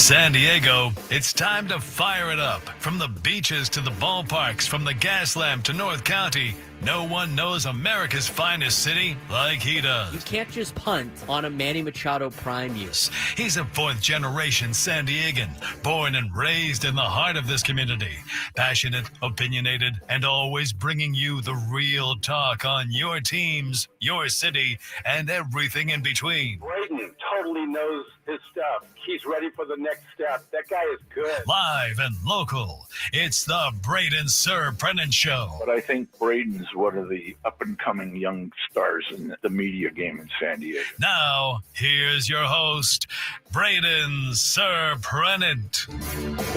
San Diego, it's time to fire it up. From the beaches to the ballparks, from the Gaslamp to North County, no one knows America's finest city like he does. You can't just punt on a Manny Machado prime year. He's a fourth-generation San Diegan, born and raised in the heart of this community. Passionate, opinionated, and always bringing you the real talk on your teams, your city, and everything in between. Braden totally knows his stuff. He's ready for the next step. That guy is good. Live and local, it's the Braden Surprenant Show. But I think Braden's one of the up-and-coming young stars in the media game in San Diego. Now, here's your host, Braden Surprenant.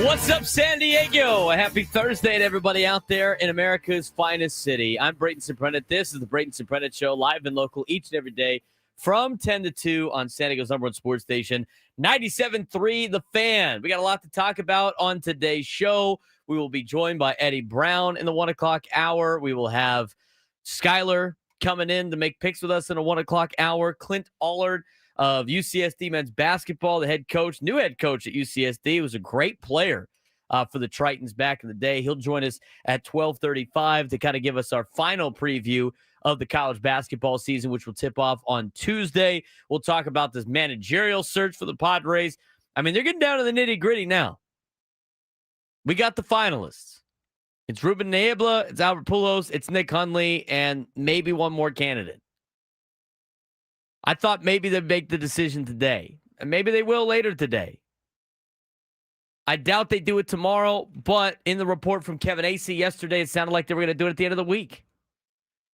What's up, San Diego? A happy Thursday to everybody out there in America's finest city. I'm Braden Surprenant. This is the Braden Surprenant Show, live and local each and every day from 10 to 2 on San Diego's number one sports station, 97.3 The Fan. We got a lot to talk about on today's show. We will be joined by Eddie Brown in the 1 o'clock hour. We will have Skyler coming in to make picks with us in a 1 o'clock hour. Clint Allard of UCSD men's basketball, the head coach, new head coach at UCSD, was a great player for the Tritons back in the day. He'll join us at 12:35 to kind of give us our final preview of the college basketball season, which will tip off on Tuesday. We'll talk about this managerial search for the Padres. I mean, they're getting down to the nitty-gritty now. We got the finalists. It's Ruben Niebla, it's Albert Pujols, it's Nick Hundley, and maybe one more candidate. I thought maybe they'd make the decision today, and maybe they will later today. I doubt they do it tomorrow, but in the report from Kevin Acee yesterday, it sounded like they were going to do it at the end of the week.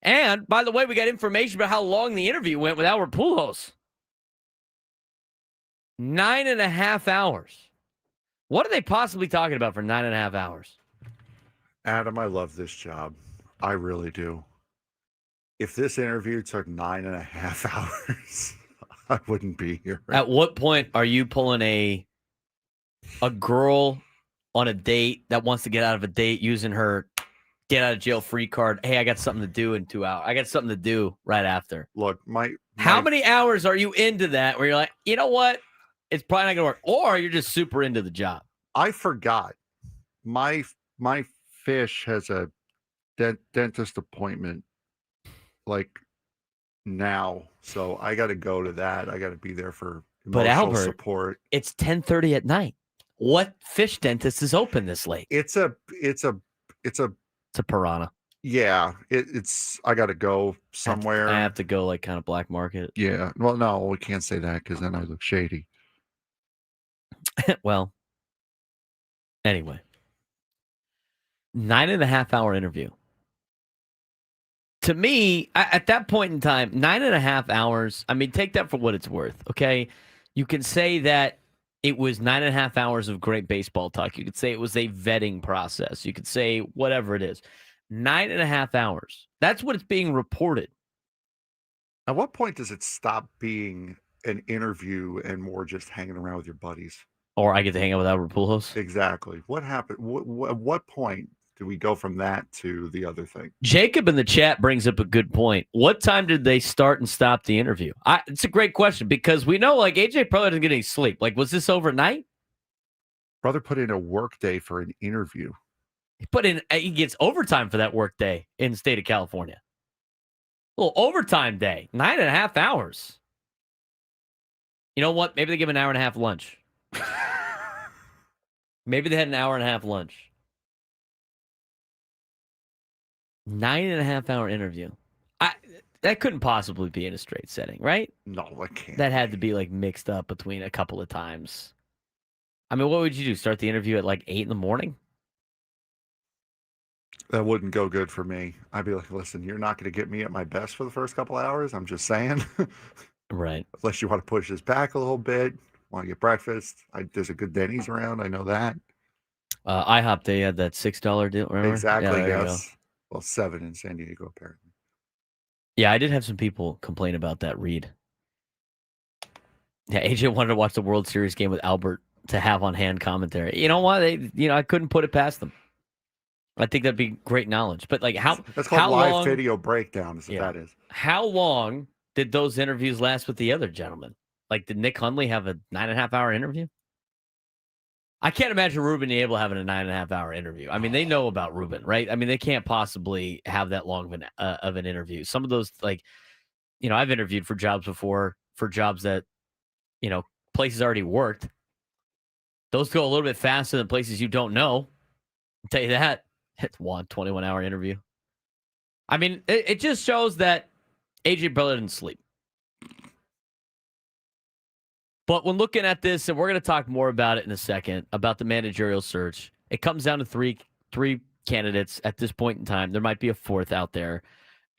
And, by the way, we got information about how long the interview went with Albert Pujols. 9.5 hours. What are they possibly talking about for 9.5 hours? Adam, I love this job. I really do. If this interview took 9.5 hours, I wouldn't be here. At what point are you pulling a girl on a date that wants to get out of a date using her get out of jail free card? Hey, I got something to do in 2 hours. I got something to do right after. Look, how many hours are you into that where you're like, you know what? It's probably not going to work. Or you're just super into the job. I forgot. My fish has a dentist appointment like now. So I got to go to that. I got to be there for emotional support. It's 10:30 at night. What fish dentist is open this late? It's a piranha. Yeah, it's. I got to go somewhere. I have to go like kind of black market. Yeah. Well, no, we can't say that because then I look shady. Well, anyway, 9.5 hour interview. To me, at that point in time, 9.5 hours. I mean, take that for what it's worth. Okay, you can say that it was 9.5 hours of great baseball talk. You could say it was a vetting process. You could say whatever it is. 9.5 hours. That's what it's being reported. At what point does it stop being an interview and more just hanging around with your buddies? Or I get to hang out with Albert Pujols? Exactly. What happened? At what point do we go from that to the other thing? Jacob in the chat brings up a good point. What time did they start and stop the interview? It's a great question because we know like AJ probably doesn't get any sleep. Like, was this overnight? Brother put in a work day for an interview. He gets overtime for that work day in the state of California. A little overtime day, 9.5 hours. You know what? Maybe they give an hour and a half lunch. Maybe they had an hour and a half lunch. 9.5 hour interview. That couldn't possibly be in a straight setting, right? No, I can't. That had to be like mixed up between a couple of times. I mean, what would you do? Start the interview at like 8 in the morning? That wouldn't go good for me. I'd be like, listen, you're not going to get me at my best for the first couple hours. I'm just saying. Right. Unless you want to push this back a little bit, want to get breakfast. There's a good Denny's around. I know that. IHOP, they had that $6 deal, remember? Exactly, yeah, yes. Well, 7 in San Diego, apparently. Yeah, I did have some people complain about that read. Yeah, AJ wanted to watch the World Series game with Albert to have on hand commentary. You know what? I couldn't put it past them. I think that'd be great knowledge. But like that's called live video breakdown, is what that is. How long did those interviews last with the other gentleman? Like, did Nick Hundley have a 9.5 hour interview? I can't imagine Ruben being able to have a 9.5-hour interview. I mean, they know about Ruben, right? I mean, they can't possibly have that long of an interview. Some of those, like, I've interviewed for jobs before, for jobs that, places already worked. Those go a little bit faster than places you don't know. I'll tell you that. It's 21-hour interview. I mean, it just shows that AJ Preller didn't sleep. But when looking at this, and we're going to talk more about it in a second, about the managerial search, it comes down to three candidates at this point in time. There might be a fourth out there.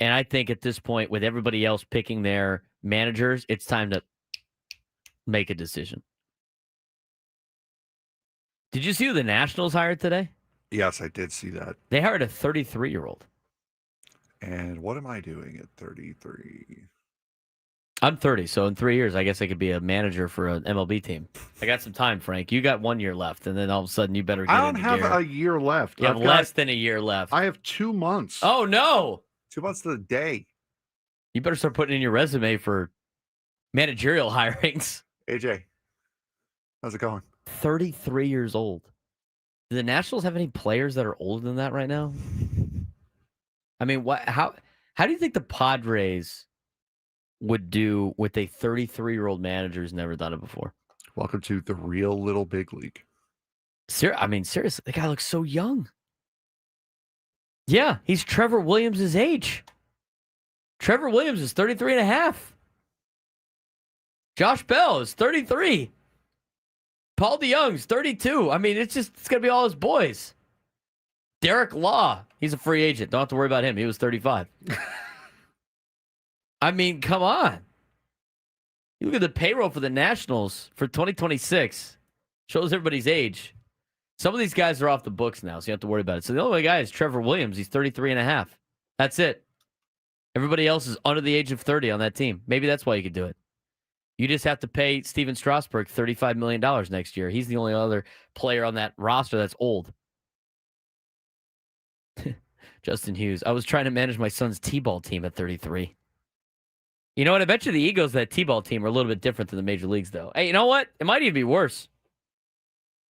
And I think at this point, with everybody else picking their managers, it's time to make a decision. Did you see who the Nationals hired today? Yes, I did see that. They hired a 33-year-old. And what am I doing at 33? I'm 30, so in 3 years, I guess I could be a manager for an MLB team. I got some time, Frank. You got 1 year left, and then all of a sudden you better get I don't into have gear. a year left. You have less than a year left. I have 2 months. Oh, no. 2 months to the day. You better start putting in your resume for managerial hirings. AJ, how's it going? 33 years old. Do the Nationals have any players that are older than that right now? I mean, how do you think the Padres would do with a 33-year-old manager who's never done it before? Welcome to the real little big league. I mean, seriously, the guy looks so young. Yeah, he's Trevor Williams' age. Trevor Williams is 33 and a half. Josh Bell is 33. Paul DeYoung's 32. I mean, it's going to be all his boys. Derek Law, he's a free agent. Don't have to worry about him. He was 35. I mean, come on. You look at the payroll for the Nationals for 2026. Shows everybody's age. Some of these guys are off the books now, so you don't have to worry about it. So the only guy is Trevor Williams. He's 33 and a half. That's it. Everybody else is under the age of 30 on that team. Maybe that's why you could do it. You just have to pay Steven Strasburg $35 million next year. He's the only other player on that roster that's old. Justin Hughes. I was trying to manage my son's T-ball team at 33. You know what? I bet you the egos of that T-ball team are a little bit different than the major leagues, though. Hey, you know what? It might even be worse.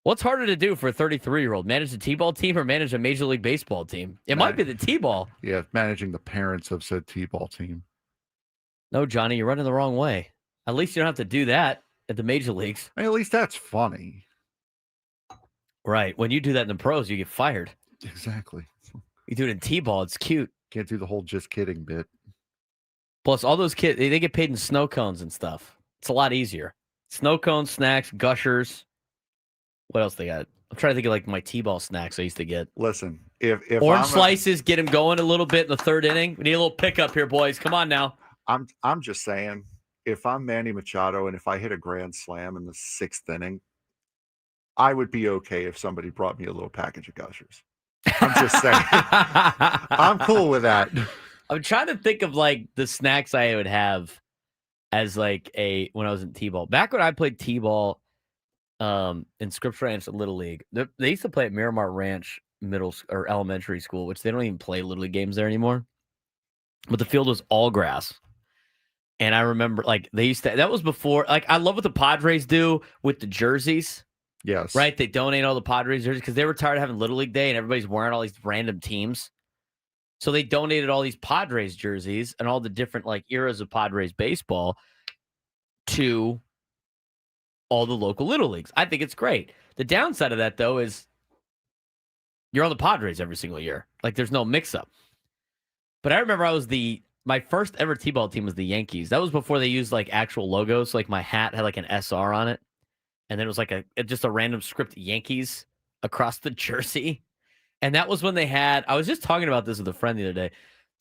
What's harder to do for a 33-year-old? Manage a T-ball team or manage a Major League Baseball team? It might be the T-ball. Yeah, managing the parents of said T-ball team. No, Johnny, you're running the wrong way. At least you don't have to do that at the major leagues. I mean, at least that's funny. Right. When you do that in the pros, you get fired. Exactly. You do it in T-ball, it's cute. Can't do the whole just kidding bit. Plus, all those kids, they get paid in snow cones and stuff. It's a lot easier. Snow cones, snacks, gushers. What else they got? I'm trying to think of like my T-ball snacks I used to get. Listen, if orange slices, get him going a little bit in the third inning. We need a little pickup here, boys. Come on now. I'm just saying, if I'm Manny Machado and if I hit a grand slam in the 6th inning, I would be okay if somebody brought me a little package of gushers. I'm just saying. I'm cool with that. I'm trying to think of like the snacks I would have as like when I was in T-ball. Back when I played T-ball in Scripps Ranch Little League, they used to play at Miramar Ranch middle or elementary school, which they don't even play Little League games there anymore. But the field was all grass. And I remember like they used to, that was before, like I love what the Padres do with the jerseys. Yes. Right? They donate all the Padres jerseys because they were tired of having Little League Day and everybody's wearing all these random teams. So they donated all these Padres jerseys and all the different like eras of Padres baseball to all the local Little Leagues. I think it's great. The downside of that, though, is you're on the Padres every single year. Like there's no mix-up. But I remember my first ever T-ball team was the Yankees. That was before they used like actual logos. So, like my hat had like an SR on it. And then it was like just a random script Yankees across the jersey. And that was when they had, I was just talking about this with a friend the other day.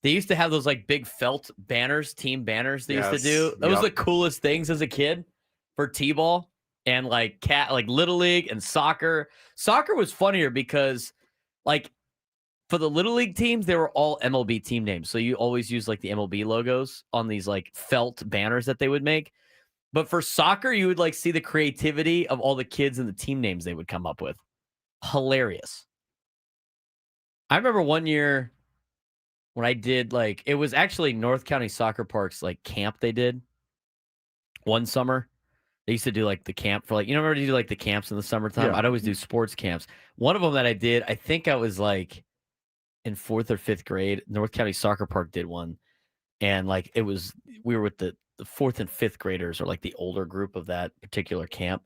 They used to have those like big felt banners, team banners they used to do. That was the coolest things as a kid for T-ball and like Little League and soccer. Soccer was funnier because like for the Little League teams, they were all MLB team names. So you always use like the MLB logos on these like felt banners that they would make. But for soccer, you would like see the creativity of all the kids and the team names they would come up with. Hilarious. I remember one year when I did like, it was actually North County Soccer Park's like camp they did one summer. They used to do like the camp for like, remember you do like the camps in the summertime? Yeah. I'd always do sports camps. One of them that I did, I think I was like in 4th or 5th grade. North County Soccer Park did one. And like we were with the 4th and 5th graders, or like the older group of that particular camp.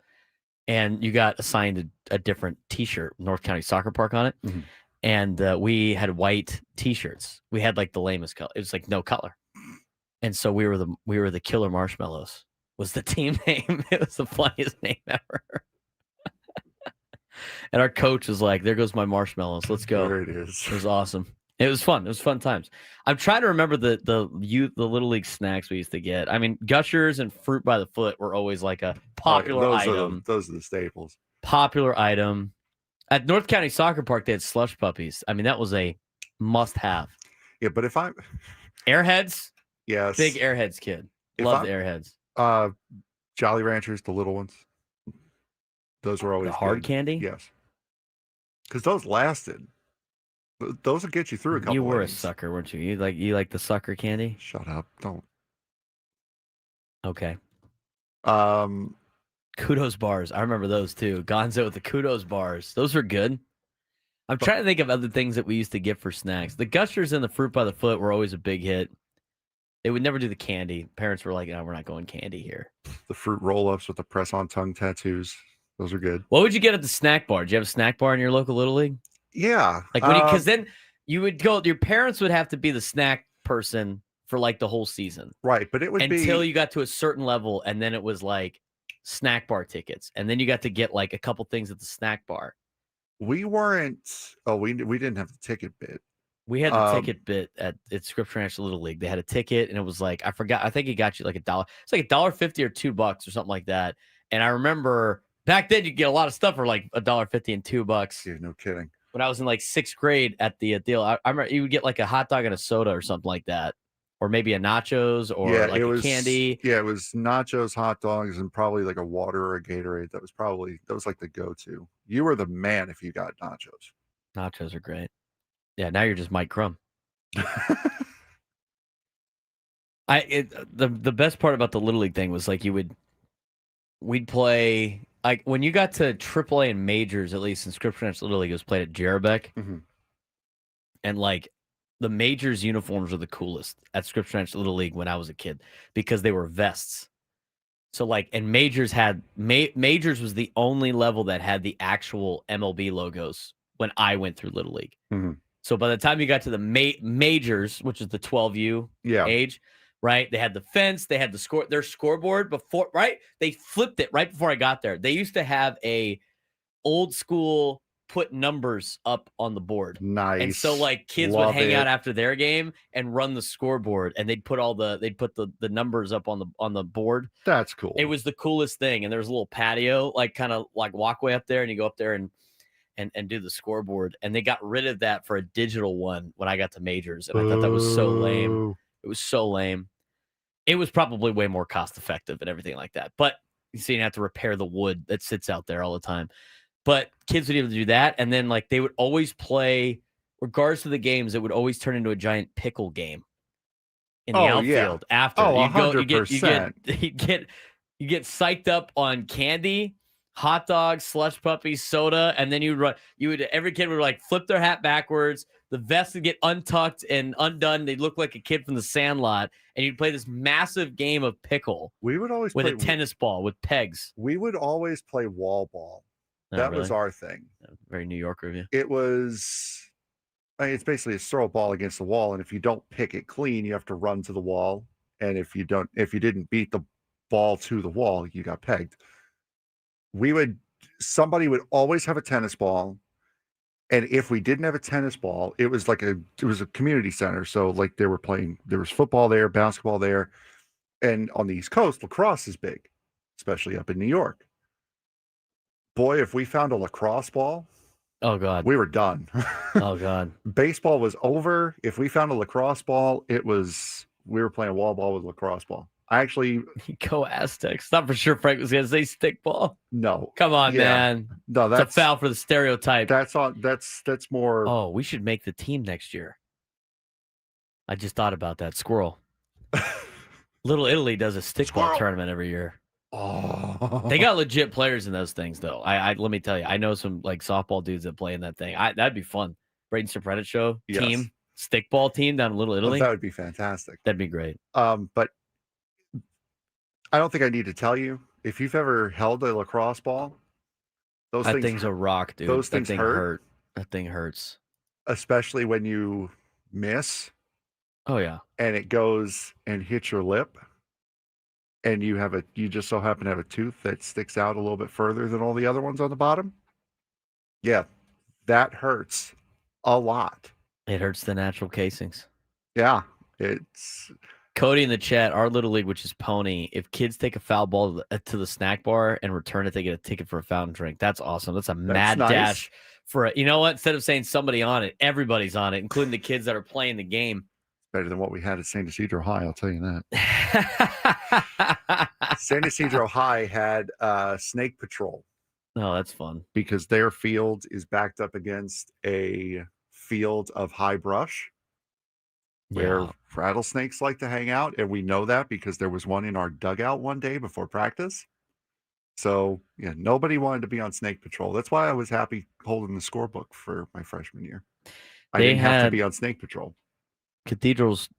And you got assigned a different T-shirt, North County Soccer Park on it. Mhm. And we had white T-shirts. We had like the lamest color. It was like no color. And so we were the Killer Marshmallows was the team name. It was the funniest name ever. And our coach was like, "There goes my marshmallows. Let's go." There it is. It was awesome. It was fun. It was fun times. I'm trying to remember the little league snacks we used to get. I mean, Gushers and Fruit by the Foot were always like a popular item. Those are the staples. Popular item. At North County Soccer Park, they had slush puppies. I mean, that was a must-have. Yeah, but if I'm Airheads, yes, big Airheads kid. If Loved I'm- Airheads. Jolly Ranchers, the little ones. Those were always The hard good. candy? Yes, because those lasted. Those will get you through a couple. You were innings. a sucker, weren't you? You like the sucker candy? Shut up! Don't. Okay. Um, Kudos bars. I remember those too. Gonzo with the kudos bars. Those were good. I'm trying to think of other things that we used to get for snacks. The Gushers and the Fruit by the Foot were always a big hit. They would never do the candy. Parents were like, "No, we're not going candy here." the fruit roll-ups with the press-on tongue tattoos. Those are good. What would you get at the snack bar? Did you have a snack bar in your local Little League? Yeah, Like, because then you would go. Your parents would have to be the snack person for like the whole season right, but it would until be you got to a certain level, and then it was like snack bar tickets, and then you got to get like a couple things at the snack bar. we weren't. Oh, we didn't have the ticket bit. We had the ticket bit at Surprenant Little League. They had a ticket, and it was like I forgot. I think it got you like $1. It's like $1.50 or $2 or something like that. And I remember back then you get a lot of stuff for like $1.50 and $2. Yeah, no kidding. When I was in like 6th grade at the deal, I remember you would get like a hot dog and a soda or something like that, or maybe a nachos or like it a was candy. Yeah, it was nachos, hot dogs, and probably like a water or a Gatorade. That was like the go-to. You were the man if you got nachos. Nachos are great. Yeah, now you're just Mike Crum. The best part about the Little League thing was like we'd play like when you got to AAA and majors, at least in Surprenant Little League, it was played at Jerebeck. Mhm. And like the majors uniforms were the coolest at Surprenant Little League when I was a kid because they were vests. So like, and majors had majors was the only level that had the actual MLB logos when I went through Little League. Mhm. So by the time you got to the majors, which is the 12U Yeah, age, right? They had the fence, they had their scoreboard before, right? They flipped it right before I got there. They used to have a old school put numbers up on the board. nice. And so like kids Love would hang out it. after their game and run the scoreboard, and they'd put the numbers up on the board. That's cool. It was the coolest thing. And there was a little patio, like kind of like walkway up there, and you go up there and do the scoreboard. And they got rid of that for a digital one when I got to majors. And I thought that was so lame. Boo. It was so lame. It was probably way more cost effective and everything like that. But you see, you have to repair the wood that sits out there all the time. But kids would be able to do that. And then like they would always play, regardless of the games, it would always turn into a giant pickle game in the outfield after. Oh, you get 100%. you get psyched up on candy, hot dogs, slush puppies, soda, and then every kid would like flip their hat backwards. The vest would get untucked and undone. They'd look like a kid from the Sandlot, and you'd play this massive game of pickle We would always with play a tennis ball with pegs. We would always play wall ball. Oh, That really? was our thing. Very New York of you. It was. I mean, it's basically a throw a ball against the wall, and if you don't pick it clean, you have to run to the wall. And if you didn't beat the ball to the wall, you got pegged. Somebody would always have a tennis ball. And if we didn't have a tennis ball, it was a community center. So like there was football there, basketball there. And on the East Coast, lacrosse is big, especially up in New York. Boy, if we found a lacrosse ball, Oh God. we were done. Oh God. Baseball was over. If we found a lacrosse ball, we were playing wall ball with lacrosse ball. I actually Go Aztecs. Not for sure Frank was gonna say stick ball. no. Come on, Yeah. man. No, It's a foul for the stereotype. that's more Oh, we should make the team next year. I just thought about that. Squirrel. Little Italy does a stickball Squirrel. tournament every year. Oh, They got legit players in those things, though. I let me tell you, I know some like softball dudes that play in that thing. That'd be fun. Braden Surprenant show Yes. team, stickball team down in Little Italy. that would be fantastic. That'd be great. But I don't think I need to tell you if you've ever held a lacrosse ball. That thing's a rock, dude. Those that things thing hurt. That thing hurts. Especially when you miss Oh yeah. and it goes and hits your lip, and you just so happen to have a tooth that sticks out a little bit further than all the other ones on the bottom. Yeah, that hurts a lot. It hurts the natural casings. Yeah, it's Cody in the chat, our little league, which is Pony. If kids take a foul ball to the snack bar and return it, they get a ticket for a fountain drink. That's awesome. That's a mad nice. dash for you know what? Instead of saying somebody on it, everybody's on it, including the kids that are playing the game. better than what we had at San Ysidro High, I'll tell you that. San Ysidro High had snake patrol. Oh, that's fun. Because their field is backed up against a field of high brush where rattlesnakes like to hang out. And we know that because there was one in our dugout one day before practice. So, yeah, nobody wanted to be on snake patrol. That's why I was happy holding the scorebook for my freshman year. I didn't have to be on snake patrol. Cathedral's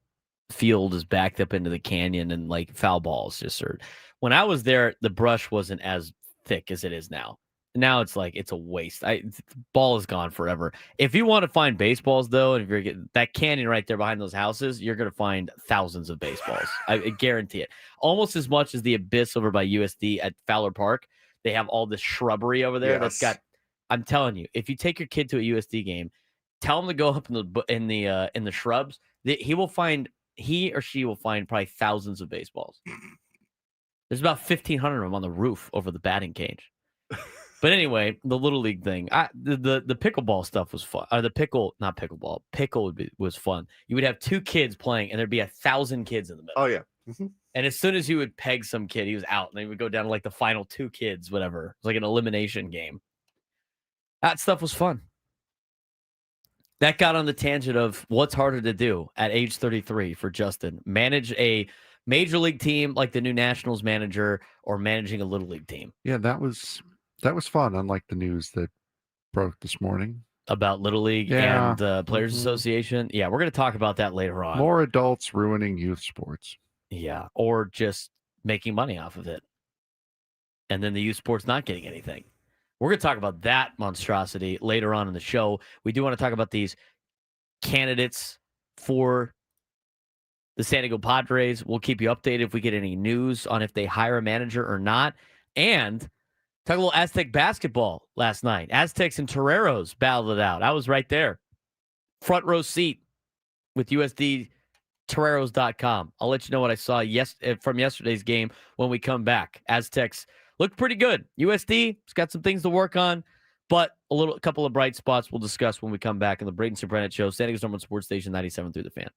field is backed up into the canyon and like foul balls just are. When I was there, the brush wasn't as thick as it is now. Now it's like it's a waste. The ball is gone forever. If you want to find baseballs, though, and if you're getting that canyon right there behind those houses, you're going to find thousands of baseballs. I guarantee it. Almost as much as the abyss over by USD at Fowler Park. They have all this shrubbery over there that's got. I'm telling you, if you take your kid to a USD game, tell him to go up in the shrubs. He or she will find probably thousands of baseballs. There's about 1,500 of them on the roof over the batting cage. But anyway, the Little League thing, the pickleball stuff was fun. Pickle was fun. You would have two kids playing, and there'd be 1,000 kids in the middle. Oh, yeah. Mm-hmm. And as soon as you would peg some kid, he was out, and they would go down to like the final two kids, whatever. It was like an elimination game. That stuff was fun. That got on the tangent of what's harder to do at age 33 for Justin. Manage a major league team like the new Nationals manager or managing a Little League team. Yeah, that was fun, unlike the news that broke this morning. About Little League and the Players Association. Yeah, we're going to talk about that later on. More adults ruining youth sports. Yeah, or just making money off of it. And then the youth sports not getting anything. We're going to talk about that monstrosity later on in the show. We do want to talk about these candidates for the San Diego Padres. We'll keep you updated if we get any news on if they hire a manager or not. And talk a little Aztec basketball last night. Aztecs and Toreros battled it out. I was right there. Front row seat with USDToreros.com. I'll let you know what I saw from yesterday's game when we come back. Aztecs looked pretty good. USD has got some things to work on, but a couple of bright spots we'll discuss when we come back on the Braden Surprenant Show, San Diego's #1 sports station, 97 through the Fan.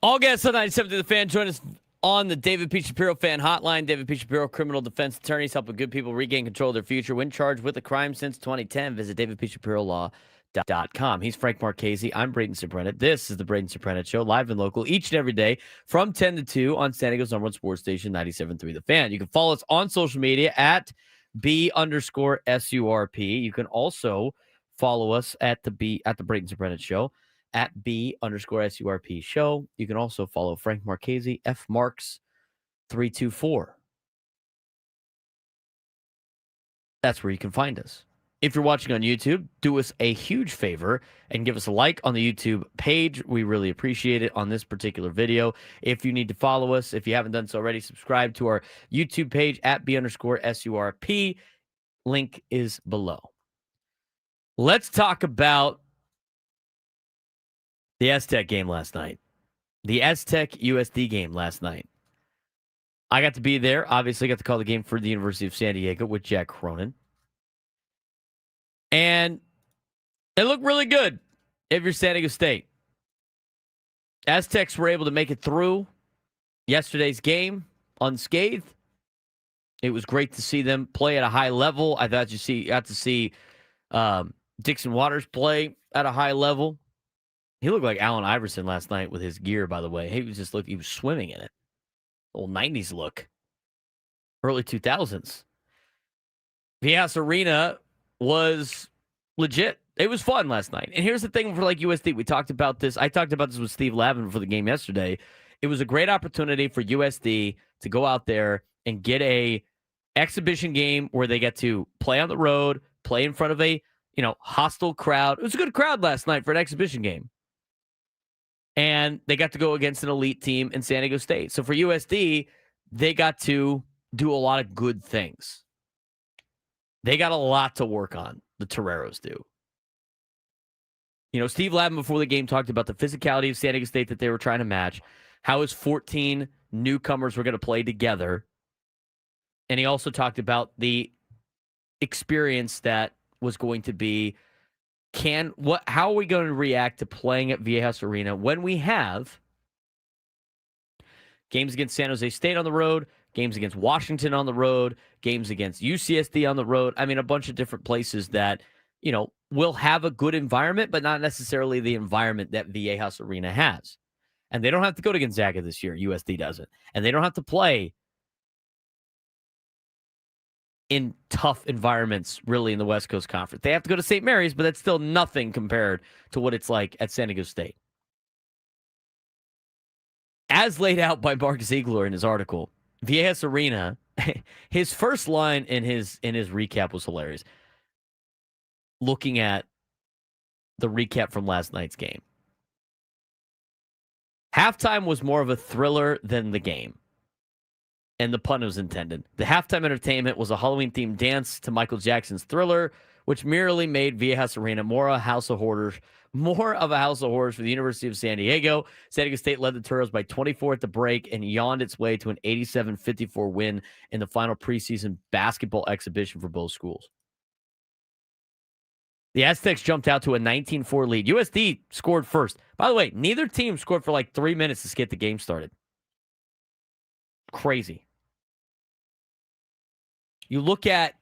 All guests on 97 to the Fan. Join us on the David P. Shapiro Fan Hotline. David P. Shapiro, criminal defense attorneys helping good people regain control of their future when charged with a crime since 2010. Visit davidpshapirolaw.com. He's Frank Marchese. I'm Braden Surprenant. This is the Braden Surprenant Show, live and local each and every day from 10 to 2 on San Diego's number one sports station, 97.3 The Fan. You can follow us on social media at B_SURP. You can also follow us at the Braden Surprenant Show at B_SURP show. You can also follow Frank Marchese, FMarks324. That's where you can find us. If you're watching on YouTube, do us a huge favor and give us a like on the YouTube page. We really appreciate it on this particular video. If you need to follow us, if you haven't done so already, subscribe to our YouTube page at B_SURP. Link is below. Let's talk about the Aztec game last night. The Aztec USD game last night. I got to be there. Obviously, got to call the game for the University of San Diego with Jack Cronin. And it looked really good if you're San Diego State. Aztecs were able to make it through yesterday's game unscathed. It was great to see them play at a high level. I thought you got to see Dixon Waters play at a high level. He looked like Allen Iverson last night with his gear, by the way. He was swimming in it. Old 90s look. Early 2000s. Viejas Arena was legit. It was fun last night. And here's the thing for USD. We talked about this. I talked about this with Steve Lavin for the game yesterday. It was a great opportunity for USD to go out there and get a exhibition game where they get to play on the road, play in front of a hostile crowd. It was a good crowd last night for an exhibition game. And they got to go against an elite team in San Diego State. So for USD, they got to do a lot of good things. They got a lot to work on, the Toreros do. Steve Lavin before the game talked about the physicality of San Diego State that they were trying to match, how his 14 newcomers were going to play together. And he also talked about the experience that was going to be how are we going to react to playing at Viejas Arena when we have games against San Jose State on the road, games against Washington on the road, games against UCSD on the road. I mean, a bunch of different places that, will have a good environment, but not necessarily the environment that Viejas Arena has. And they don't have to go to Gonzaga this year. USD doesn't. And they don't have to play in tough environments, really, in the West Coast Conference. They have to go to St. Mary's, but that's still nothing compared to what it's like at San Diego State. As laid out by Mark Ziegler in his article, Viejas Arena, his first line in his recap was hilarious. Looking at the recap from last night's game. Halftime was more of a thriller than the game. And the pun was intended. The halftime entertainment was a Halloween-themed dance to Michael Jackson's Thriller, which merely made Viejas Arena more of a house of horrors for the University of San Diego. San Diego State led the Toreros by 24 at the break and yawned its way to an 87-54 win in the final preseason basketball exhibition for both schools. The Aztecs jumped out to a 19-4 lead. USD scored first. By the way, neither team scored for 3 minutes to get the game started. Crazy. You look at,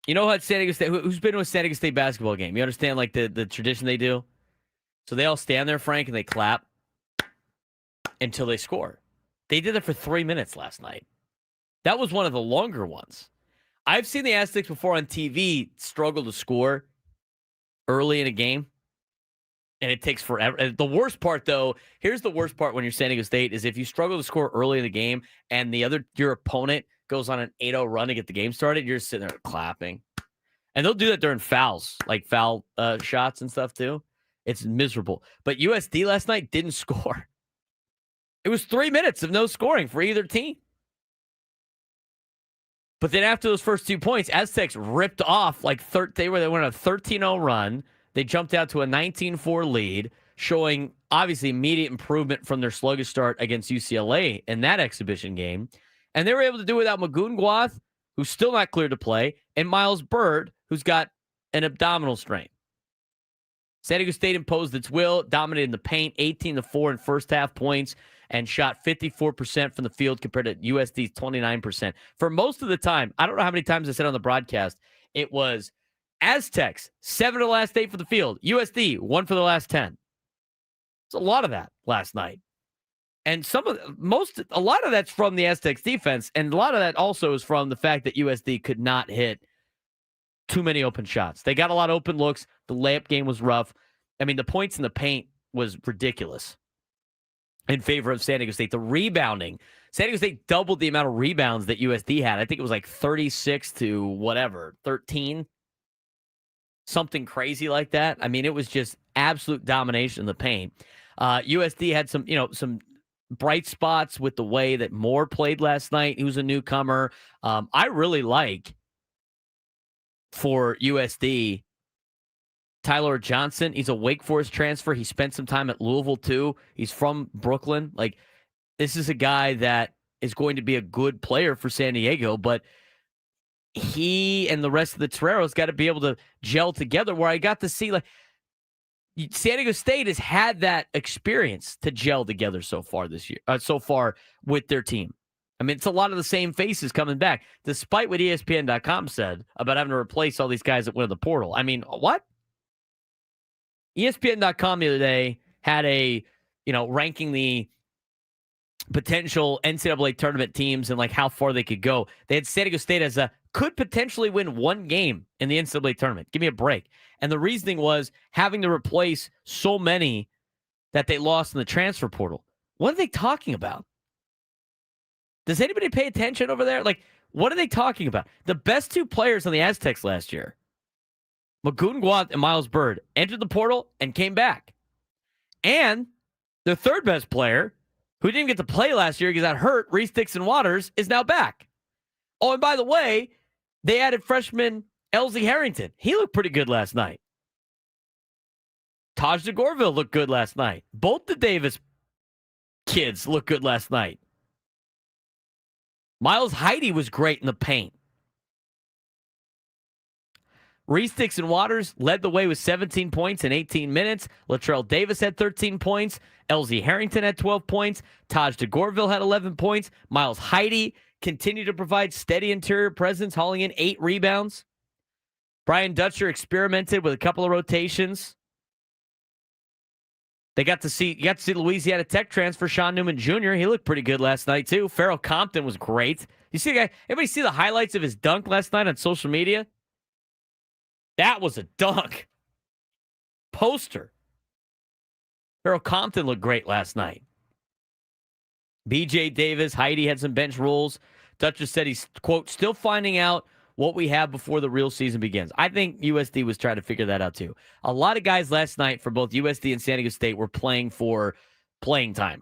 how San Diego State, who's been to a San Diego State basketball game? You understand the tradition they do? So they all stand there, Frank, and they clap until they score. They did it for 3 minutes last night. That was one of the longer ones. I've seen the Aztecs before on TV struggle to score early in a game, and it takes forever. The worst part, though, here's the worst part when you're San Diego State, is if you struggle to score early in the game and your opponent goes on an 8-0 run to get the game started, you're sitting there clapping. And they'll do that during fouls, foul shots and stuff, too. It's miserable. But USD last night didn't score. It was 3 minutes of no scoring for either team. But then after those first 2 points, Aztecs ripped off they went on a 13-0 run. They jumped out to a 19-4 lead, showing obviously immediate improvement from their sluggish start against UCLA in that exhibition game. And they were able to do it without Magoon Guath, who's still not cleared to play, and Miles Bird, who's got an abdominal strain. San Diego State imposed its will, dominated the paint, 18-4 in first half points, and shot 54% from the field compared to USD's 29%. For most of the time, I don't know how many times I said on the broadcast, it was Aztecs, 7 of the last 8 for the field. USD, 1 for the last 10. It's a lot of that last night. And a lot of that's from the Aztecs defense, and a lot of that also is from the fact that USD could not hit too many open shots. They got a lot of open looks. The layup game was rough. I mean, the points in the paint was ridiculous in favor of San Diego State. The rebounding, San Diego State doubled the amount of rebounds that USD had. I think it was like 36 to whatever, 13, something crazy like that. I mean, it was just absolute domination in the paint. USD had some bright spots with the way that Moore played last night. He was a newcomer. I really like, for USD, Tyler Johnson. He's a Wake Forest transfer. He spent some time at Louisville, too. He's from Brooklyn. Like, this is a guy that is going to be a good player for San Diego, but he and the rest of the Toreros got to be able to gel together, where I got to see, like, San Diego State has had that experience to gel together so far this year, so far with their team. I mean, it's a lot of the same faces coming back, despite what ESPN.com said about having to replace all these guys that went to the portal. I mean, what? ESPN.com the other day had ranking the potential NCAA tournament teams and like how far they could go. They had San Diego State as could potentially win one game in the NCAA tournament. Give me a break. And the reasoning was having to replace so many that they lost in the transfer portal. What are they talking about? Does anybody pay attention over there? Like, what are they talking about? The best 2 players on the Aztecs last year, Magoo and Miles Bird, entered the portal and came back. And their third best player, who didn't get to play last year because got hurt, Reese Dixon-Waters, is now back. Oh, and by the way, they added freshman Elsie Harrington. He looked pretty good last night. Taj DeGorville looked good last night. Both the Davis kids looked good last night. Miles Heide was great in the paint. Reese Dixon-Waters led the way with 17 points in 18 minutes. Latrell Davis had 13 points. Elsie Harrington had 12 points. Taj DeGorville had 11 points. Miles Heide continued to provide steady interior presence, hauling in 8 rebounds. Brian Dutcher experimented with a couple of rotations. You got to see Louisiana Tech transfer Sean Newman Jr. He looked pretty good last night, too. Farrell Compton was great. You see the guy? Everybody see the highlights of his dunk last night on social media? That was a dunk. Poster. Farrell Compton looked great last night. BJ Davis, Heide had some bench rules. Dutcher said he's, quote, still finding out what we have before the real season begins. I think USD was trying to figure that out too. A lot of guys last night for both USD and San Diego State were playing for playing time.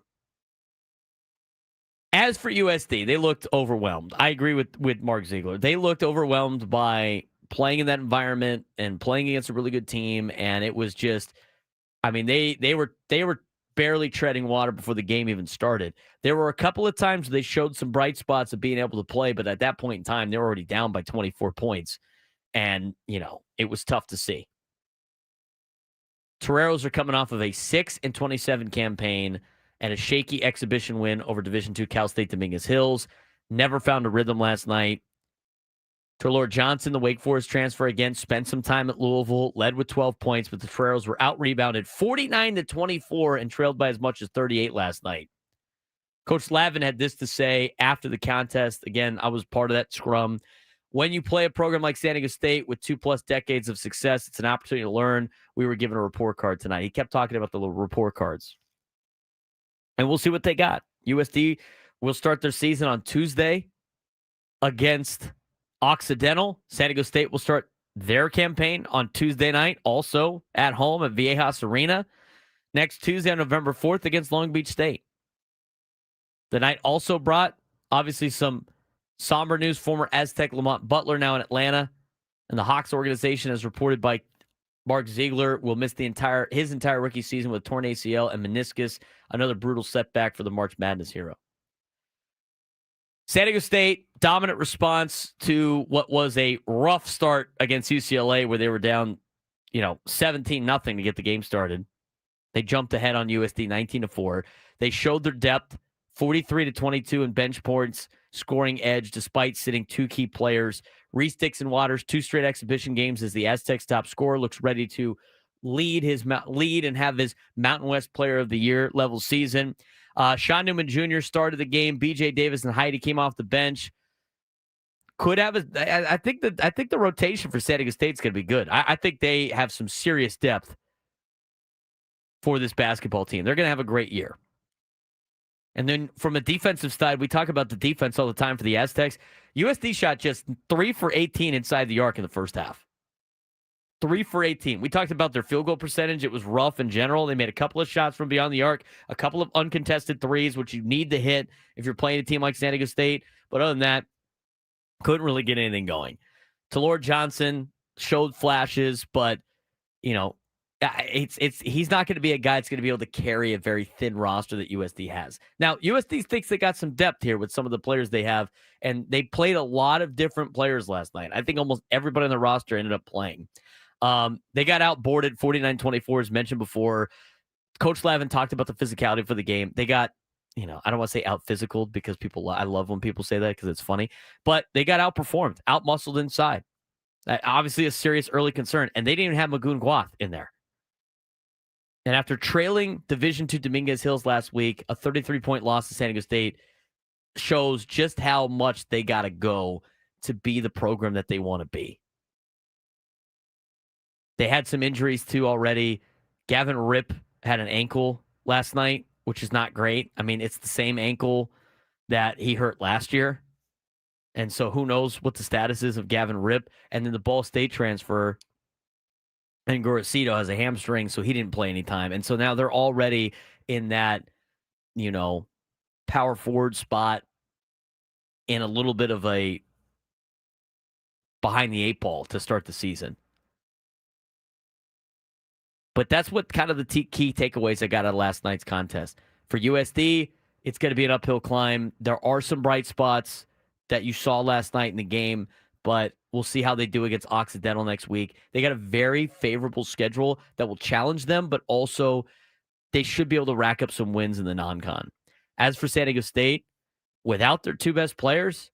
As for USD, they looked overwhelmed. I agree with Mark Ziegler. They looked overwhelmed by playing in that environment and playing against a really good team, and it was just, I mean, they were barely treading water before the game even started. There were a couple of times they showed some bright spots of being able to play, but at that point in time, they were already down by 24 points. And, it was tough to see. Toreros are coming off of a 6-27 campaign and a shaky exhibition win over Division II Cal State Dominguez Hills. Never found a rhythm last night. Allard Johnson, the Wake Forest transfer, again, spent some time at Louisville, led with 12 points, but the Toreros were out-rebounded 49-24 and trailed by as much as 38 last night. Coach Slavin had this to say after the contest. Again, I was part of that scrum. When you play a program like San Diego State with 2+ decades of success, it's an opportunity to learn. We were given a report card tonight. He kept talking about the little report cards. And we'll see what they got. USD will start their season on Tuesday against Occidental. San Diego State will start their campaign on Tuesday night, also at home at Viejas Arena. Next Tuesday on November 4th against Long Beach State. The night also brought, obviously, some somber news. Former Aztec Lamont Butler now in Atlanta. And the Hawks organization, as reported by Mark Ziegler, will miss his entire rookie season with torn ACL and meniscus. Another brutal setback for the March Madness hero. San Diego State, dominant response to what was a rough start against UCLA, where they were down, 17-0 to get the game started. They jumped ahead on USD 19-4. They showed their depth, 43-22 in bench points, scoring edge despite sitting 2 key players. Reese Dixon Waters, 2 straight exhibition games as the Aztecs' top scorer, looks ready to lead and have his Mountain West Player of the Year level season. Sean Newman Jr. started the game. BJ Davis and Heidi came off the bench. Could have I think the rotation for San Diego State is going to be good. I think they have some serious depth for this basketball team. They're going to have a great year. And then from a defensive side, we talk about the defense all the time for the Aztecs. USD shot just 3 for 18 inside the arc in the first half. 3 for 18. We talked about their field goal percentage. It was rough in general. They made a couple of shots from beyond the arc, a couple of uncontested threes, which you need to hit if you're playing a team like San Diego State. But other than that, couldn't really get anything going. Talor Johnson showed flashes, but, he's not going to be a guy that's going to be able to carry a very thin roster that USD has. Now, USD thinks they got some depth here with some of the players they have, and they played a lot of different players last night. I think almost everybody on the roster ended up playing. They got outboarded 49-24, as mentioned before. Coach Lavin talked about the physicality for the game. They got, I don't want to say out-physicaled because I love when people say that because it's funny, but they got outperformed, out-muscled inside. Obviously a serious early concern, and they didn't even have Magoon Guath in there. And after trailing Division II Dominguez Hills last week, a 33-point loss to San Diego State shows just how much they got to go to be the program that they want to be. They had some injuries, too, already. Gavin Ripp had an ankle last night, which is not great. I mean, it's the same ankle that he hurt last year. And so who knows what the status is of Gavin Ripp. And then the Ball State transfer, and Gorosito has a hamstring, so he didn't play any time. And so now they're already in that, power forward spot in a little bit of a behind the 8 ball to start the season. But that's what kind of the key takeaways I got out of last night's contest. For USD, it's going to be an uphill climb. There are some bright spots that you saw last night in the game, but we'll see how they do against Occidental next week. They got a very favorable schedule that will challenge them, but also they should be able to rack up some wins in the non-con. As for San Diego State, without their 2 best players,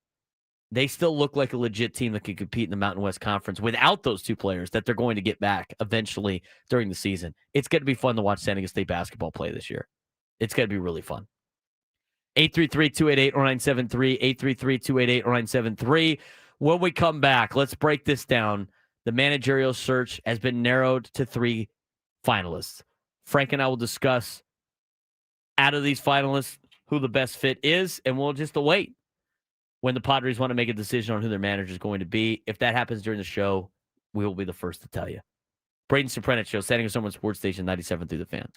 they still look like a legit team that can compete in the Mountain West Conference without those 2 players that they're going to get back eventually during the season. It's going to be fun to watch San Diego State basketball play this year. It's going to be really fun. 833-288-0973, 833-288-0973. When we come back, let's break this down. The managerial search has been narrowed to 3 finalists. Frank and I will discuss out of these finalists who the best fit is, and we'll just await when the Padres want to make a decision on who their manager is going to be. If that happens during the show, we will be the first to tell you. Braden Surprenant Show, San Diego Someone Sports Station 97 through the Fan.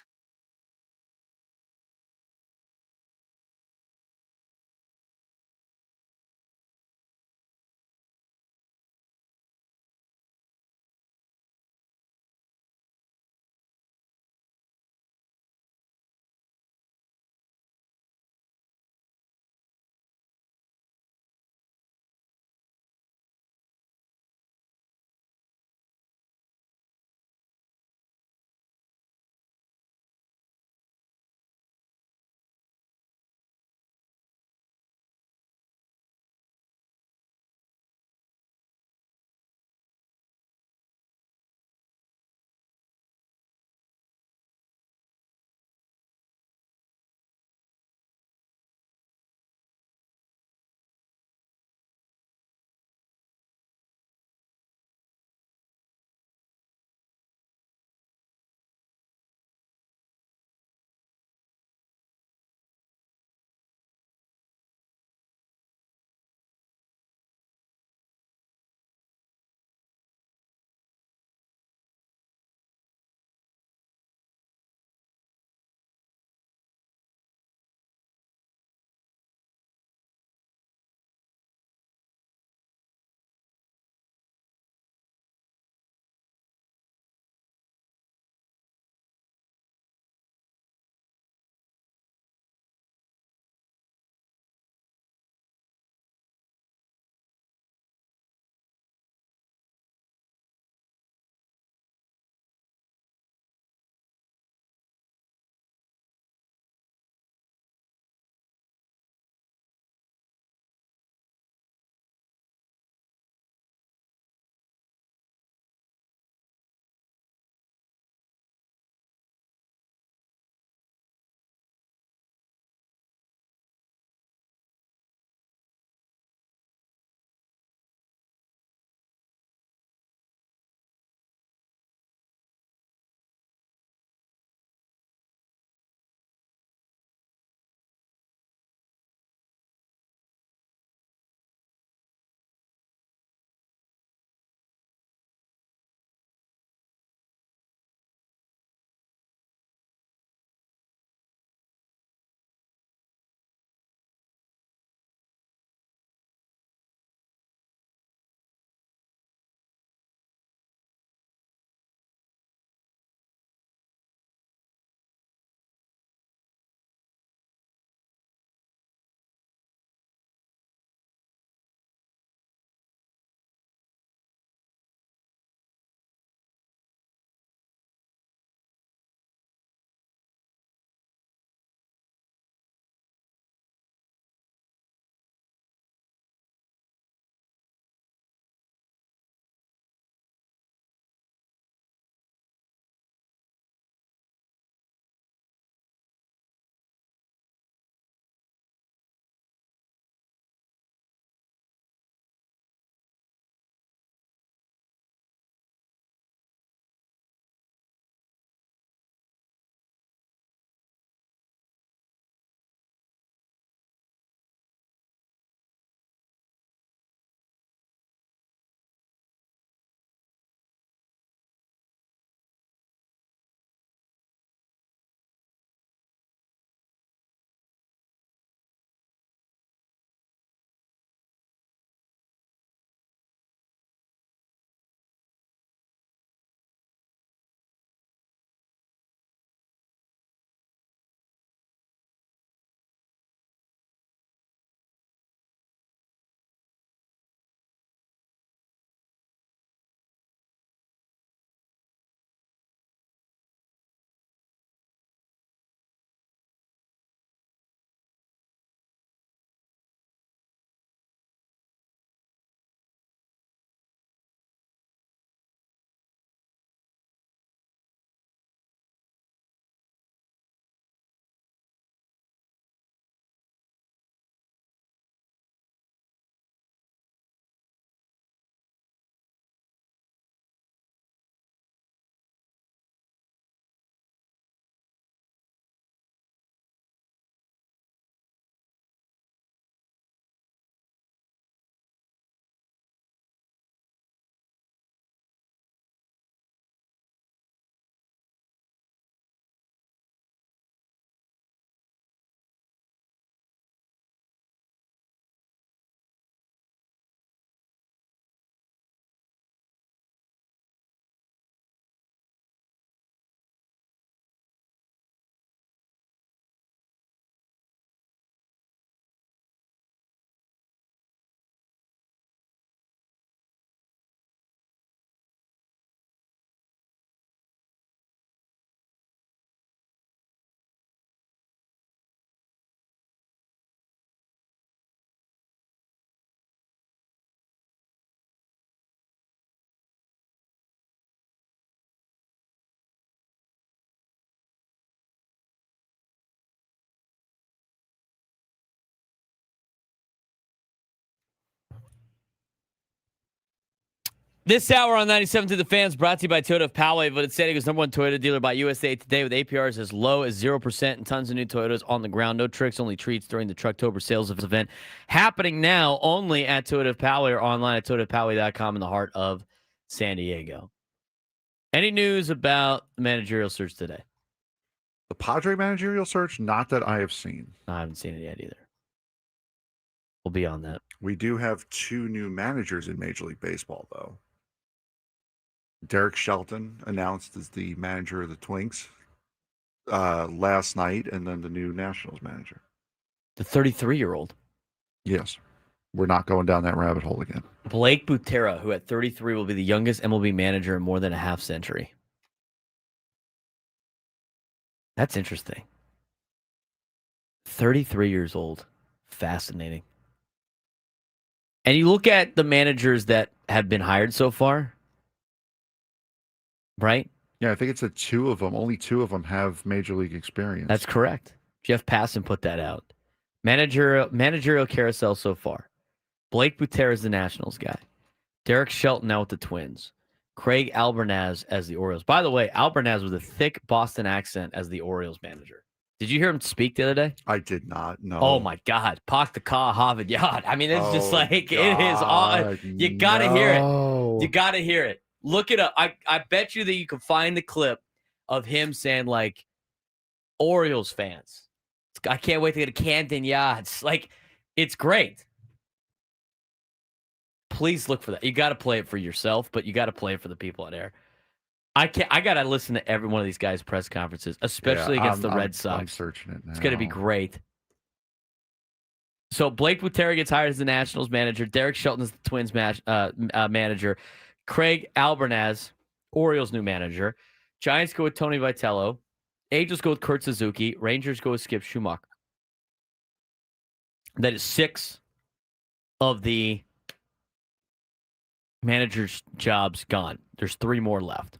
This hour on 97 to the Fans brought to you by Toyota of Poway, voted San Diego's #1 Toyota dealer by USA Today with APRs as low as 0% and tons of new Toyotas on the ground. No tricks, only treats during the Trucktober sales event happening now only at Toyota of Poway or online at toyotaofpoway.com in the heart of San Diego. Any news about the managerial search today? The Padre managerial search, not that I have seen. No, I haven't seen it yet either. We'll be on that. We do have 2 new managers in Major League Baseball, though. Derek Shelton announced as the manager of the Twinks last night, and then the new Nationals manager. The 33-year-old. Yes. We're not going down that rabbit hole again. Blake Butera, who at 33 will be the youngest MLB manager in more than a half century. That's interesting. 33 years old. Fascinating. And you look at the managers that have been hired so far, right? Yeah, I think it's two of them. Only 2 of them have Major League experience. That's correct. Jeff Passan put that out. Managerial carousel so far. Blake Butera is the Nationals guy. Derek Shelton now with the Twins. Craig Albernaz as the Orioles. By the way, Albernaz with a thick Boston accent as the Orioles manager. Did you hear him speak the other day? I did not. No. Oh my God. Pak the Ka Harvard Yard. I mean, it's just like, it is on. You got to hear it. You got to hear it. Look it up. I bet you that you can find the clip of him saying, like, Orioles fans, I can't wait to get a Camden Yards. Like, it's great. Please look for that. You got to play it for yourself, but you got to play it for the people on air. I got to listen to every one of these guys' press conferences, especially against the Red Sox. I'm searching it now. It's going to be great. So Blake Butera gets hired as the Nationals manager. Derek Shelton is the Twins manager. Craig Albernaz, Orioles new manager. Giants go with Tony Vitello. Angels go with Kurt Suzuki. Rangers go with Skip Schumacher. That is 6 of the managers' jobs gone. There's 3 more left.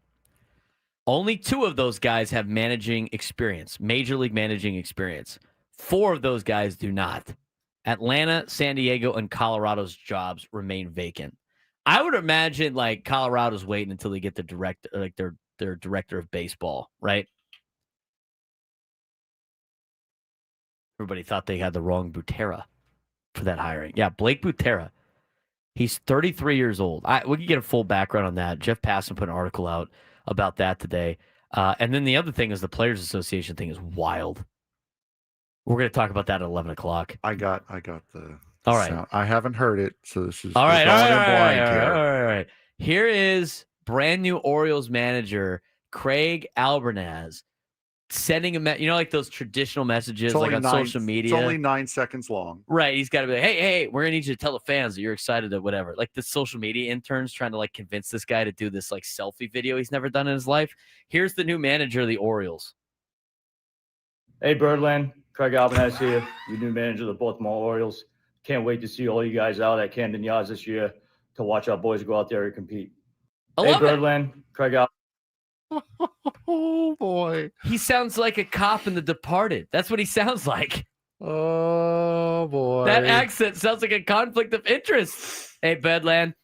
Only 2 of those guys have managing experience, major league managing experience. 4 of those guys do not. Atlanta, San Diego, and Colorado's jobs remain vacant. I would imagine like Colorado's waiting until they get the director, like their director of baseball, right? Everybody thought they had the wrong Butera for that hiring. Yeah, Blake Butera. He's 33 years old. We can get a full background on that. Jeff Passan put an article out about that today. And then the other thing is the Players Association thing is wild. We're going to talk about that at 11 o'clock. I got the all right. sound. I haven't heard it, so this is all right. All right. Here is brand new Orioles manager Craig Albernaz sending like those traditional messages like on social media. It's only 9 seconds long. Right. He's got to be like, hey, we're going to need you to tell the fans that you're excited or whatever. Like the social media interns trying to like convince this guy to do this like selfie video he's never done in his life. Here's the new manager of the Orioles. Hey, Birdland. Craig Albernaz here, your new manager of the Baltimore Orioles. Can't wait to see all you guys out at Camden Yards this year to watch our boys go out there and compete. Hey, Birdland. Craig Albernaz. Oh, boy. He sounds like a cop in The Departed. That's what he sounds like. Oh, boy. That accent sounds like a conflict of interest. Hey, Birdland.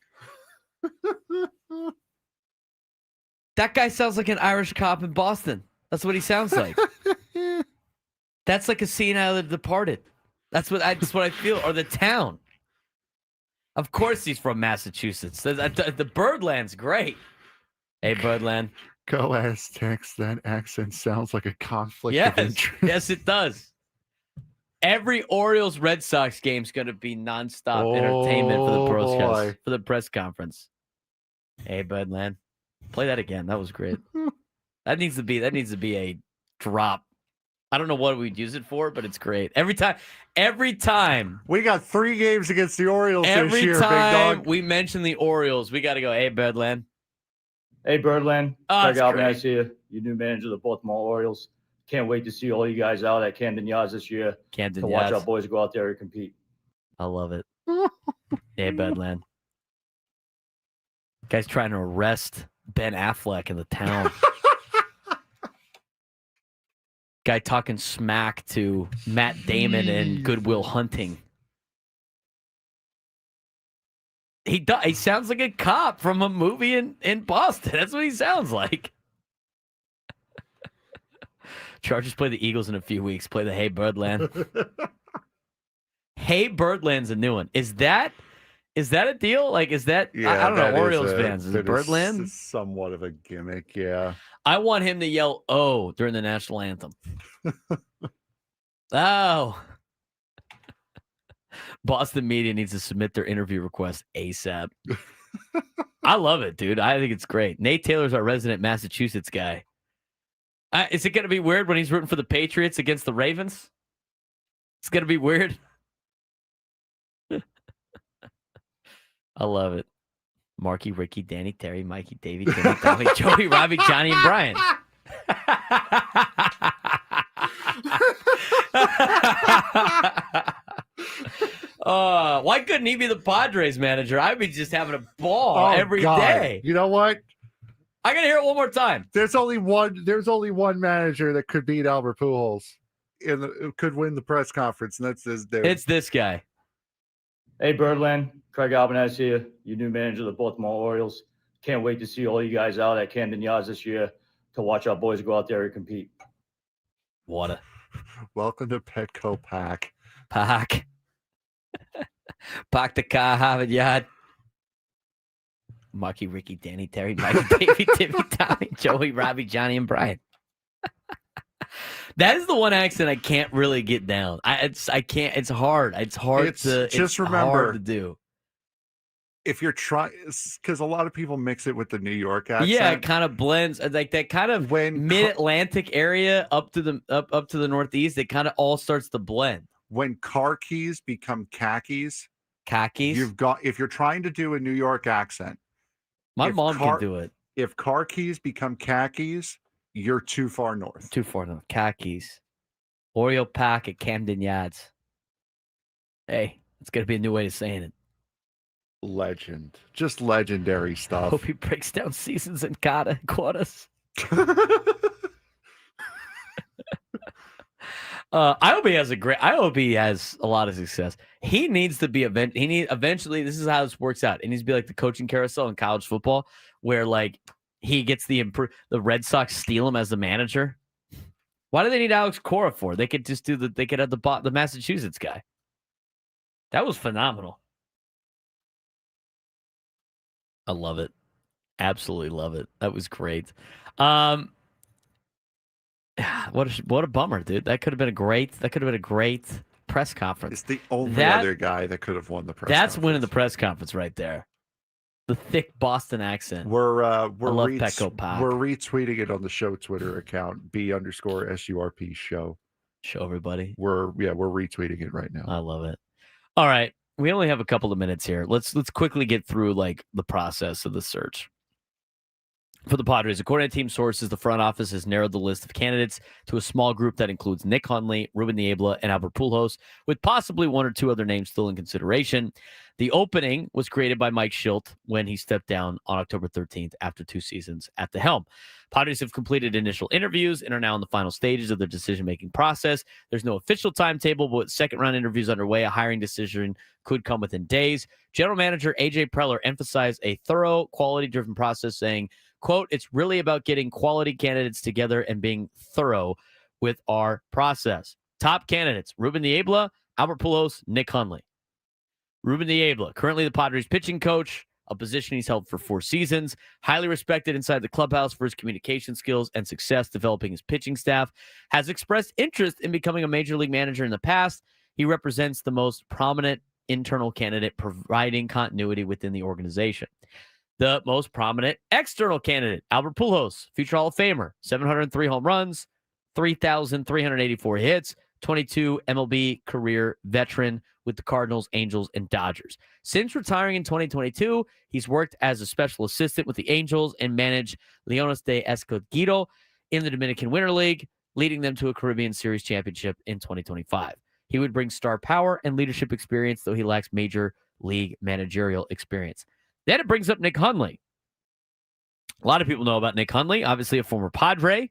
That guy sounds like an Irish cop in Boston. That's what he sounds like. That's like a scene out of The Departed. That's what I feel. Or The Town. Of course he's from Massachusetts. The Birdland's great. Hey, Birdland. Go Aztecs. That accent sounds like a conflict of interest. Yes, it does. Every Orioles Red Sox game is going to be nonstop entertainment for the press conference. Hey, Birdland. Play that again. That was great. That needs to be a drop. I don't know what we'd use it for, but it's great. Every time. We got 3 games against the Orioles this year, Every time big dog. we mention the Orioles, we got to go, hey, Birdland. Hey, Birdland. Oh, Craig Albernaz here, your new manager of the Baltimore Orioles. Can't wait to see all you guys out at Camden Yards this year to watch our boys go out there and compete. I love it. Hey, Birdland. Guy's trying to arrest Ben Affleck in The Town. Guy talking smack to Matt Damon and Good Will Hunting. He sounds like a cop from a movie in Boston. That's what he sounds like. Chargers play the Eagles in a few weeks. Play the Hey Birdland. Hey Birdland's a new one. Is that a deal? Like, is that? Yeah, I don't know. Orioles fans. Is it Birdland? Somewhat of a gimmick, yeah. I want him to yell "Oh" during the national anthem. Oh. Boston media needs to submit their interview request ASAP. I love it, dude. I think it's great. Nate Taylor's our resident Massachusetts guy. Is it going to be weird when he's rooting for the Patriots against the Ravens? It's going to be weird. I love it. Marky, Ricky, Danny, Terry, Mikey, Davey, Timmy, Tommy, Joey, Robbie, Johnny, and Brian. Why couldn't he be the Padres manager? I'd be just having a ball every day. You know what? I gotta hear it one more time. There's only one manager that could beat Albert Pujols could win the press conference, and that's this dude. It's this guy. Hey, Birdland. Craig Albanese here, your new manager of the Baltimore Orioles. Can't wait to see all you guys out at Camden Yards this year to watch our boys go out there and compete. Welcome to Petco Pack. Park the car, Harvard Yard. Marky, Ricky, Danny, Terry, Mikey, Davey, Timmy, Tommy, Joey, Robbie, Johnny, and Brian. That is the one accent I can't really get down. I can't. It's hard. It's hard to do. If you're trying, because a lot of people mix it with the New York accent. Yeah, it kind of blends, like that kind of mid-Atlantic area up to the Northeast. It kind of all starts to blend. When car keys become khakis, if you're trying to do a New York accent, my mom can do it. If car keys become khakis, you're too far north. Khakis. Oreo Pack at Camden Yards. Hey, it's gonna be a new way of saying it. Legend. Just legendary stuff. Hope he breaks down seasons and quarters. I hope he has a lot of success. He needs to be eventually, this is how this works out. It needs to be like the coaching carousel in college football, where like he gets the Red Sox steal him as the manager. Why do they need Alex Cora for? They could just have the Massachusetts guy. That was phenomenal. I love it. Absolutely love it. That was great. What a bummer, dude. That could have been a great press conference. It's the only other guy that could have won the press conference. That's winning the press conference right there. The thick Boston accent. We're retweeting it on the show Twitter account, B_SURP show. Show everybody. We're retweeting it right now. I love it. All right. We only have a couple of minutes here. Let's quickly get through like the process of the search. For the Padres, according to team sources, the front office has narrowed the list of candidates to a small group that includes Nick Hundley, Ruben Niebla, and Albert Pujols, with possibly one or two other names still in consideration. The opening was created by Mike Schilt when he stepped down on October 13th after 2 seasons at the helm. Padres have completed initial interviews and are now in the final stages of their decision-making process. There's no official timetable, but with second-round interviews underway, a hiring decision could come within days. General Manager A.J. Preller emphasized a thorough, quality-driven process, saying, quote, "It's really about getting quality candidates together and being thorough with our process." Top candidates: Ruben Niebla, Albert Pujols, Nick Hundley. Ruben Niebla, currently the Padres pitching coach, a position he's held for 4 seasons, highly respected inside the clubhouse for his communication skills and success developing his pitching staff, has expressed interest in becoming a major league manager in the past. He represents the most prominent internal candidate providing continuity within the organization. The most prominent external candidate, Albert Pujols, future Hall of Famer, 703 home runs, 3,384 hits, 22 MLB career veteran with the Cardinals, Angels, and Dodgers. Since retiring in 2022, he's worked as a special assistant with the Angels and managed Leones de Escogido in the Dominican Winter League, leading them to a Caribbean Series championship in 2025. He would bring star power and leadership experience, though he lacks major league managerial experience. Then it brings up Nick Hundley. A lot of people know about Nick Hundley, obviously a former Padre,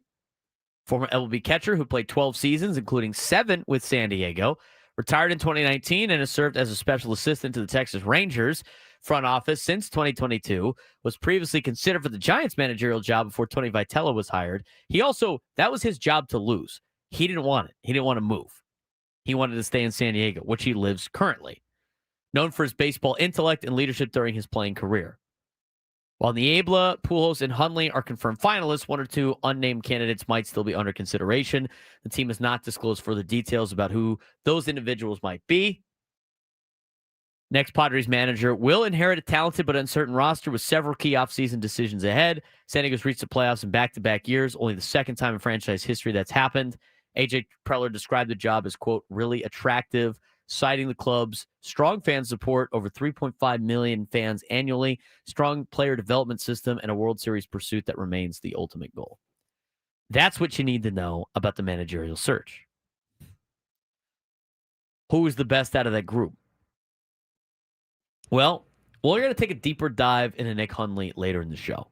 former MLB catcher who played 12 seasons, including 7 with San Diego, retired in 2019 and has served as a special assistant to the Texas Rangers front office since 2022, was previously considered for the Giants managerial job before Tony Vitello was hired. That was his job to lose. He didn't want it. He didn't want to move. He wanted to stay in San Diego, which he lives currently. Known for his baseball intellect and leadership during his playing career. While Niebla, Pujols, and Hundley are confirmed finalists, one or two unnamed candidates might still be under consideration. The team has not disclosed further details about who those individuals might be. Next Padres manager will inherit a talented but uncertain roster with several key offseason decisions ahead. San Diego's reached the playoffs in back-to-back years, only the second time in franchise history that's happened. AJ Preller described the job as, quote, really attractive, citing the club's strong fan support, over 3.5 million fans annually, strong player development system, and a World Series pursuit that remains the ultimate goal. That's what you need to know about the managerial search. Who is the best out of that group? Well, we're going to take a deeper dive into Nick Hundley later in the show.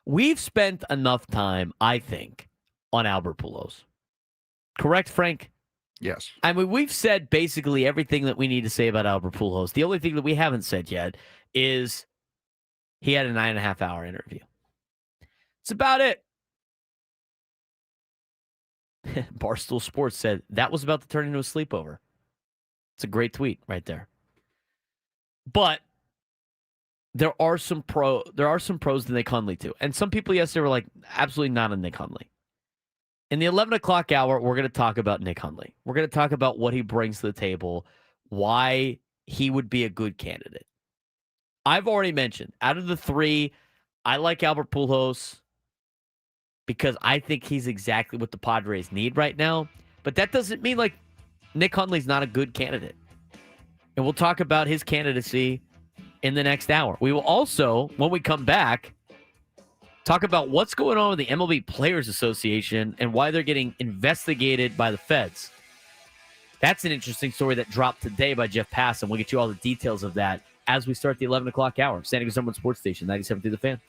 We've spent enough time, I think, on Albert Pujols. Correct, Frank? Yes. I mean, we've said basically everything that we need to say about Albert Pujols. The only thing that we haven't said yet is he had a 9.5-hour interview. It's about it. Barstool Sports said that was about to turn into a sleepover. It's a great tweet right there. But there are some pros to Nick Hundley too. And some people yesterday were like, absolutely not a Nick Hundley. In the 11 o'clock hour, we're going to talk about Nick Hundley. We're going to talk about what he brings to the table, why he would be a good candidate. I've already mentioned, out of the three, I like Albert Pujols because I think he's exactly what the Padres need right now. But that doesn't mean like Nick Hundley's not a good candidate. And we'll talk about his candidacy in the next hour. We will also, when we come back, talk about what's going on with the MLB Players Association and why they're getting investigated by the feds. That's an interesting story that dropped today by Jeff Pass, and we'll get you all the details of that as we start the 11 o'clock hour. San Diego's #1 sports station, 97.3 The Fan.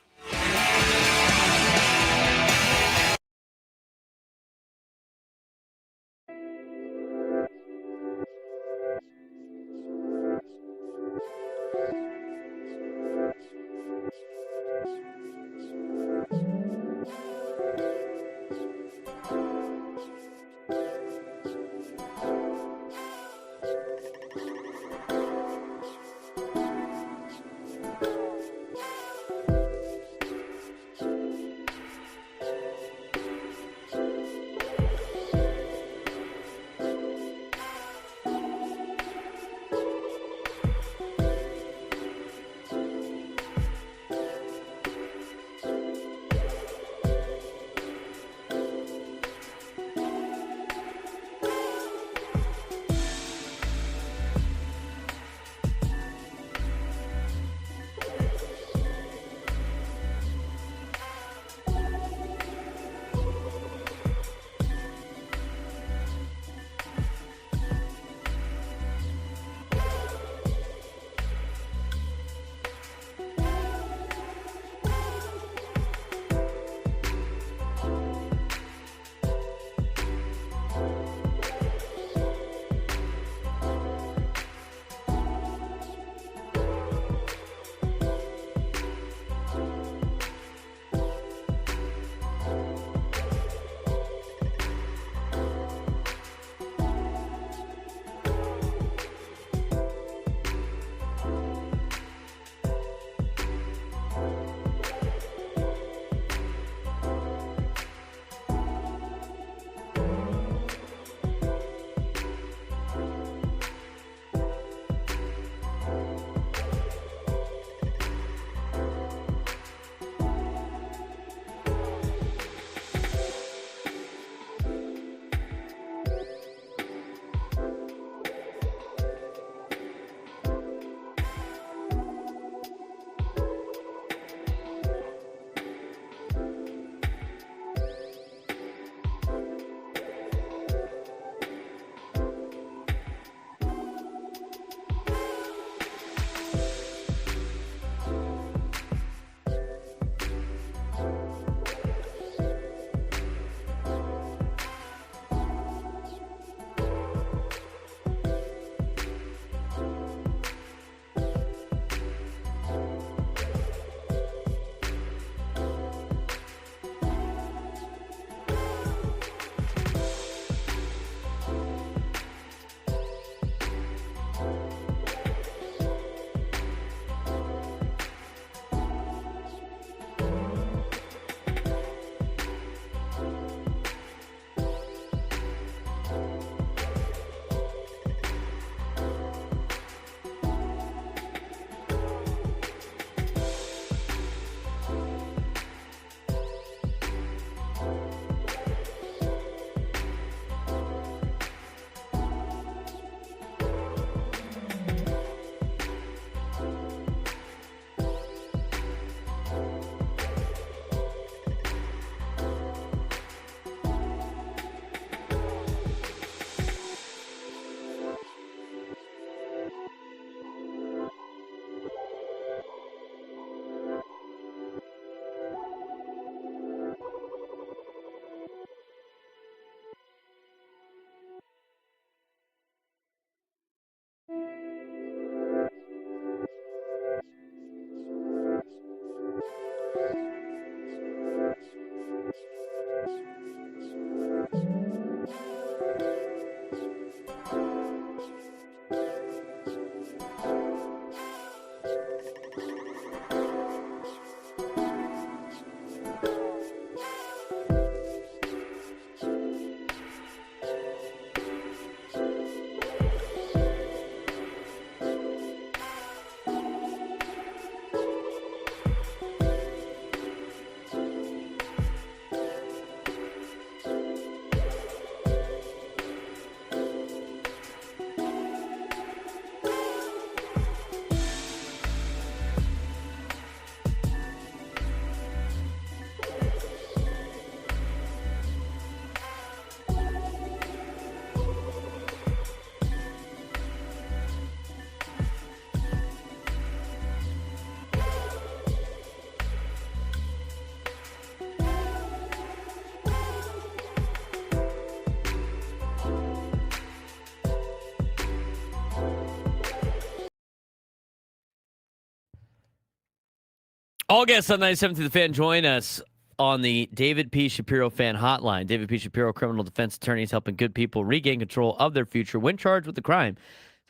All guests on 97 to the Fan join us on the David P. Shapiro Fan Hotline. David P. Shapiro, criminal defense attorneys helping good people regain control of their future when charged with a crime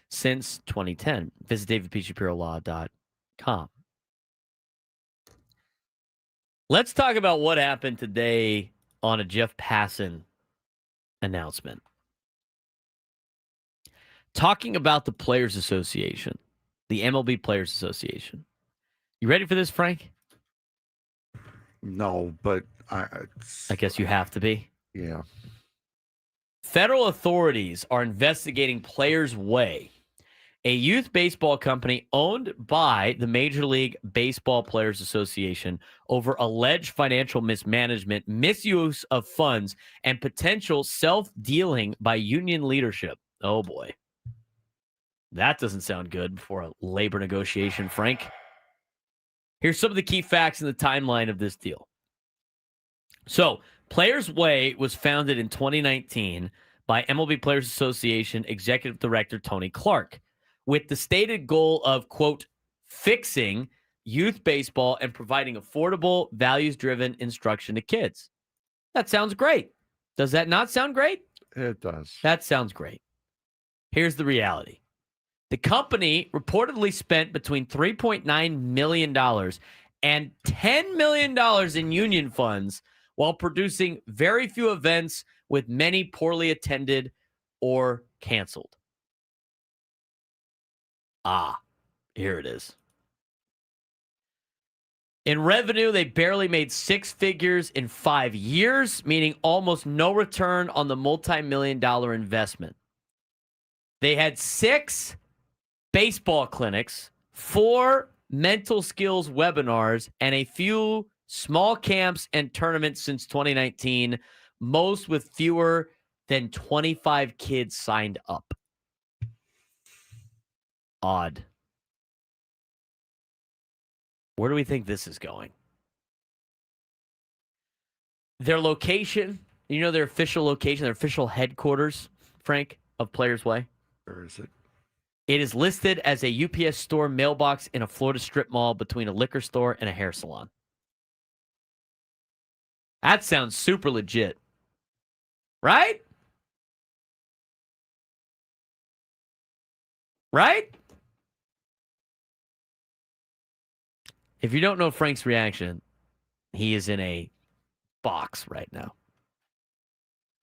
since 2010. Visit davidpshapirolaw.com. Let's talk about what happened today on a Jeff Passan announcement. Talking about the Players Association, the MLB Players Association. You ready for this, Frank? No, but I guess you have to be. Yeah. Federal authorities are investigating Players Way, a youth baseball company owned by the Major League Baseball Players Association, over alleged financial mismanagement, misuse of funds, and potential self-dealing by union leadership. Oh, boy. That doesn't sound good for a labor negotiation, Frank. Here's some of the key facts in the timeline of this deal. So, Players Way was founded in 2019 by MLB Players Association Executive Director Tony Clark, with the stated goal of, quote, fixing youth baseball and providing affordable, values-driven instruction to kids. That sounds great. Does that not sound great? It does. That sounds great. Here's the reality. The company reportedly spent between $3.9 million and $10 million in union funds while producing very few events, with many poorly attended or canceled. Here it is. In revenue, they barely made six figures in 5 years, meaning almost no return on the multi-million-dollar investment. They had 6 baseball clinics, 4 mental skills webinars, and a few small camps and tournaments since 2019, most with fewer than 25 kids signed up. Odd. Where do we think this is going? Their location, you know their official location, their official headquarters, Frank, of Players Way? Where is it? It is listed as a UPS store mailbox in a Florida strip mall between a liquor store and a hair salon. That sounds super legit. Right? Right? If you don't know Frank's reaction, he is in a box right now.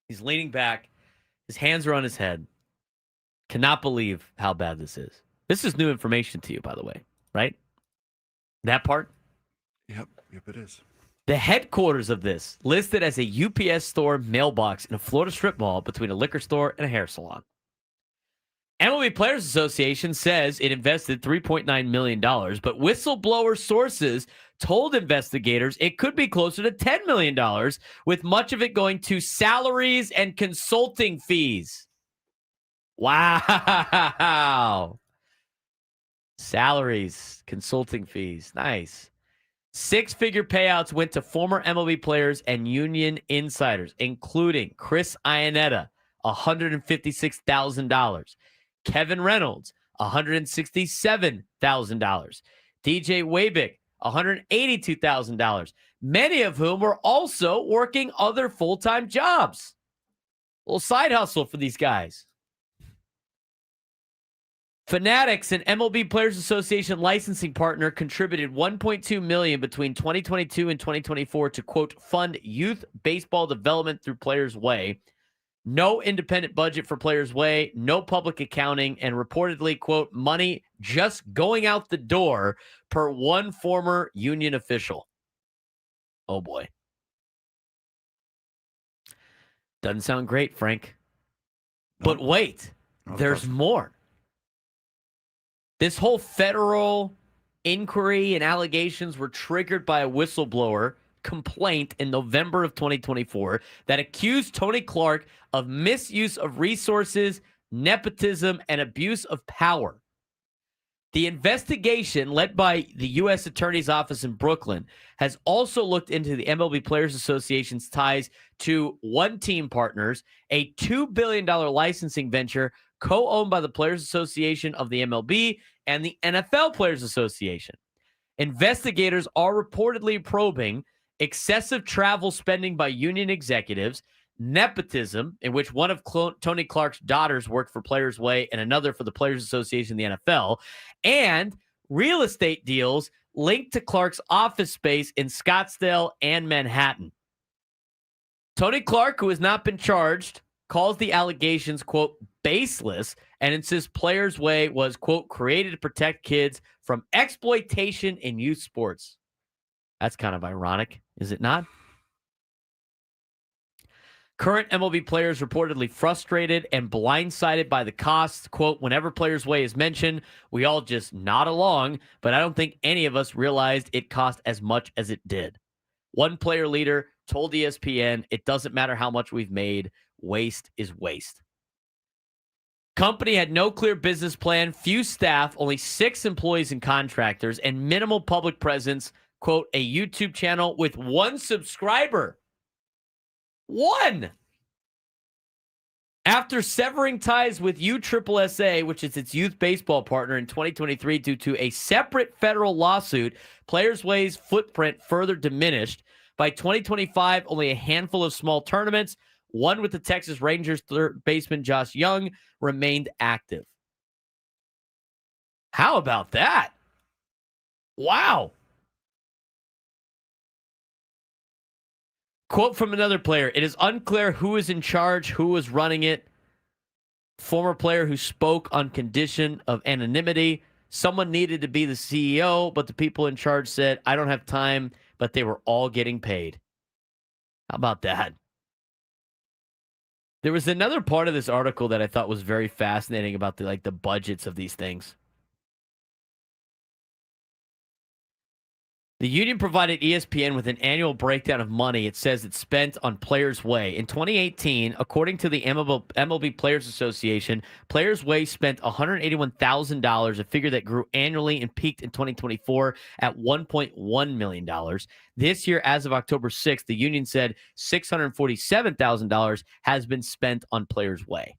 He's leaning back. His hands are on his head. Cannot believe how bad this is. This is new information to you, by the way, right? That part? Yep, it is. The headquarters of this, listed as a UPS store mailbox in a Florida strip mall between a liquor store and a hair salon. MLB Players Association says it invested $3.9 million, but whistleblower sources told investigators it could be closer to $10 million, with much of it going to salaries and consulting fees. Wow. Salaries, consulting fees. Nice. 6-figure payouts went to former MLB players and union insiders, including Chris Iannetta, $156,000. Kevin Reynolds, $167,000. DJ Weibick, $182,000. Many of whom were also working other full-time jobs. A little side hustle for these guys. Fanatics, an MLB Players Association licensing partner, contributed $1.2 million between 2022 and 2024 to, quote, fund youth baseball development through Players Way. No independent budget for Players Way, no public accounting, and reportedly, quote, money just going out the door per one former union official. Oh, boy. Doesn't sound great, Frank. No. But wait, there's more. This whole federal inquiry and allegations were triggered by a whistleblower complaint in November of 2024 that accused Tony Clark of misuse of resources, nepotism, and abuse of power. The investigation, led by the U.S. Attorney's Office in Brooklyn, has also looked into the MLB Players Association's ties to One Team Partners, a $2 billion licensing venture co-owned by the Players Association of the MLB and the NFL Players Association. Investigators are reportedly probing excessive travel spending by union executives, nepotism, in which one of Tony Clark's daughters worked for Players Way and another for the Players Association in the NFL, and real estate deals linked to Clark's office space in Scottsdale and Manhattan. Tony Clark, who has not been charged, calls the allegations, quote, baseless, and insists Players Way was, quote, created to protect kids from exploitation in youth sports. That's kind of ironic, is it not? Current MLB players reportedly frustrated and blindsided by the costs. Quote, whenever Players Way is mentioned, we all just nod along, but I don't think any of us realized it cost as much as it did. One player leader told ESPN, it doesn't matter how much we've made, waste is waste. Company had no clear business plan, few staff, only 6 employees and contractors, and minimal public presence. Quote, a YouTube channel with 1 subscriber. 1. After severing ties with USSSA, which is its youth baseball partner, in 2023 due to a separate federal lawsuit, Players Way's footprint further diminished. By 2025, only a handful of small tournaments, one with the Texas Rangers third baseman Josh Young, remained active. How about that? Wow. Quote from another player, it is unclear who is in charge, who is running it. Former player who spoke on condition of anonymity. Someone needed to be the CEO, but the people in charge said, I don't have time, but they were all getting paid. How about that? There was another part of this article that I thought was very fascinating about the budgets of these things. The union provided ESPN with an annual breakdown of money it says it spent on Players Way. In 2018, according to the MLB Players Association, Players Way spent $181,000, a figure that grew annually and peaked in 2024 at $1.1 million. This year, as of October 6th, the union said $647,000 has been spent on Players Way.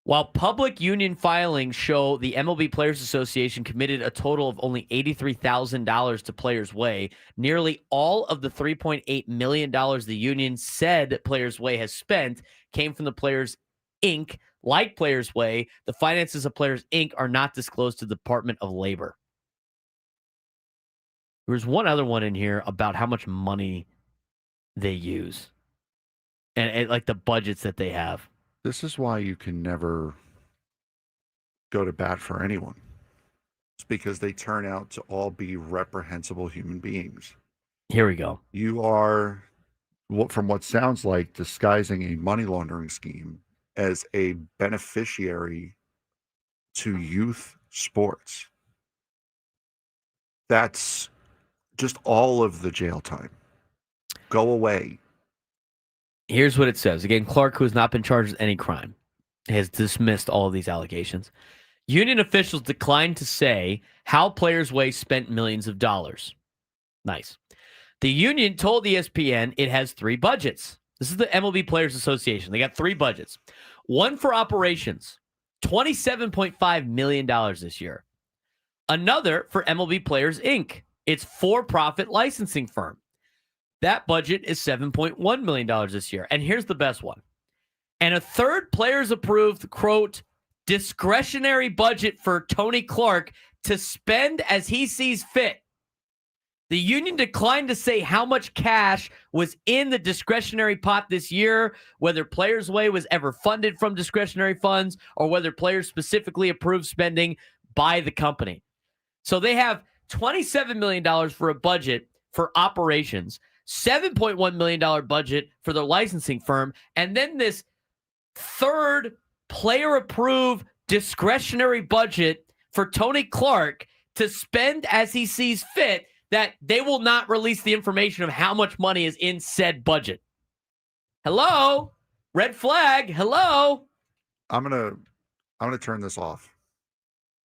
While public union filings show the MLB Players Association committed a total of only $83,000 to Players Way, nearly all of the $3.8 million the union said Players Way has spent came from the Players Inc. Like Players Way, the finances of Players Inc. are not disclosed to the Department of Labor. There's one other one in here about how much money they use and like the budgets that they have. This is why you can never go to bat for anyone. It's because they turn out to all be reprehensible human beings. Here we go. You are, from what sounds like, disguising a money laundering scheme as a beneficiary to youth sports. That's just all of the jail time. Go away. Here's what it says. Again, Clark, who has not been charged with any crime, has dismissed all of these allegations. Union officials declined to say how Players Way spent millions of dollars. Nice. The union told ESPN it has 3 budgets. This is the MLB Players Association. They got 3 budgets. One for operations, $27.5 million this year. Another for MLB Players Inc., its for-profit licensing firm. That budget is $7.1 million this year. And here's the best one. And a third players-approved, quote, discretionary budget for Tony Clark to spend as he sees fit. The union declined to say how much cash was in the discretionary pot this year, whether Players Way was ever funded from discretionary funds, or whether players specifically approved spending by the company. So they have $27 million for a budget for operations, $7.1 million budget for their licensing firm, and then this third player-approved discretionary budget for Tony Clark to spend as he sees fit, that they will not release the information of how much money is in said budget. Hello? Red flag. Hello? I'm gonna turn this off.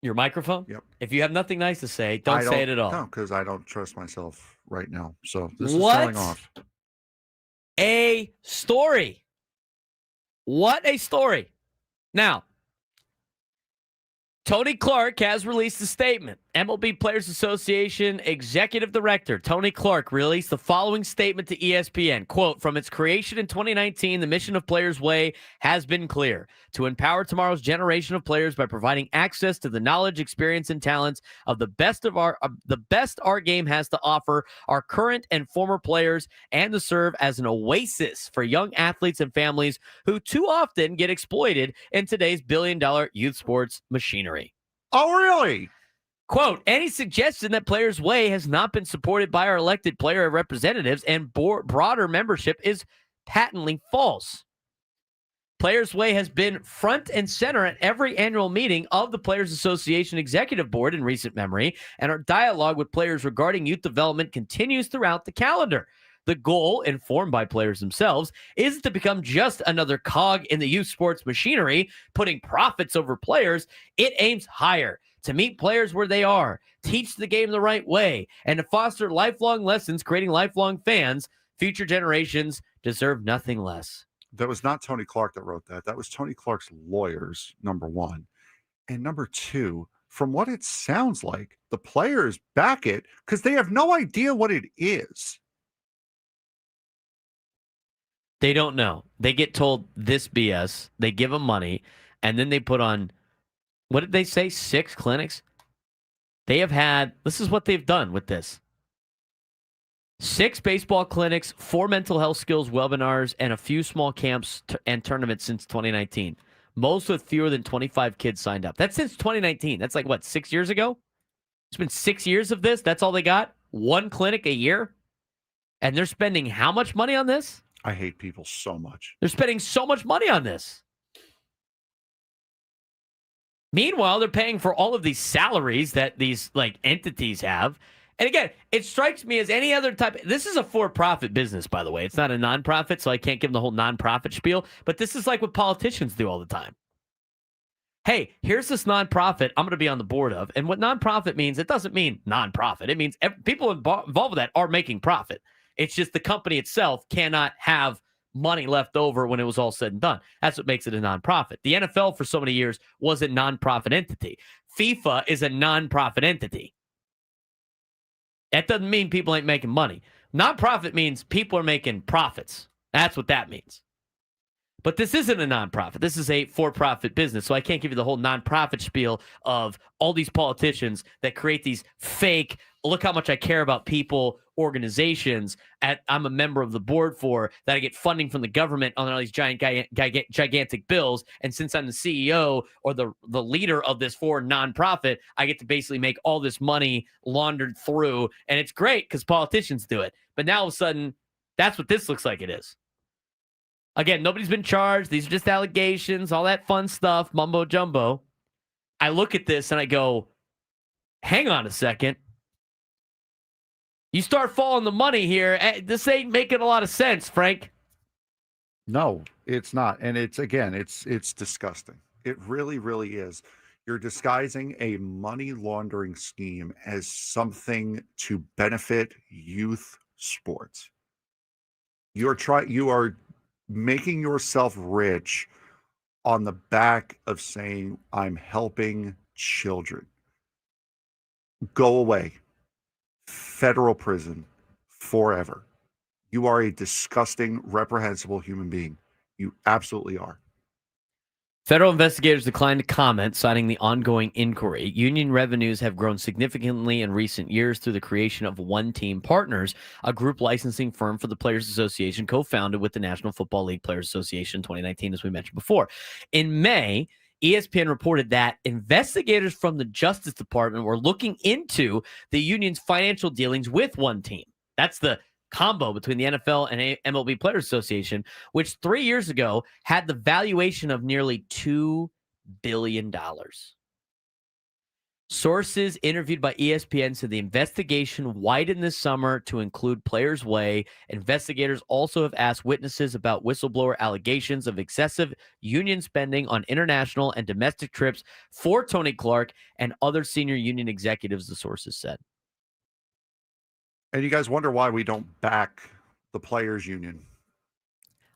Your microphone? Yep. If you have nothing nice to say, don't say it at all. No, because I don't trust myself right now. So this is turning off. A story. What a story. Now, Tony Clark has released a statement. MLB Players Association Executive Director Tony Clark released the following statement to ESPN. Quote, from its creation in 2019, the mission of Players Way has been clear: to empower tomorrow's generation of players by providing access to the knowledge, experience, and talents of the best our game has to offer our current and former players, and to serve as an oasis for young athletes and families who too often get exploited in today's billion-dollar youth sports machinery. Oh, really? Quote, any suggestion that Players Way has not been supported by our elected player representatives and broader membership is patently false. Players Way has been front and center at every annual meeting of the Players Association Executive Board in recent memory, and our dialogue with players regarding youth development continues throughout the calendar. The goal, informed by players themselves, is to become just another cog in the youth sports machinery, putting profits over players. It aims higher, to meet players where they are, teach the game the right way, and to foster lifelong lessons, creating lifelong fans. Future generations deserve nothing less. That was not Tony Clark that wrote that. That was Tony Clark's lawyers, number one. And number two, from what it sounds like, the players back it because they have no idea what it is. They don't know. They get told this BS. They give them money, and then they put on, what did they say, 6 clinics? They have had, this is what they've done with this: 6 baseball clinics, 4 mental health skills webinars, and a few small camps and tournaments since 2019. Most with fewer than 25 kids signed up. That's since 2019. That's like, what, 6 years ago? It's been 6 years of this. That's all they got? 1 clinic a year? And they're spending how much money on this? I hate people so much. They're spending so much money on this. Meanwhile, they're paying for all of these salaries that these like entities have. And again, it strikes me as any other type. This is a for-profit business, by the way. It's not a nonprofit, so I can't give them the whole nonprofit spiel. But this is like what politicians do all the time. Hey, here's this nonprofit I'm going to be on the board of. And what nonprofit means, it doesn't mean nonprofit. It means people involved with that are making profit. It's just the company itself cannot have money left over when it was all said and done. That's what makes it a nonprofit. The NFL for so many years was a nonprofit entity. FIFA is a nonprofit entity. That doesn't mean people ain't making money. Nonprofit means people are making profits. That's what that means. But this isn't a nonprofit. This is a for-profit business. So I can't give you the whole nonprofit spiel of all these politicians that create these fake, look how much I care about people, organizations I'm a member of the board for, that I get funding from the government on all these gigantic bills. And since I'm the CEO or the leader of this for nonprofit, I get to basically make all this money laundered through. And it's great because politicians do it. But now all of a sudden, that's what this looks like it is. Again, nobody's been charged. These are just allegations, all that fun stuff, mumbo jumbo. I look at this and I go, hang on a second. You start following the money here. This ain't making a lot of sense, Frank. No, it's not. And it's disgusting. It really, really is. You're disguising a money laundering scheme as something to benefit youth sports. You are making yourself rich on the back of saying, I'm helping children. Go away. Federal prison forever. You are a disgusting, reprehensible human being. You absolutely are. Federal investigators declined to comment, citing the ongoing inquiry. Union revenues have grown significantly in recent years through the creation of One Team Partners, a group licensing firm for the Players Association, co-founded with the National Football League Players Association in 2019, as we mentioned before. In May, ESPN reported that investigators from the Justice Department were looking into the union's financial dealings with One Team. That's the combo between the NFL and MLB Players Association, which 3 years ago had the valuation of nearly $2 billion. Sources interviewed by ESPN said the investigation widened this summer to include Players Way. Investigators also have asked witnesses about whistleblower allegations of excessive union spending on international and domestic trips for Tony Clark and other senior union executives, the sources said. And you guys wonder why we don't back the players union.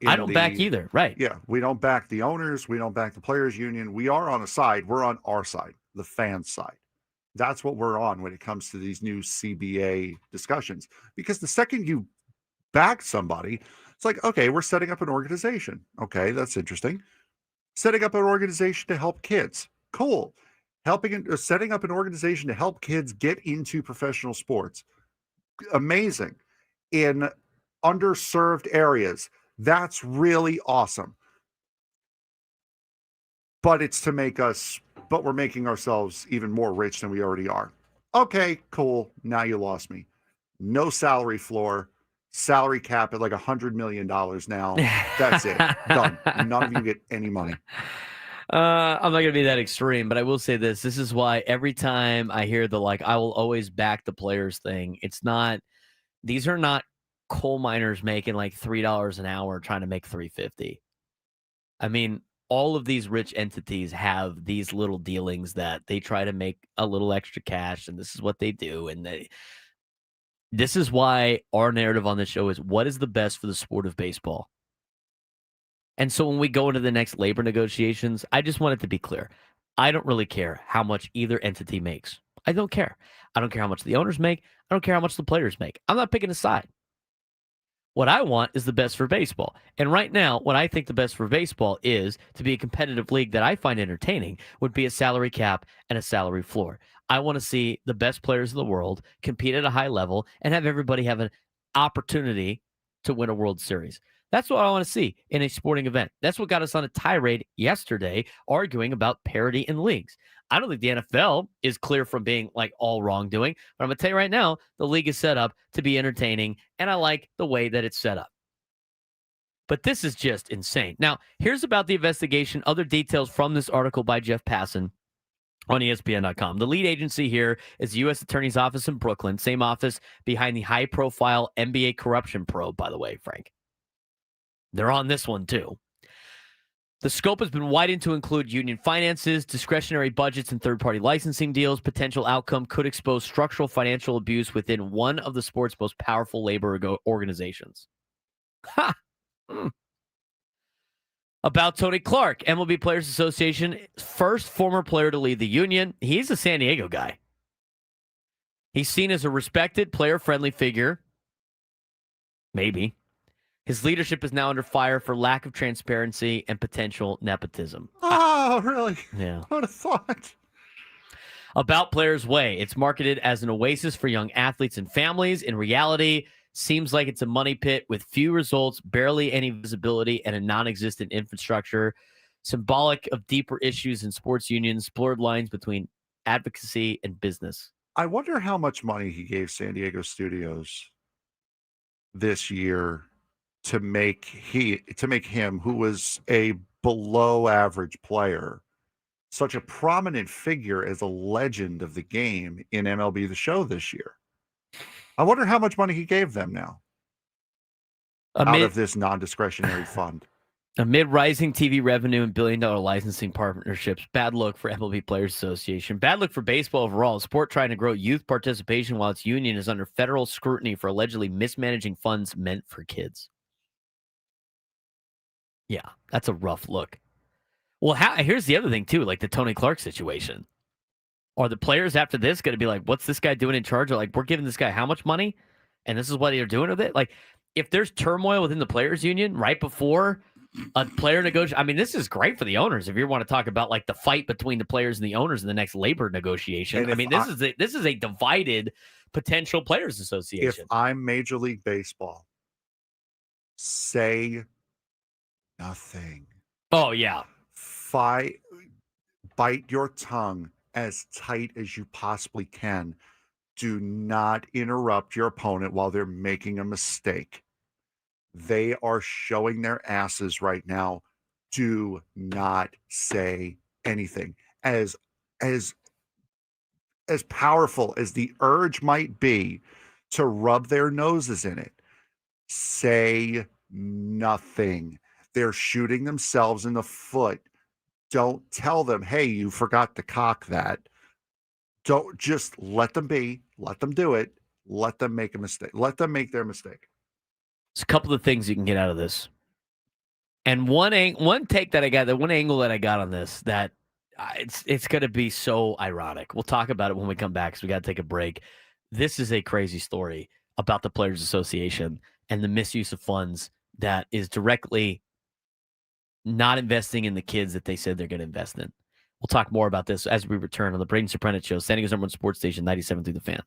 I don't back either, right? Yeah, we don't back the owners. We don't back the players union. We are on a side. We're on our side, the fans' side. That's what we're on when it comes to these new CBA discussions. Because the second you back somebody, it's like, okay, we're setting up an organization. Okay, that's interesting. Setting up an organization to help kids. Cool. Setting up an organization to help kids get into professional sports. Amazing. In underserved areas. That's really awesome. But we're making ourselves even more rich than we already are. Okay, cool. Now you lost me. No salary floor, salary cap at like $100 million now. That's it. Done. None of you get any money. I'm not going to be that extreme, but I will say this. This is why every time I hear the I will always back the players thing, these are not coal miners making like $3 an hour trying to make $3.50. I mean, all of these rich entities have these little dealings that they try to make a little extra cash, and this is what they do. And this is why our narrative on this show is what is the best for the sport of baseball. And so when we go into the next labor negotiations, I just want it to be clear. I don't really care how much either entity makes. I don't care. I don't care how much the owners make. I don't care how much the players make. I'm not picking a side. What I want is the best for baseball. And right now, what I think the best for baseball is to be a competitive league that I find entertaining would be a salary cap and a salary floor. I want to see the best players in the world compete at a high level and have everybody have an opportunity to win a World Series. That's what I want to see in a sporting event. That's what got us on a tirade yesterday arguing about parity in leagues. I don't think the NFL is clear from being all wrongdoing, but I'm going to tell you right now, the league is set up to be entertaining, and I like the way that it's set up. But this is just insane. Now, here's about the investigation, other details from this article by Jeff Passan on ESPN.com. The lead agency here is the U.S. Attorney's Office in Brooklyn, same office behind the high-profile NBA corruption probe, by the way, Frank. They're on this one, too. The scope has been widened to include union finances, discretionary budgets, and third-party licensing deals. Potential outcome could expose structural financial abuse within one of the sport's most powerful labor organizations. Ha! About Tony Clark, MLB Players Association, first former player to lead the union. He's a San Diego guy. He's seen as a respected, player-friendly figure. Maybe. His leadership is now under fire for lack of transparency and potential nepotism. Oh, really? Yeah. What a thought. About Players Way. It's marketed as an oasis for young athletes and families. In reality, seems like it's a money pit with few results, barely any visibility, and a non-existent infrastructure. Symbolic of deeper issues in sports unions, blurred lines between advocacy and business. I wonder how much money he gave San Diego Studios this year to make him, who was a below average player, such a prominent figure as a legend of the game in MLB The Show this year. I wonder how much money he gave them now out of this non-discretionary fund. Amid rising TV revenue and billion-dollar licensing partnerships, bad look for MLB Players Association. Bad look for baseball overall. A sport trying to grow youth participation while its union is under federal scrutiny for allegedly mismanaging funds meant for kids. Yeah, that's a rough look. Well, here's the other thing, too, the Tony Clark situation. Are the players after this going to be like, what's this guy doing in charge? Or we're giving this guy how much money? And this is what they're doing with it? If there's turmoil within the players union right before a player negotiation, I mean, this is great for the owners. If you want to talk about the fight between the players and the owners in the next labor negotiation. I mean, this is a divided potential players association. If I'm Major League Baseball, say nothing. Oh, yeah. Bite your tongue as tight as you possibly can. Do not interrupt your opponent while they're making a mistake. They are showing their asses right now. Do not say anything. As powerful as the urge might be to rub their noses in it, say nothing. They're shooting themselves in the foot. Don't tell them, hey, you forgot to cock that. Don't, just let them be. Let them do it. Let them make a mistake. Let them make their mistake. There's a couple of things you can get out of this. And one take that I got, the one angle that I got on this that It's going to be so ironic. We'll talk about it when we come back because we got to take a break. This is a crazy story about the Players Association and the misuse of funds that is directly not investing in the kids that they said they're going to invest in. We'll talk more about this as we return on the Braden Surprenant Show, San Diego's #1 sports station, 97 through the Fan.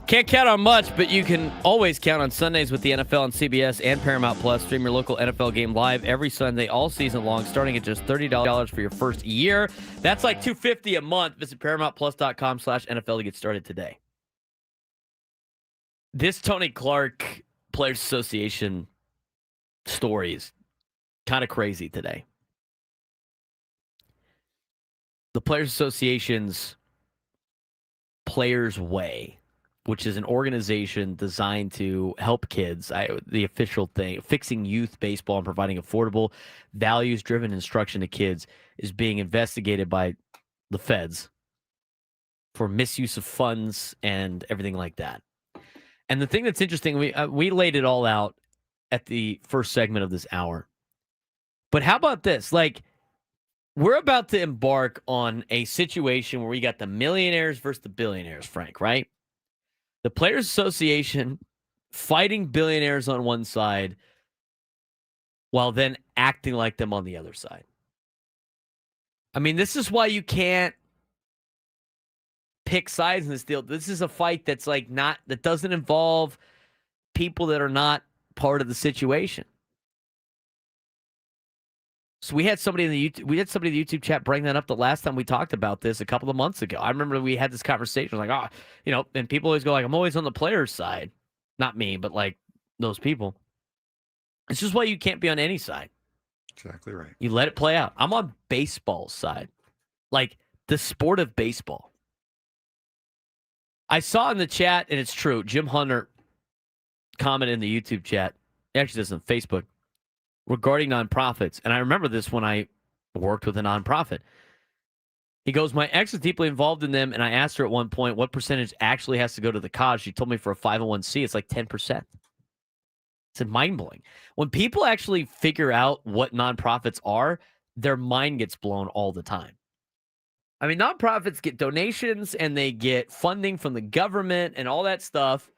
Can't count on much, but you can always count on Sundays with the NFL on CBS and Paramount Plus. Stream your local NFL game live every Sunday all season long, starting at just $30 for your first year. That's like $250 a month. Visit ParamountPlus.com/NFL to get started today. This Tony Clark Players Association story is kind of crazy today. The Players Association's Players Way, which is an organization designed to help kids, the official thing, fixing youth baseball and providing affordable, values-driven instruction to kids, is being investigated by the feds for misuse of funds and everything like that. And the thing that's interesting, we laid it all out at the first segment of this hour. But how about this? Like, we're about to embark on a situation where we got the millionaires versus the billionaires, Frank, right? The Players Association fighting billionaires on one side while then acting like them on the other side. I mean, this is why you can't pick sides in this deal. This is a fight that's that doesn't involve people that are not part of the situation. So we had somebody in the YouTube chat bring that up the last time we talked about this a couple of months ago. I remember we had this conversation like, and people always go like, I'm always on the player's side. Not me, but like those people. It's just why you can't be on any side. Exactly right. You let it play out. I'm on baseball's side. Like the sport of baseball. I saw in the chat, and it's true, Jim Hunter commented in the YouTube chat. He actually does on Facebook. Regarding nonprofits, and I remember this when I worked with a nonprofit. He goes, my ex is deeply involved in them, and I asked her at one point what percentage actually has to go to the cause. She told me for a 501c, it's like 10%. It's mind-blowing. When people actually figure out what nonprofits are, their mind gets blown all the time. I mean, nonprofits get donations, and they get funding from the government and all that stuff.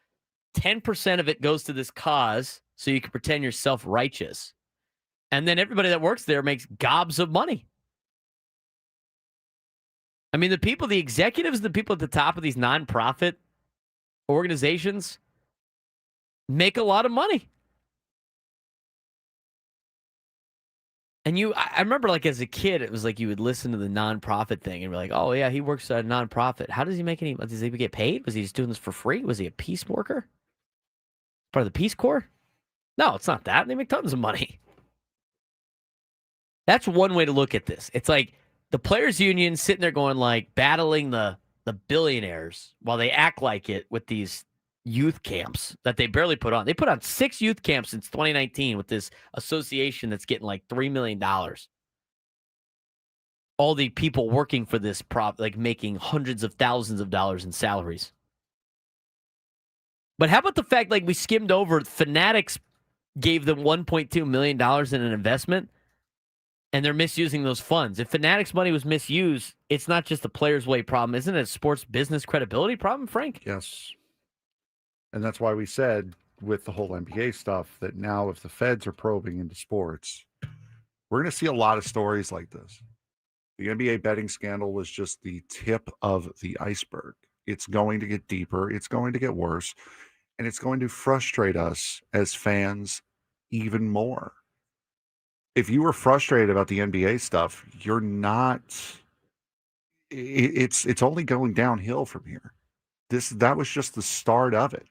10% of it goes to this cause, so you can pretend you're self-righteous. And then everybody that works there makes gobs of money. I mean, the executives, the people at the top of these nonprofit organizations make a lot of money. And I remember like as a kid, it was like you would listen to the nonprofit thing and be like, oh yeah, he works at a nonprofit. How does he make any money? Does he get paid? Was he just doing this for free? Was he a peace worker? Part of the Peace Corps? No, it's not that. They make tons of money. That's one way to look at this. It's like the players' union sitting there going like battling the billionaires while they act like it with these youth camps that they barely put on. They put on 6 youth camps since 2019 with this association that's getting like $3 million. All the people working for this making hundreds of thousands of dollars in salaries. But how about the fact we skimmed over Fanatics gave them $1.2 million in an investment? And they're misusing those funds. If Fanatics money was misused, it's not just a Players Way problem. Isn't it a sports business credibility problem, Frank? Yes. And that's why we said with the whole NBA stuff that now if the feds are probing into sports, we're going to see a lot of stories like this. The NBA betting scandal was just the tip of the iceberg. It's going to get deeper. It's going to get worse. And it's going to frustrate us as fans even more. If you were frustrated about the NBA stuff, you're not. It's only going downhill from here. That was just the start of it,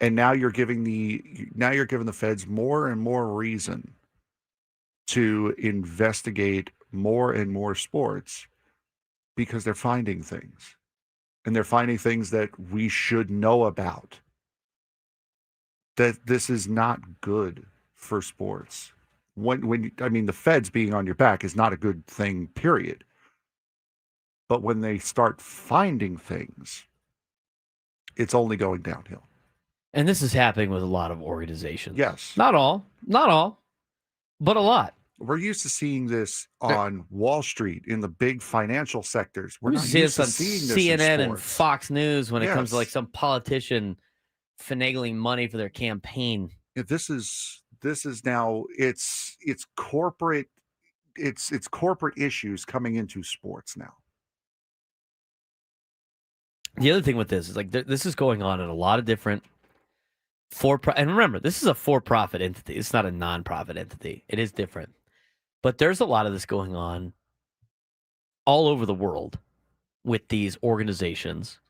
and now you're giving the feds more and more reason to investigate more and more sports because they're finding things, and they're finding things that we should know about. That this is not good for sports. The feds being on your back is not a good thing, period. But when they start finding things, it's only going downhill. And this is happening with a lot of organizations. Yes. Not all, but a lot. We're used to seeing this on Wall Street in the big financial sectors. We're not seeing used this to on seeing this CNN in and sports. Fox News when it comes to Yes. some politician finagling money for their campaign. This is now it's corporate it's corporate issues coming into sports now. The other thing with this is like this is going on in a lot of different and remember, this is a for-profit entity. It's not a non-profit entity. It is different. But there's a lot of this going on all over the world with these organizations.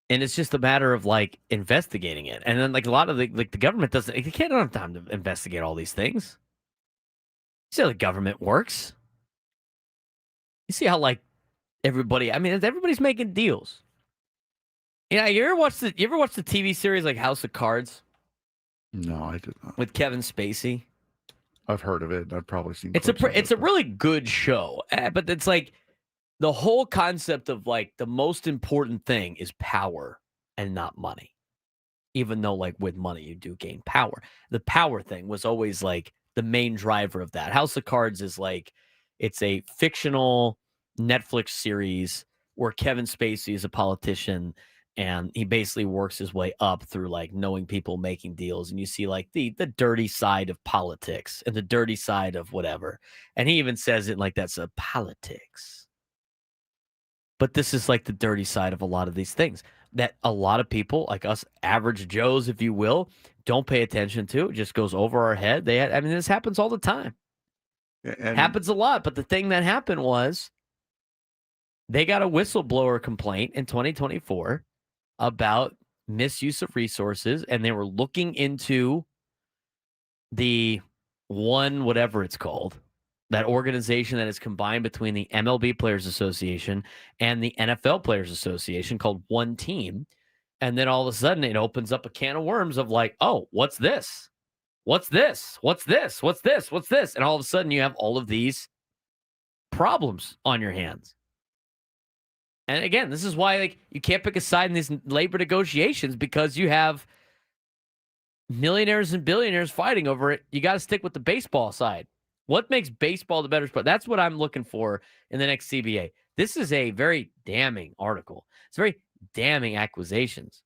And it's just a matter of like investigating it. And then like a lot of the government don't have time to investigate all these things. You see how the government works. You see how like everybody's making deals. Yeah, you ever watch the TV series like House of Cards? No, I did not. With Kevin Spacey? I've heard of it. I've probably seen. It's a really good show, but it's like the whole concept of like the most important thing is power and not money. Even though like with money you do gain power, the power thing was always like the main driver of that. House of Cards is like it's a fictional Netflix series where Kevin Spacey is a politician. And he basically works his way up through like knowing people making deals. And you see like the dirty side of politics and the dirty side of whatever. And he even says it like that's a politics. But this is like the dirty side of a lot of these things that a lot of people like us, average Joes, if you will, don't pay attention to. It just goes over our head. This happens all the time. It happens a lot. But the thing that happened was they got a whistleblower complaint in 2024 about misuse of resources, and they were looking into the whatever it's called, that organization that is combined between the MLB Players Association and the NFL Players Association called One Team. And then all of a sudden it opens up a can of worms of like, oh, what's this? What's this? What's this? What's this? What's this? And all of a sudden you have all of these problems on your hands. And again, this is why like you can't pick a side in these labor negotiations because you have millionaires and billionaires fighting over it. You got to stick with the baseball side. What makes baseball the better sport? That's what I'm looking for in the next CBA. This is a very damning article. It's very damning accusations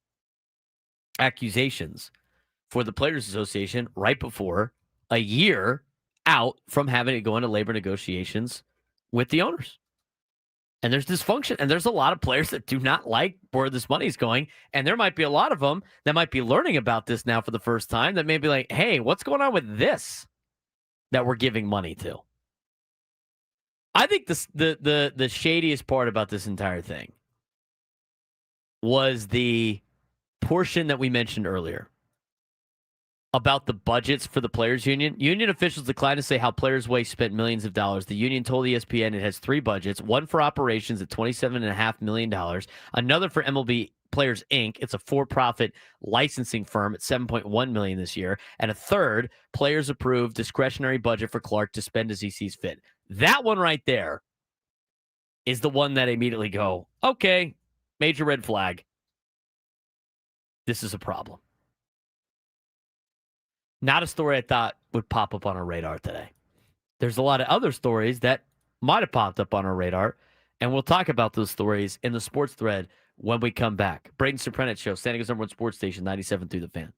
for the Players Association right before a year out from having to go into labor negotiations with the owners. And there's dysfunction, and there's a lot of players that do not like where this money is going, and there might be a lot of them that might be learning about this now for the first time that may be like, hey, what's going on with this that we're giving money to? I think the shadiest part about this entire thing was the portion that we mentioned earlier about the budgets for the players union. Union officials declined to say how Players Way spent millions of dollars. The union told ESPN it has three budgets, one for operations at $27.5 million, another for MLB Players Inc. It's a for-profit licensing firm at $7.1 million this year, and a third players approved discretionary budget for Clark to spend as he sees fit. That one right there is the one that immediately go, okay, major red flag. This is a problem. Not a story I thought would pop up on our radar today. There's a lot of other stories that might have popped up on our radar, and we'll talk about those stories in the sports thread when we come back. Braden Surprenant Show, San Diego's #1 sports station, 97.3 The Fan.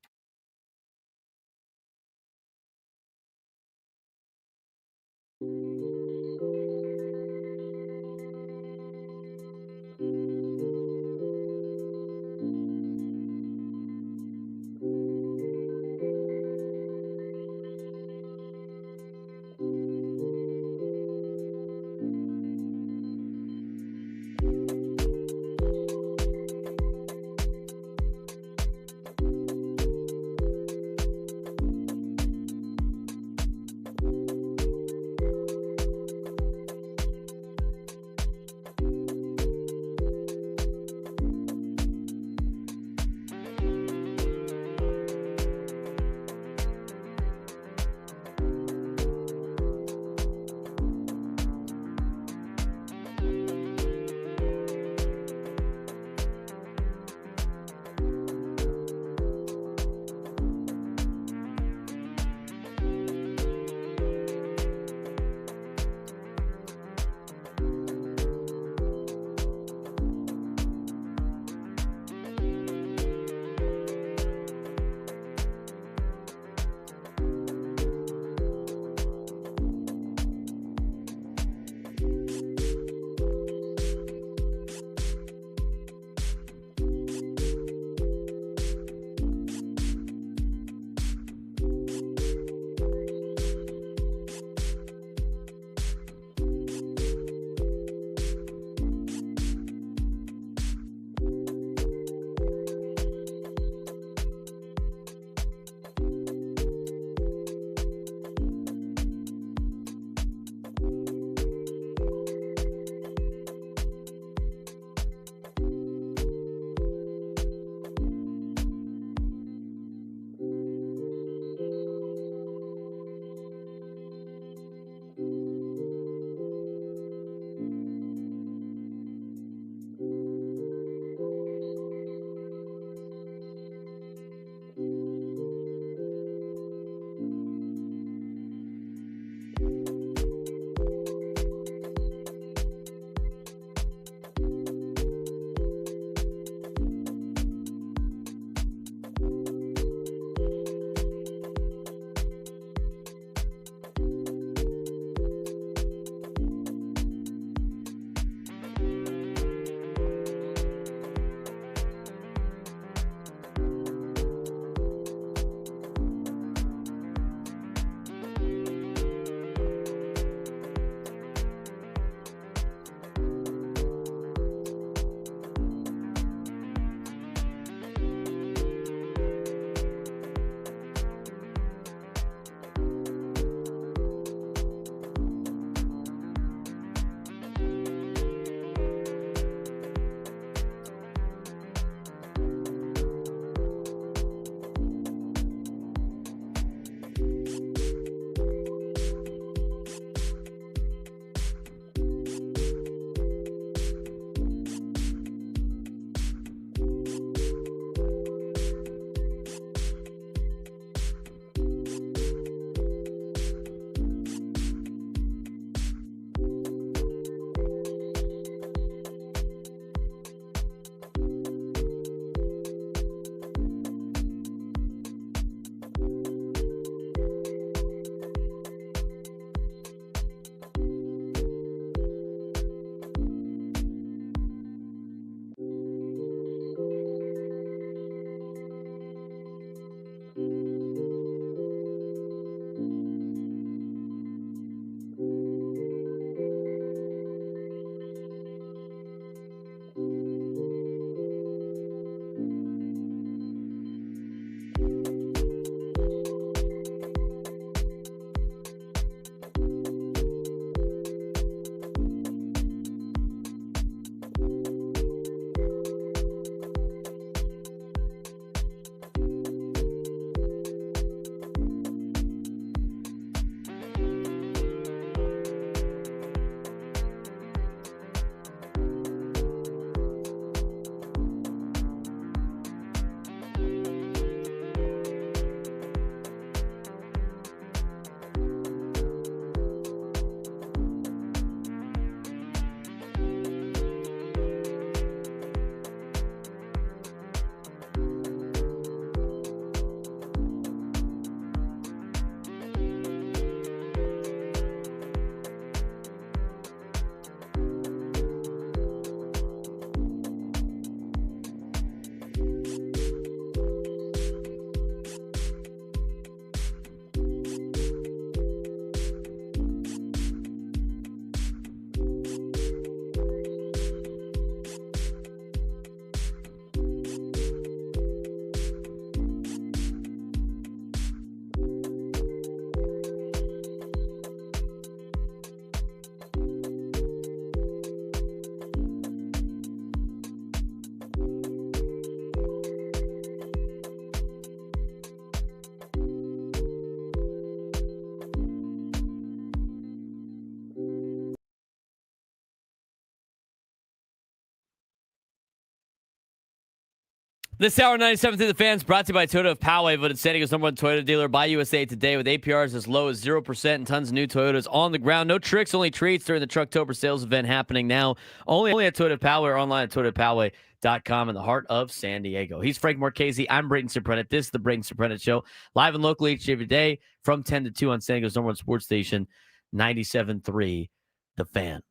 This hour, 97 through the fans, brought to you by Toyota of Poway, voted San Diego's #1 Toyota dealer by USA Today with APRs as low as 0% and tons of new Toyotas on the ground. No tricks, only treats during the Trucktober sales event happening now. Only at Toyota of Poway or online at toyotapoway.com in the heart of San Diego. He's Frank Marchese. I'm Braden Surprenant. This is the Braden Surprenant Show, live and local each every day from 10 to 2 on San Diego's #1 sports station, 97.3 The Fan.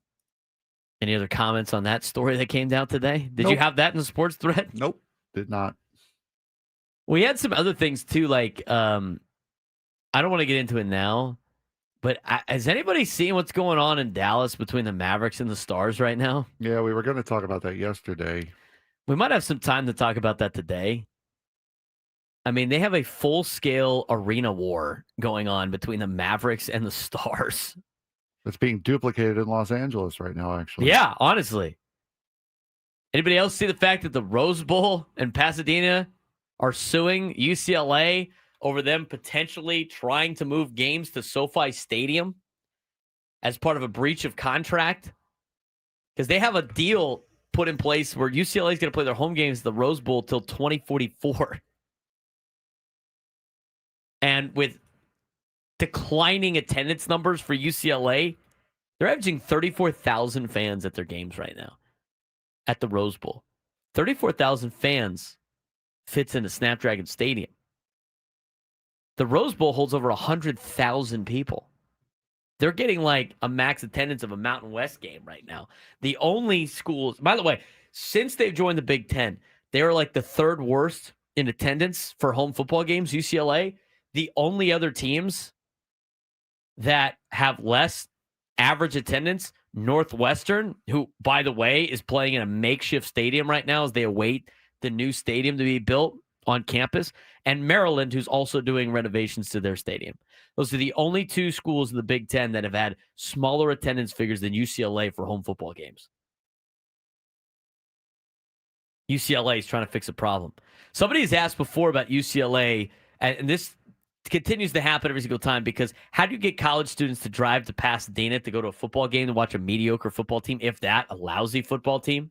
Any other comments on that story that came down today? Did you have that in the sports thread? Nope, did not. We had some other things too, like I don't want to get into it now, but has anybody seen what's going on in Dallas between the Mavericks and the Stars right now? Yeah, we were going to talk about that yesterday. We might have some time to talk about that today. I mean, they have a full-scale arena war going on between the Mavericks and the Stars. It's being duplicated in Los Angeles right now, actually. Yeah, honestly. Anybody else see the fact that the Rose Bowl and Pasadena are suing UCLA over them potentially trying to move games to SoFi Stadium as part of a breach of contract? Because they have a deal put in place where UCLA is going to play their home games at the Rose Bowl till 2044. And with declining attendance numbers for UCLA, they're averaging 34,000 fans at their games right now at the Rose Bowl. 34,000 fans fits into Snapdragon Stadium. The Rose Bowl holds over 100,000 people. They're getting like a max attendance of a Mountain West game right now. The only schools, by the way, since they've joined the Big Ten, they are like the third worst in attendance for home football games, UCLA. The only other teams that have less average attendance, Northwestern, who, by the way, is playing in a makeshift stadium right now as they await the new stadium to be built on campus, and Maryland, who's also doing renovations to their stadium. Those are the only two schools in the Big Ten that have had smaller attendance figures than UCLA for home football games. UCLA is trying to fix a problem. Somebody has asked before about UCLA, and this continues to happen every single time, because how do you get college students to drive to Pasadena to go to a football game to watch a mediocre football team, if that, a lousy football team?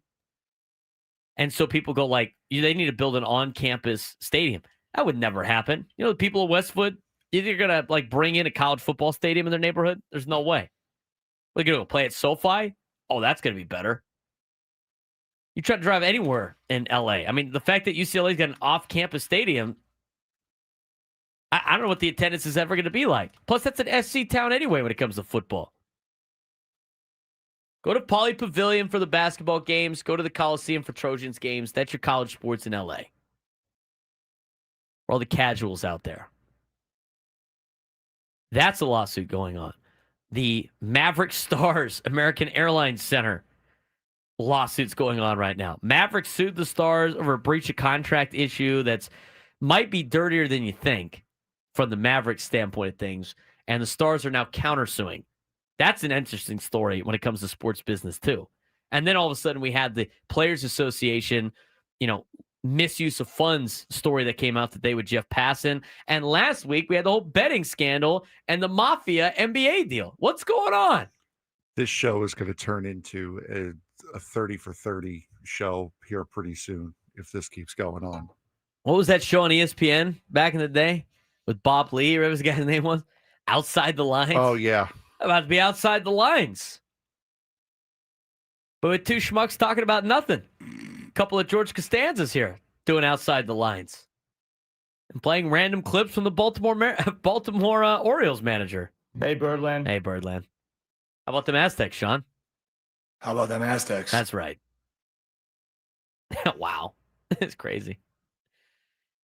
And so people go like, they need to build an on-campus stadium. That would never happen. You know, the people of Westwood, you're going to like bring in a college football stadium in their neighborhood? There's no way. What are they going to play at SoFi? Oh, that's going to be better. You try to drive anywhere in LA. I mean, the fact that UCLA's got an off-campus stadium, I don't know what the attendance is ever going to be like. Plus, that's an SC town anyway when it comes to football. Go to Pauley Pavilion for the basketball games. Go to the Coliseum for Trojans games. That's your college sports in LA. For all the casuals out there. That's a lawsuit going on. The Maverick Stars American Airlines Center lawsuit's going on right now. Maverick sued the Stars over a breach of contract issue that's might be dirtier than you think from the Mavericks standpoint of things, and the Stars are now countersuing. That's an interesting story when it comes to sports business too. And then all of a sudden we had the Players Association, misuse of funds story that came out today with Jeff Passan. And last week we had the whole betting scandal and the Mafia NBA deal. What's going on? This show is going to turn into a 30 for 30 show here pretty soon if this keeps going on. What was that show on ESPN back in the day with Bob Lee, or whatever his guy's name was? Outside the Lines? Oh, yeah. About to be outside the lines. But with two schmucks talking about nothing. A couple of George Costanzas here doing outside the lines. And playing random clips from the Baltimore Orioles manager. Hey, Birdland. Hey, Birdland. How about them Aztecs, Sean? How about them Aztecs? That's right. Wow. It's crazy.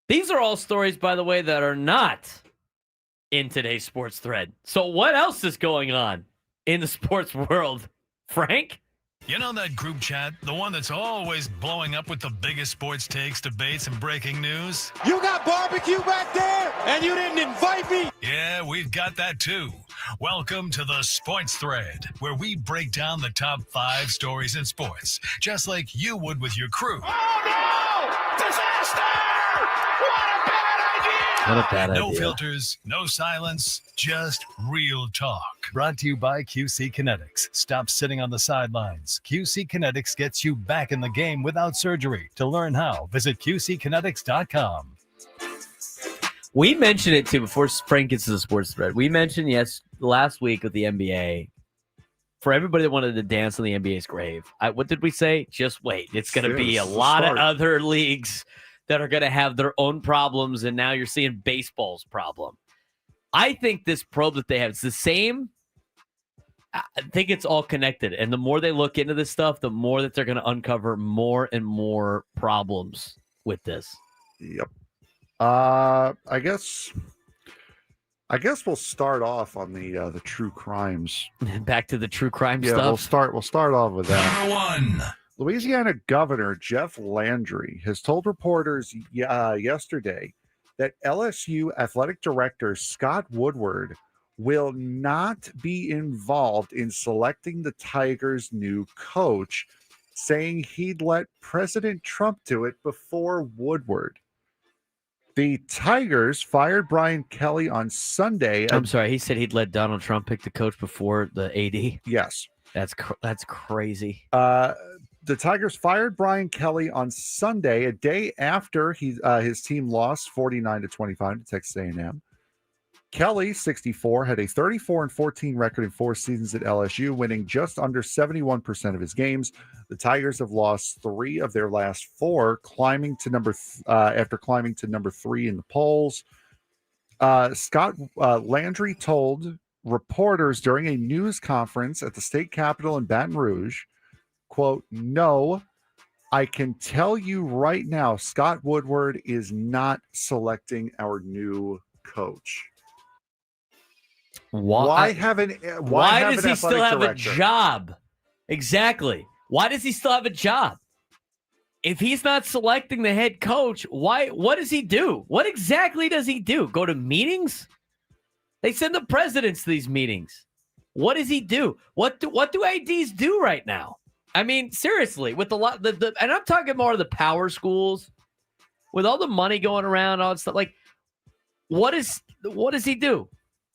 These are all stories, by the way, that are not in today's sports thread. So what else is going on in the sports world, Frank? You know that group chat, the one that's always blowing up with the biggest sports takes, debates, and breaking news? You got barbecue back there, and you didn't invite me? Yeah, we've got that too. Welcome to the Sports Thread, where we break down the top 5 stories in sports, just like you would with your crew. Oh, no! Disaster! What a bad No idea. filters, no silence, just real talk. Brought to you by QC Kinetics. Stop sitting on the sidelines. QC Kinetics gets you back in the game without surgery. To learn how, visit QCkinetics.com. We mentioned it too before Frank gets to the sports thread. We mentioned last week with the NBA. For everybody that wanted to dance on the NBA's grave, what did we say? Just wait. It's going to be a lot of other leagues that are going to have their own problems, and now you're seeing baseball's problem. I think this probe that they have, it's the same. I think it's all connected, and the more they look into this stuff, the more that they're going to uncover more and more problems with this. Yep. I guess we'll start off on the true crimes. Back to the true crime Yeah, stuff. we'll start off with that. Number 1. Louisiana Governor Jeff Landry has told reporters yesterday that LSU athletic director Scott Woodward will not be involved in selecting the Tigers' new coach, saying he'd let President Trump do it before Woodward. The Tigers fired Brian Kelly on Sunday. I'm sorry, he said he'd let Donald Trump pick the coach before the AD. Yes. That's crazy. The Tigers fired Brian Kelly on Sunday, a day after his team lost 49-25 to Texas A&M. Kelly, 64, had a 34-14 record in 4 seasons at LSU, winning just under 71% of his games. The Tigers have lost 3 of their last 4, after climbing to number 3 in the polls. Scott Landry told reporters during a news conference at the state capitol in Baton Rouge, quote, "No, I can tell you right now, Scott Woodward is not selecting our new coach." Why does he still have a job? Exactly. Why does he still have a job? If he's not selecting the head coach, what does he do? What exactly does he do? Go to meetings? They send the presidents to these meetings. What does he do? What do ADs do right now? I mean, seriously, with and I'm talking more of the power schools, with all the money going around, all that stuff. Like, what does he do?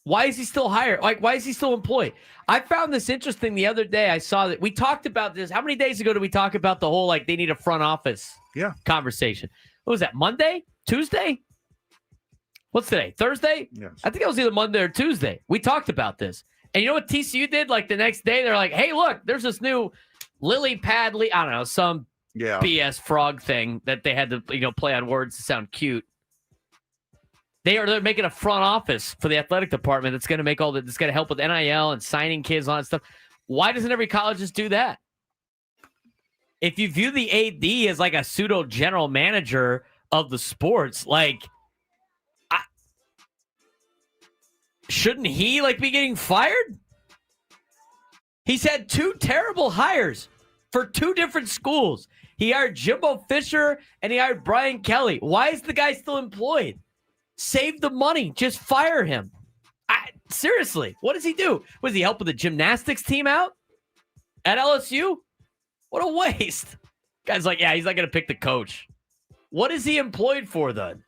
Why is he still hired? Like, why is he still employed? I found this interesting the other day. I saw that we talked about this. How many days ago did we talk about the whole, like, they need a front office conversation? What was that, Monday? Tuesday? What's today? Thursday? Yes. I think it was either Monday or Tuesday. We talked about this. And you know what TCU did? Like, the next day, they're like, hey, look, there's this new lily pad, I don't know, some BS frog thing that they had to, play on words to sound cute. They're making a front office for the athletic department that's going to make that's going to help with NIL and signing kids and all that stuff. Why doesn't every college just do that? If you view the AD as like a pseudo general manager of the sports, like, shouldn't he be getting fired? He's had 2 terrible hires for 2 different schools. He hired Jimbo Fisher and he hired Brian Kelly. Why is the guy still employed? Save the money. Just fire him. Seriously, what does he do? Was he helping the gymnastics team out at LSU? What a waste. Guy's like, he's not going to pick the coach. What is he employed for then?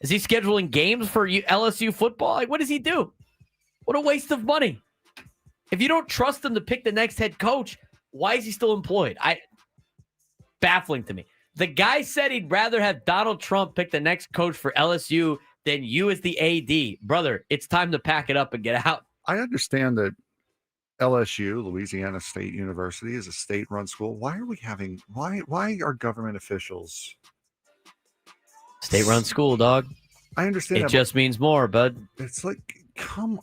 Is he scheduling games for LSU football? Like, what does he do? What a waste of money. If you don't trust him to pick the next head coach, why is he still employed? Baffling to me. The guy said he'd rather have Donald Trump pick the next coach for LSU than you as the AD. Brother, it's time to pack it up and get out. I understand that LSU, Louisiana State University, is a state-run school. Why are government officials state-run school, dog? I understand. It just means more, bud. It's like, come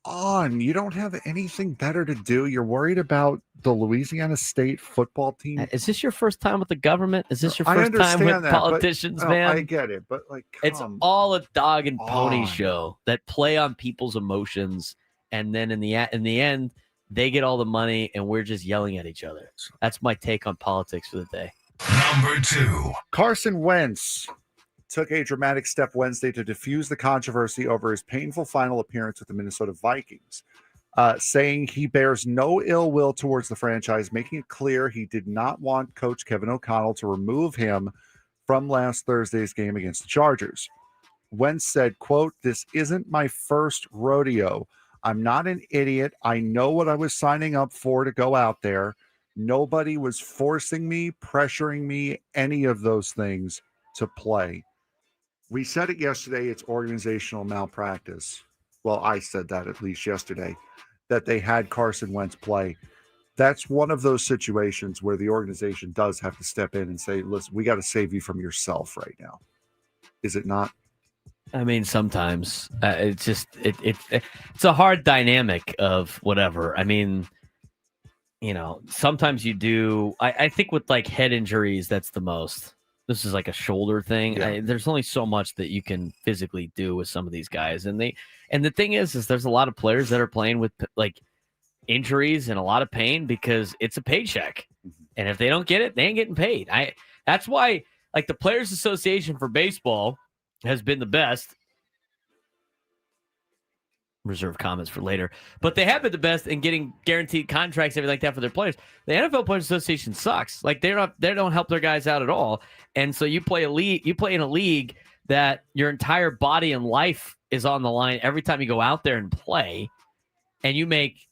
on. You don't have anything better to do. You're worried about the Louisiana State football team. Is this your first time with the government? Is this your first time with politicians, man? I get it, but it's all a dog and pony show that play on people's emotions, and then in the end, they get all the money, and we're just yelling at each other. That's my take on politics for the day. Number 2. Carson Wentz took a dramatic step Wednesday to diffuse the controversy over his painful final appearance with the Minnesota Vikings, saying he bears no ill will towards the franchise, making it clear he did not want Coach Kevin O'Connell to remove him from last Thursday's game against the Chargers. Wentz said, quote, "This isn't my first rodeo. I'm not an idiot. I know what I was signing up for to go out there. Nobody was forcing me, pressuring me, any of those things to play." We said it yesterday, it's organizational malpractice. Well, I said that at least yesterday, that they had Carson Wentz play. That's one of those situations where the organization does have to step in and say, listen, we got to save you from yourself right now. Is it not? I mean, sometimes it's just it's a hard dynamic of whatever. I mean, sometimes you do. I think with like head injuries, that's the most. This is like a shoulder thing. Yeah. There's only so much that you can physically do with some of these guys, and the thing is there's a lot of players that are playing with like injuries and a lot of pain because it's a paycheck, and if they don't get it, they ain't getting paid. That's why like the Players Association for baseball has been the best. Reserve comments for later, but they have been the best in getting guaranteed contracts, everything like that for their players. The NFL Players Association sucks. Like they don't help their guys out at all. And so you play in a league that your entire body and life is on the line every time you go out there and play, and you make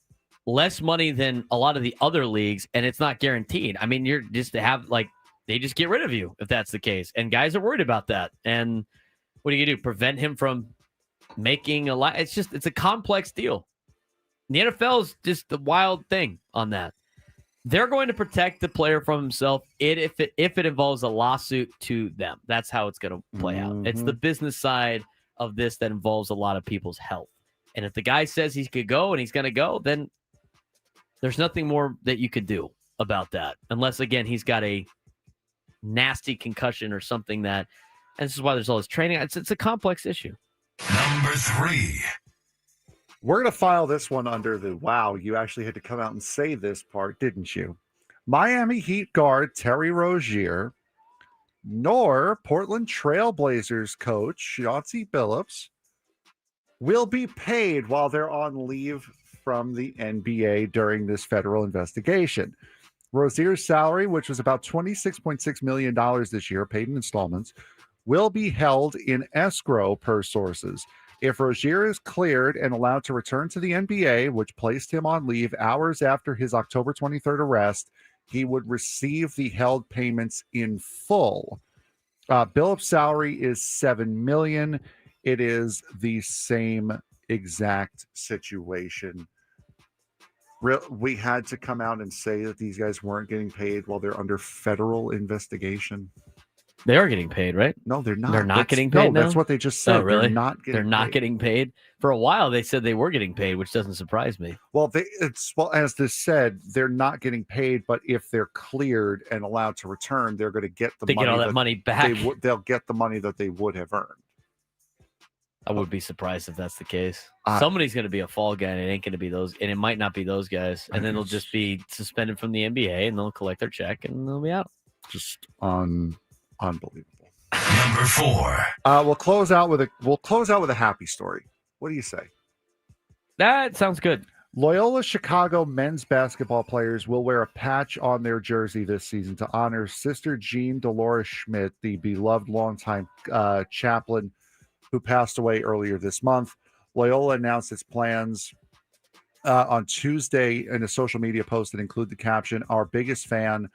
less money than a lot of the other leagues, and it's not guaranteed. I mean, you're just to have like they just get rid of you if that's the case, and guys are worried about that. And what are you gonna do? Prevent him from making a lot? It's a complex deal. The NFL is just the wild thing on that. They're going to protect the player from himself if it involves a lawsuit to them. That's how it's going to play out. It's the business side of this that involves a lot of people's health. And if the guy says he could go and he's going to go, then there's nothing more that you could do about that. Unless, again, he's got a nasty concussion or something and this is why there's all this training. It's a complex issue. Number 3. We're going to file this one under the, wow, you actually had to come out and say this part, didn't you? Miami Heat guard Terry Rozier, nor Portland Trailblazers coach Chauncey Billups will be paid while they're on leave from the NBA during this federal investigation. Rozier's salary, which was about $26.6 million this year, paid in installments, will be held in escrow per sources. If Rozier is cleared and allowed to return to the NBA, which placed him on leave hours after his October 23rd arrest, he would receive the held payments in full. Billups' salary is $7 million. It is the same exact situation. We had to come out and say that these guys weren't getting paid while they're under federal investigation. They are getting paid, right? No, they're not. They're not getting paid now? That's what they just said. Oh, really? They're not getting paid. For a while, they said they were getting paid, which doesn't surprise me. Well, as this said, they're not getting paid, but if they're cleared and allowed to return, they're going to get the money. They get all that money back. They'll get the money that they would have earned. I would be surprised if that's the case. Somebody's going to be a fall guy, and it ain't going to be those, and it might not be those guys, and then they'll just be suspended from the NBA, and they'll collect their check, and they'll be out. Just unbelievable. Number 4. We'll close out with a happy story. What do you say? That sounds good. Loyola Chicago men's basketball players will wear a patch on their jersey this season to honor Sister Jean Dolores Schmidt, the beloved longtime chaplain who passed away earlier this month. Loyola announced its plans on Tuesday in a social media post that include the caption, "Our biggest fan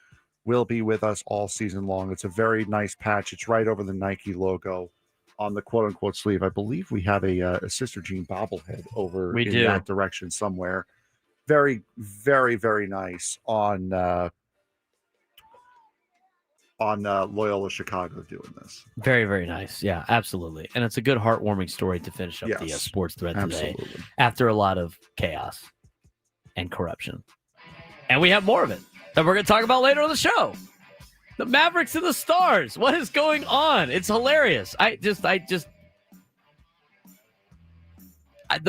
will be with us all season long." It's a very nice patch. It's right over the Nike logo on the quote-unquote sleeve. I believe we have a Sister Jean bobblehead over that direction somewhere. Very, very, very nice on Loyola Chicago doing this. Very, very nice. Yeah, absolutely. And it's a good heartwarming story to finish up the sports thread today after a lot of chaos and corruption. And we have more of it that we're going to talk about later on the show. The Mavericks and the Stars. What is going on? It's hilarious. The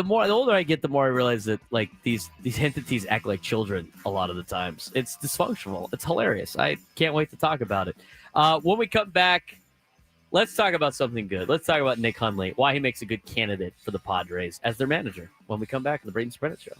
older I get, the more I realize that like these entities act like children a lot of the times. It's dysfunctional. It's hilarious. I can't wait to talk about it. When we come back, let's talk about something good. Let's talk about Nick Hundley, why he makes a good candidate for the Padres as their manager. When we come back on the Braden Surprenant Show.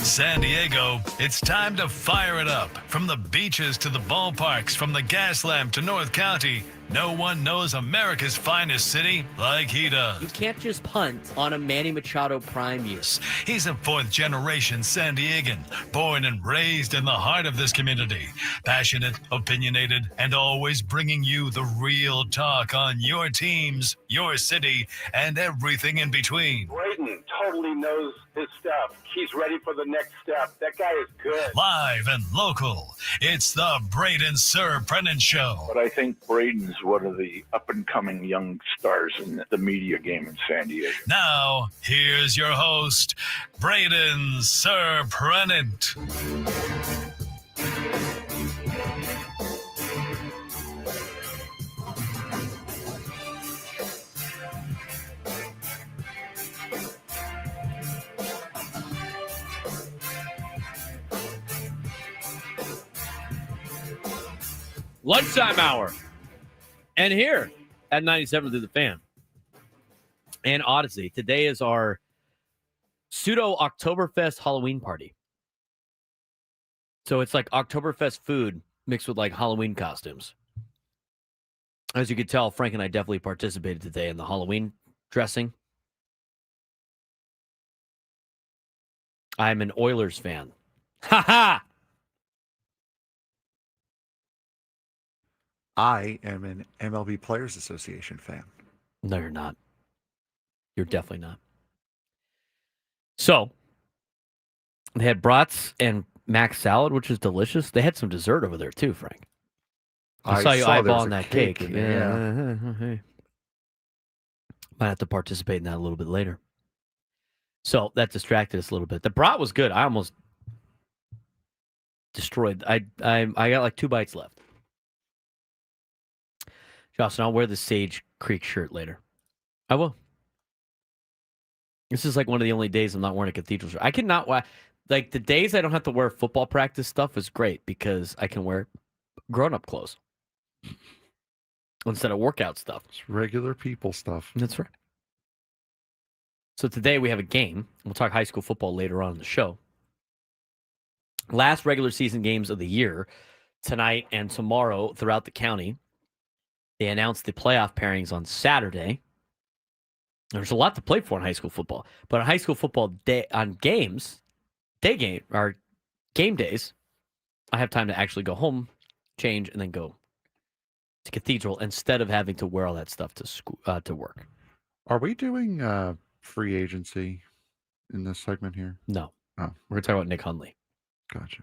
San Diego, it's time to fire it up. From the beaches to the ballparks, from the Gaslamp to North County, no one knows America's finest city like he does. You can't just punt on a Manny Machado prime year. He's a fourth-generation San Diegan, born and raised in the heart of this community. Passionate, opinionated, and always bringing you the real talk on your teams, your city, and everything in between. Braden totally knows his stuff. He's ready for the next step. That guy is good. Live and local, it's the Braden Surprenant Show. But I think Braden's one of the up-and-coming young stars in the media game in San Diego. Now, here's your host, Braden Surprenant. Lunchtime hour. And here at 97 through the Fan and Odyssey, today is our pseudo Oktoberfest Halloween party. So it's like Oktoberfest food mixed with like Halloween costumes. As you could tell, Frank and I definitely participated today in the Halloween dressing. I'm an Oilers fan. Ha ha! I am an MLB Players Association fan. No, you're not. You're definitely not. So, they had brats and mac salad, which is delicious. They had some dessert over there too, Frank. I saw you there was eyeballing a that cake. in there, Yeah. Might have to participate in that a little bit later. So that distracted us a little bit. The brat was good. I almost destroyed. I got like 2 bites left. Jocelyn, I'll wear the Sage Creek shirt later. I will. This is like one of the only days I'm not wearing a cathedral shirt. I cannot wear, like the days I don't have to wear football practice stuff is great because I can wear grown-up clothes instead of workout stuff. It's regular people stuff. That's right. So today we have a game. We'll talk high school football later on in the show. Last regular season games of the year, tonight and tomorrow throughout the county. They announced the playoff pairings on Saturday. There's a lot to play for in high school football. But on high school football day on games, game days, I have time to actually go home, change, and then go to Cathedral instead of having to wear all that stuff to school to work. Are we doing free agency in this segment here? No. Oh, We're going to talk about Nick Hundley. gotcha.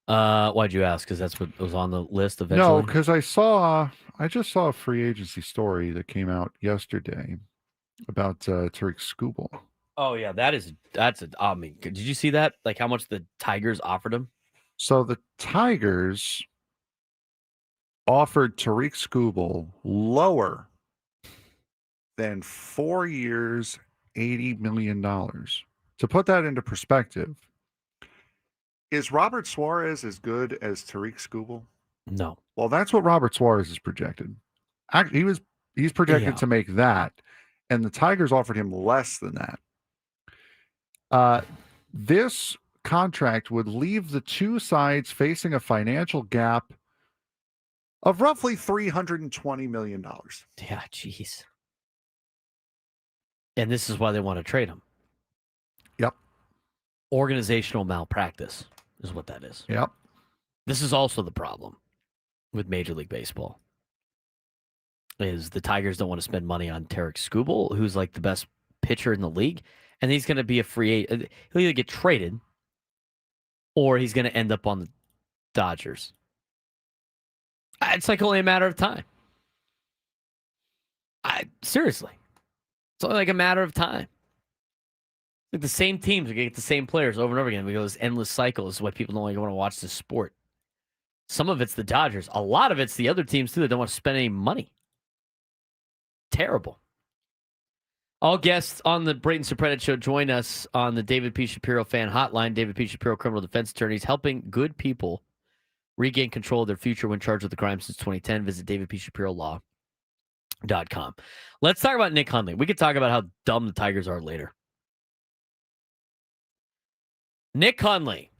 Why'd you ask? Because that's what was on the list eventually? No, because I just saw a free agency story that came out yesterday about Tariq Skubal. Oh, yeah. I mean, did you see that? Like how much the Tigers offered him? So the Tigers offered Tariq Skubal lower than 4 years, $80 million. To put that into perspective, is Robert Suarez as good as Tariq Skubal? No. Well, that's what Robert Suarez is projected. He's projected to make that, and the Tigers offered him less than that. This contract would leave the two sides facing a financial gap of roughly $320 million. Yeah, jeez. And this is why they want to trade him. Yep. Organizational malpractice is what that is. Yep. This is also the problem with Major League Baseball. Is the Tigers don't want to spend money on Tariq Skubal, who's like the best pitcher in the league, and he's going to be a free agent. He'll either get traded or he's going to end up on the Dodgers. It's like only a matter of time. Seriously. It's only like a matter of time. Like the same teams are going to get the same players over and over again. We go this endless cycle. This is why people don't want to watch this sport. Some of it's the Dodgers. A lot of it's the other teams, too, that don't want to spend any money. Terrible. All guests on the Braden Surprenant Show join us on the David P. Shapiro fan hotline. David P. Shapiro, criminal defense attorneys, helping good people regain control of their future when charged with a crime since 2010. Visit davidpshapirolaw.com. Let's talk about Nick Hundley. We could talk about how dumb the Tigers are later. Nick Hundley,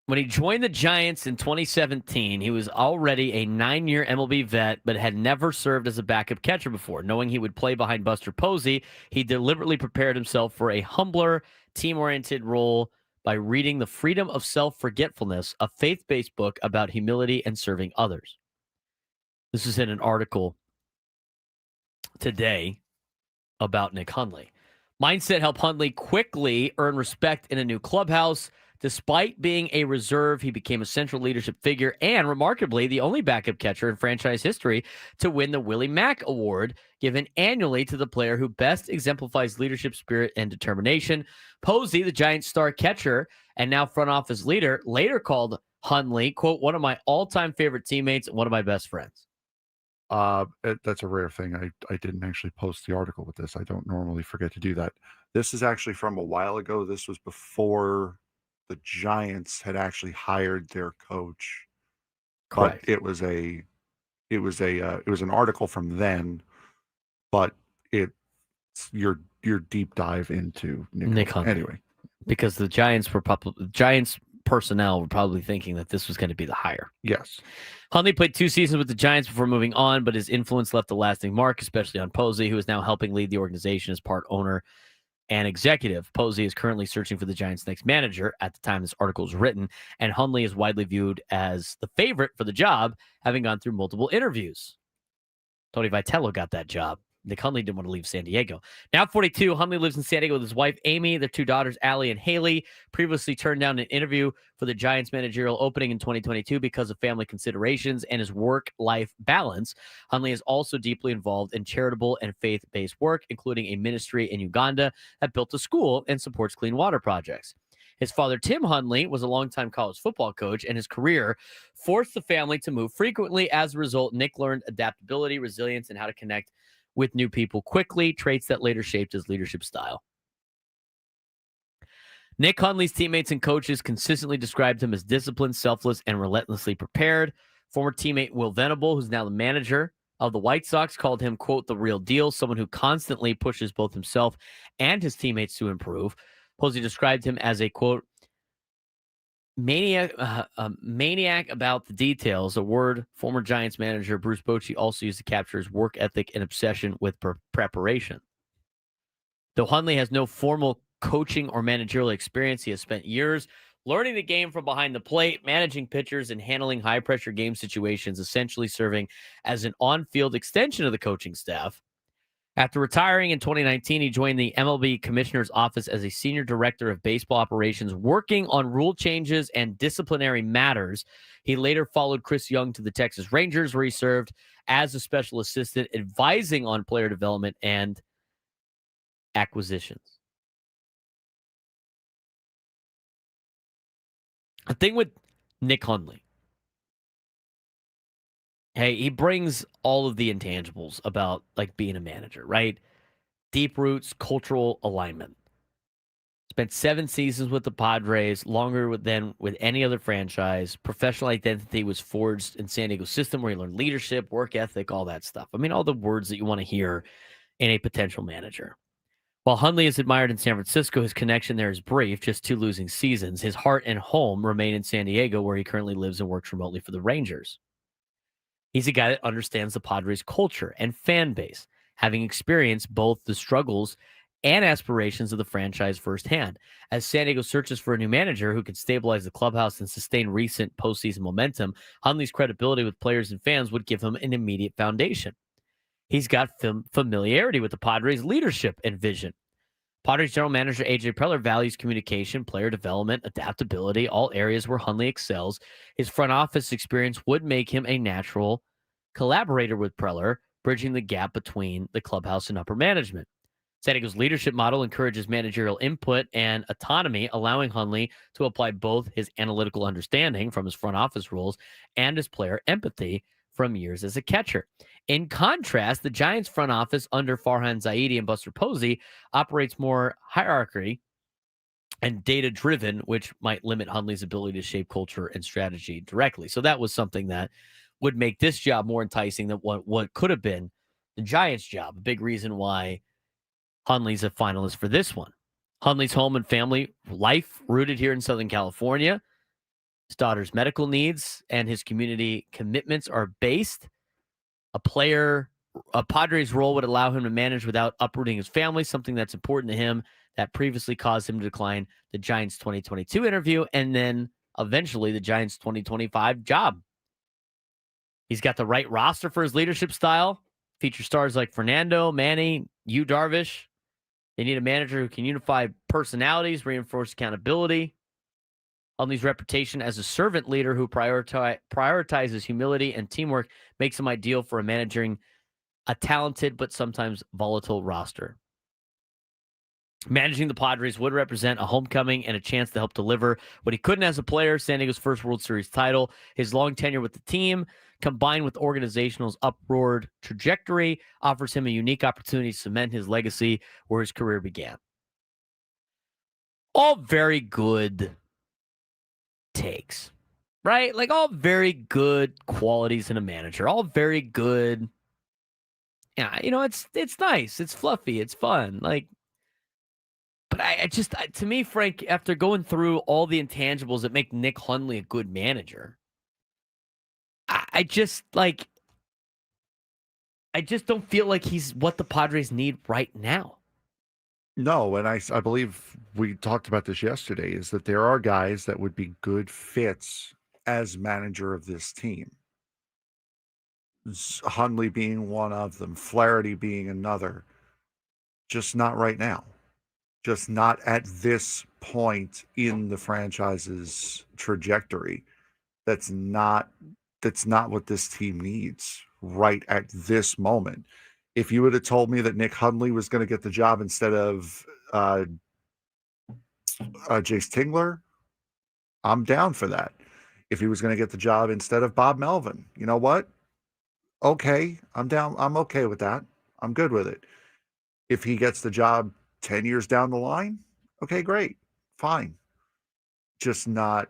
when he joined the Giants in 2017, he was already a 9-year MLB vet, but had never served as a backup catcher before. Knowing he would play behind Buster Posey, he deliberately prepared himself for a humbler, team-oriented role by reading The Freedom of Self-Forgetfulness, a faith-based book about humility and serving others. This is in an article today about Nick Hundley. Mindset helped Hundley quickly earn respect in a new clubhouse. Despite being a reserve, he became a central leadership figure and, remarkably, the only backup catcher in franchise history to win the Willie Mack Award, given annually to the player who best exemplifies leadership spirit and determination. Posey, the Giants' star catcher and now front office leader, later called Hundley, quote, one of my all-time favorite teammates and one of my best friends. That's a rare thing. I didn't actually post the article with this. I don't normally forget to do that. This is actually from a while ago. This was before the Giants had actually hired their coach. Correct. But it was an article from then, but it's your deep dive into Nick Hundley. Anyway, because the Giants personnel were probably thinking that this was going to be the hire. Yes. Hundley played 2 seasons with the Giants before moving on, but his influence left a lasting mark, especially on Posey, who is now helping lead the organization as part owner and executive. Posey is currently searching for the Giants' next manager at the time this article is written, and Hundley is widely viewed as the favorite for the job, having gone through multiple interviews. Tony Vitello got that job. Nick Hundley didn't want to leave San Diego. Now 42, Hundley lives in San Diego with his wife, Amy, their 2 daughters, Allie and Haley. Previously turned down an interview for the Giants managerial opening in 2022 because of family considerations and his work-life balance. Hundley is also deeply involved in charitable and faith-based work, including a ministry in Uganda that built a school and supports clean water projects. His father, Tim Hundley, was a longtime college football coach, and his career forced the family to move frequently. As a result, Nick learned adaptability, resilience, and how to connect with new people quickly, traits that later shaped his leadership style. Nick Hundley's teammates and coaches consistently described him as disciplined, selfless, and relentlessly prepared. Former teammate Will Venable, who's now the manager of the White Sox, called him, quote, the real deal, someone who constantly pushes both himself and his teammates to improve. Posey described him as a, quote, maniac about the details, a word former Giants manager Bruce Bochy also used to capture his work ethic and obsession with preparation. Though Hundley has no formal coaching or managerial experience, he has spent years learning the game from behind the plate, managing pitchers, and handling high-pressure game situations, essentially serving as an on-field extension of the coaching staff. After retiring in 2019, he joined the MLB Commissioner's Office as a Senior Director of Baseball Operations, working on rule changes and disciplinary matters. He later followed Chris Young to the Texas Rangers, where he served as a special assistant, advising on player development and acquisitions. The thing with Nick Hundley, hey, he brings all of the intangibles about like being a manager, right? Deep roots, cultural alignment. Spent 7 seasons with the Padres, longer than with any other franchise. Professional identity was forged in San Diego system where he learned leadership, work ethic, all that stuff. I mean, all the words that you want to hear in a potential manager. While Hundley is admired in San Francisco, his connection there is brief, just 2 losing seasons. His heart and home remain in San Diego, where he currently lives and works remotely for the Rangers. He's a guy that understands the Padres' culture and fan base, having experienced both the struggles and aspirations of the franchise firsthand. As San Diego searches for a new manager who can stabilize the clubhouse and sustain recent postseason momentum, Hundley's credibility with players and fans would give him an immediate foundation. He's got familiarity with the Padres' leadership and vision. Padres general manager A.J. Preller values communication, player development, adaptability, all areas where Hundley excels. His front office experience would make him a natural collaborator with Preller, bridging the gap between the clubhouse and upper management. San Diego's leadership model encourages managerial input and autonomy, allowing Hundley to apply both his analytical understanding from his front office roles and his player empathy from years as a catcher. In contrast, the Giants front office under Farhan Zaidi and Buster Posey operates more hierarchy and data-driven, which might limit Hundley's ability to shape culture and strategy directly. So that was something that would make this job more enticing than what could have been the Giants' job. A big reason why Hundley's a finalist for this one. Hundley's home and family life rooted here in Southern California. His daughter's medical needs and his community commitments are based. A Padres role would allow him to manage without uprooting his family, something that's important to him that previously caused him to decline the Giants 2022 interview and then eventually the Giants 2025 job. He's got the right roster for his leadership style. Features stars like Fernando, Manny, Yu Darvish. They need a manager who can unify personalities, reinforce accountability. Hundley's reputation as a servant leader who prioritizes humility and teamwork makes him ideal for managing a talented but sometimes volatile roster. Managing the Padres would represent a homecoming and a chance to help deliver what he couldn't as a player, San Diego's first World Series title. His long tenure with the team, combined with organizational's upward trajectory, offers him a unique opportunity to cement his legacy where his career began. All very good takes, right? Like all very good qualities in a manager, all very good. Yeah, it's nice, it's fluffy, it's fun. Like, but to me, Frank, after going through all the intangibles that make Nick Hundley a good manager, I just don't feel like he's what the Padres need right now. No, and I believe we talked about this yesterday, is that there are guys that would be good fits as manager of this team. Hundley being one of them, Flaherty being another. Just not right now. Just not at this point in the franchise's trajectory. That's not what this team needs right at this moment. If you would have told me that Nick Hundley was going to get the job instead of Jace Tingler, I'm down for that. If he was going to get the job instead of Bob Melvin, you know what? Okay, I'm down. I'm okay with that. I'm good with it. If he gets the job 10 years down the line, okay, great. Fine. Just not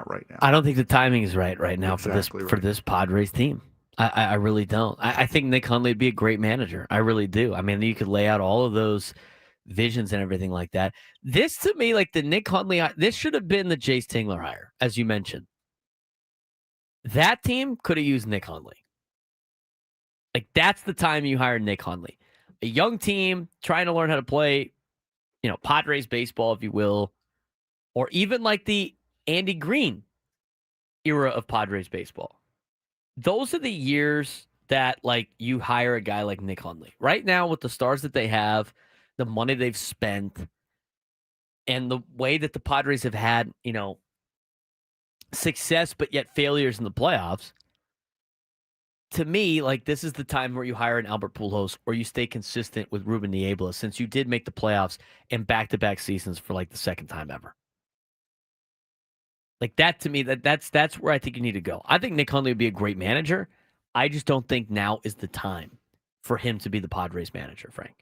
right now. I don't think the timing is right now Exactly for this Padres team. I really don't. I think Nick Hundley would be a great manager. I really do. I mean, you could lay out all of those visions and everything like that. This, to me, like the Nick Hundley, this should have been the Jace Tingler hire, as you mentioned. That team could have used Nick Hundley. Like, that's the time you hire Nick Hundley. A young team trying to learn how to play, Padres baseball, if you will, or even like the Andy Green era of Padres baseball. Those are the years that, like, you hire a guy like Nick Hundley. Right now, with the stars that they have, the money they've spent, and the way that the Padres have had, success but yet failures in the playoffs, to me, like, this is the time where you hire an Albert Pujols or you stay consistent with Ruben Niebla, since you did make the playoffs in back-to-back seasons for, like, the second time ever. Like, that, to me, that's where I think you need to go. I think Nick Hundley would be a great manager. I just don't think now is the time for him to be the Padres manager, Frank.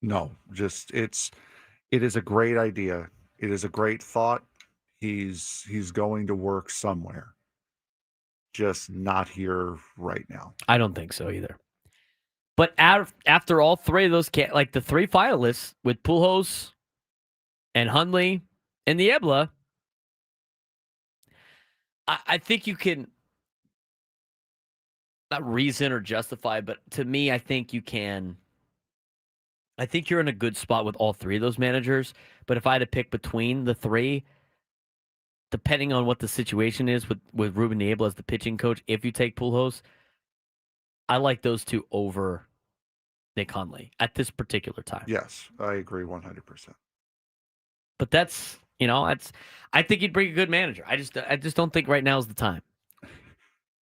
No, it is a great idea. It is a great thought. He's going to work somewhere. Just not here right now. I don't think so either. But after all three of those, like the three finalists with Pujols and Hundley and Niebla, I think you can not reason or justify, but to me, I think you can. I think you're in a good spot with all three of those managers. But if I had to pick between the three, depending on what the situation is with Ruben Niebla as the pitching coach, if you take Pujols, I like those two over Nick Hundley at this particular time. Yes, I agree 100%. But that's, I think he'd bring a good manager. I just don't think right now is the time.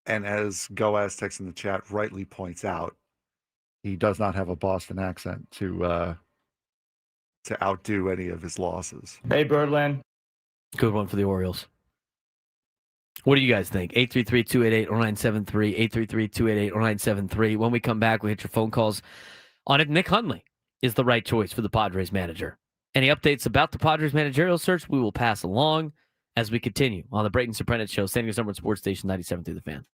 And as Go Aztecs in the chat rightly points out, he does not have a Boston accent to outdo any of his losses. Hey, Birdland. Good one for the Orioles. What do you guys think? 833-288-0973, 833-288-0973. When we come back, we'll hit your phone calls on if Nick Hundley is the right choice for the Padres manager. Any updates about the Padres managerial search, we will pass along as we continue on the Braden Surprenant Show, San Diego's #1 sports station, 97.3 The Fan.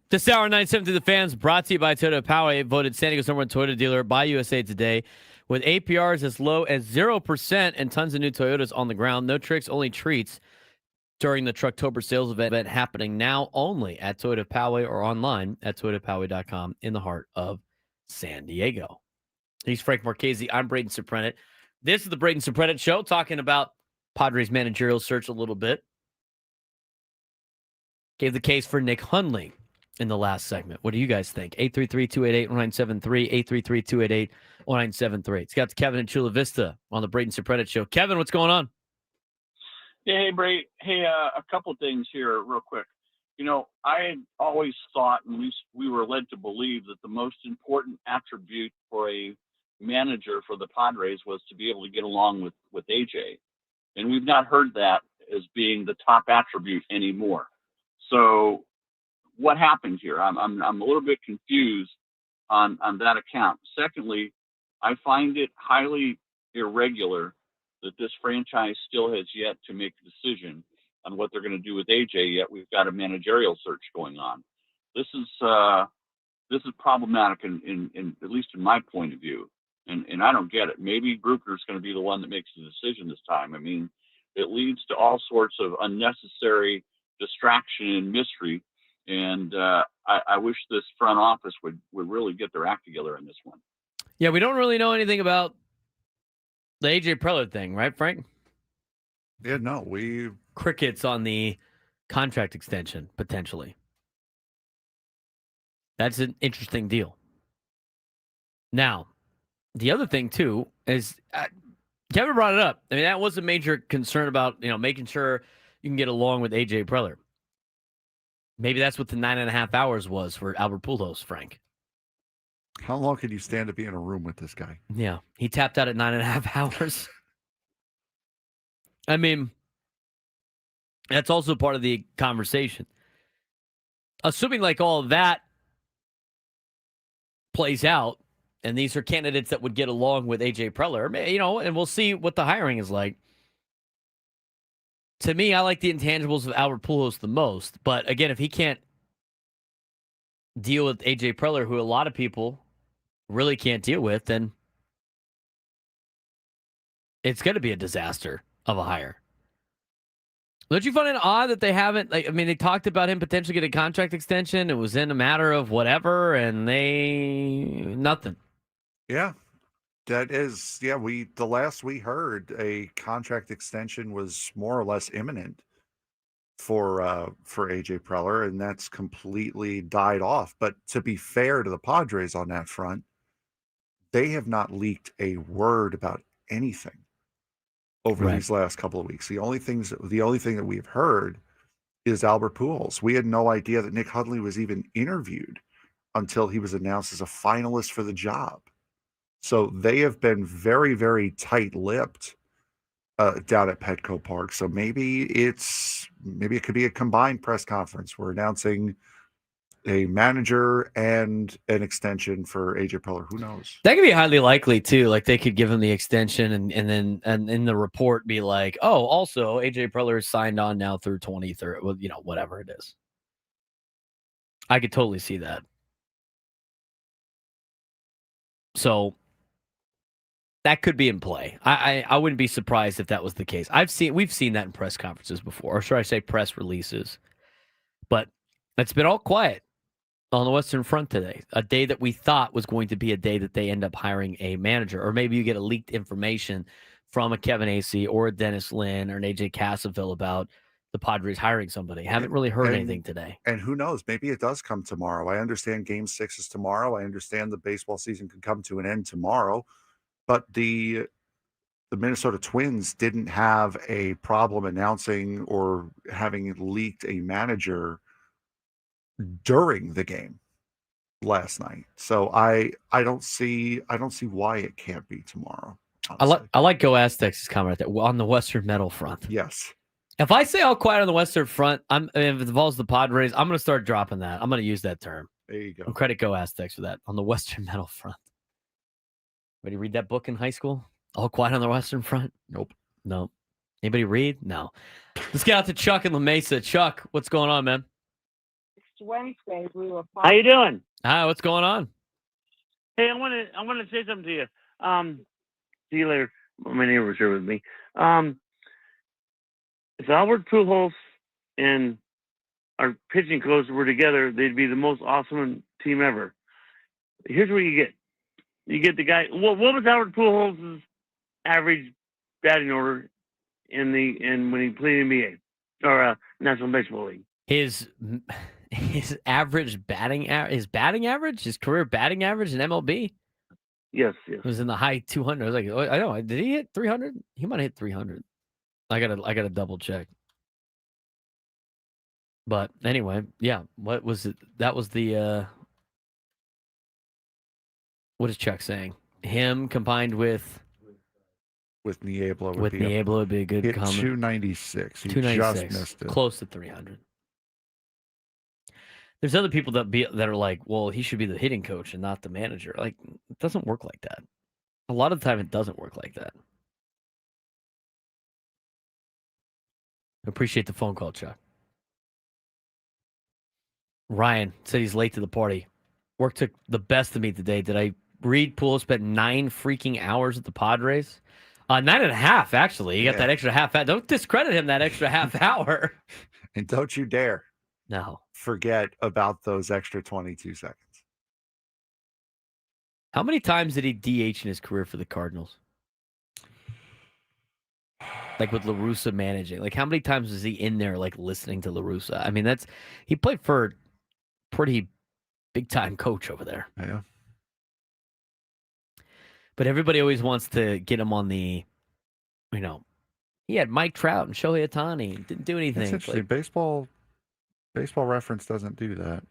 This hour, 9-7 to the fans, brought to you by Toyota Poway, voted San Diego's #1 Toyota dealer by USA Today, with APRs as low as 0% and tons of new Toyotas on the ground. No tricks, only treats during the Trucktober sales event happening now only at Toyota Poway or online at toyotapoway.com in the heart of San Diego. He's Frank Marchese. I'm Braden Surprenant. This is the Braden Surprenant Show, talking about Padres managerial search a little bit. Gave the case for Nick Hundley in the last segment. What do you guys think? 833-288-1973, 833-288-1973. It's got Kevin in Chula Vista on the Braden Surprenant Show. Kevin, what's going on? Yeah, hey, Bray. Hey, a couple things here real quick. You know, I had always thought, and we were led to believe, that the most important attribute for a manager for the Padres was to be able to get along with AJ. And we've not heard that as being the top attribute anymore. So what happened here? I'm a little bit confused on that account. Secondly, I find it highly irregular that this franchise still has yet to make a decision on what they're going to do with AJ, yet we've got a managerial search going on. This is problematic in at least in my point of view. And I don't get it. Maybe Bruckner's going to be the one that makes the decision this time. I mean, it leads to all sorts of unnecessary distraction and mystery. And I wish this front office would really get their act together in this one. Yeah, we don't really know anything about the AJ Preller thing, right, Frank? Yeah, no, we crickets on the contract extension, potentially. That's an interesting deal. Now, the other thing, too, is Kevin brought it up. I mean, that was a major concern about, making sure you can get along with AJ Preller. Maybe that's what the 9.5 hours was for Albert Pujols, Frank. How long could you stand to be in a room with this guy? Yeah, he tapped out at 9.5 hours. I mean, that's also part of the conversation. Assuming like all of that plays out, and these are candidates that would get along with AJ Preller, and we'll see what the hiring is like. To me, I like the intangibles of Albert Pujols the most. But again, if he can't deal with AJ Preller, who a lot of people really can't deal with, then it's going to be a disaster of a hire. Don't you find it odd that they haven't, like, I mean, they talked about him potentially getting a contract extension. It was in a matter of whatever, and nothing. Yeah, that is, yeah, the last we heard, a contract extension was more or less imminent for AJ Preller, and that's completely died off. But to be fair to the Padres on that front, they have not leaked a word about anything over these last couple of weeks. The only thing that we've heard is Albert Pujols. We had no idea that Nick Hundley was even interviewed until he was announced as a finalist for the job. So they have been very, very tight-lipped down at Petco Park. So maybe it could be a combined press conference. We're announcing a manager and an extension for AJ Preller. Who knows? That could be highly likely too. Like they could give him the extension and then in the report be like, oh, also AJ Preller is signed on now through 2030. Well, whatever it is. I could totally see that. So that could be in play. I wouldn't be surprised if that was the case. We've seen that in press conferences before, or should I say press releases. But it's been all quiet on the Western Front today, a day that we thought was going to be a day that they end up hiring a manager, or maybe you get a leaked information from a Kevin Acee or a Dennis Lin or an AJ Cassaville about the Padres hiring somebody. Haven't really heard anything today. And who knows? Maybe it does come tomorrow. I understand Game 6 is tomorrow. I understand the baseball season could come to an end tomorrow, but the Minnesota Twins didn't have a problem announcing or having leaked a manager during the game last night. So I don't see why it can't be tomorrow. I like Go Aztecs' comment right there on the Western Metal Front. Yes. If I say all quiet on the Western Front, if it involves the Padres, I'm going to start dropping that. I'm going to use that term. There you go. And credit Go Aztecs for that on the Western Metal Front. Anybody read that book in high school? All Quiet on the Western Front? Nope. No. Anybody read? No. Let's get out to Chuck in La Mesa. Chuck, what's going on, man? It's Wednesday. How you doing? Hi, what's going on? Hey, I want to say something to you. See you later. My neighbor's here with me. If Albert Pujols and our pitching coach were together, they'd be the most awesome team ever. Here's what you get. You get the guy. What was Albert Pujols' average batting order when he played in NBA or National Baseball League? His average batting his career batting average in MLB. Yes. It was in the high 200. I was like, I know. Did he hit 300? He might have hit 300. I gotta double check. But anyway, yeah. What was it? That was the. What is Chuck saying? Him combined with Niebla would be a good comment. 296. He 296. just missed it. Close to 300. There's other people that are like, well, he should be the hitting coach and not the manager. Like, it doesn't work like that. A lot of the time, it doesn't work like that. Appreciate the phone call, Chuck. Ryan said he's late to the party. Work took the best of me today. Did I read Pujols spent 9 freaking hours at the Padres? 9.5, actually. He got that extra half hour. Don't discredit him that extra half hour. And don't you dare forget about those extra 22 seconds. How many times did he DH in his career for the Cardinals? Like with La Russa managing. Like how many times was he in there like listening to La Russa? I mean, he played for a pretty big time coach over there. Yeah. But everybody always wants to get him on the, he had Mike Trout and Shohei Ohtani. Didn't do anything. It's interesting. Baseball Reference doesn't do that.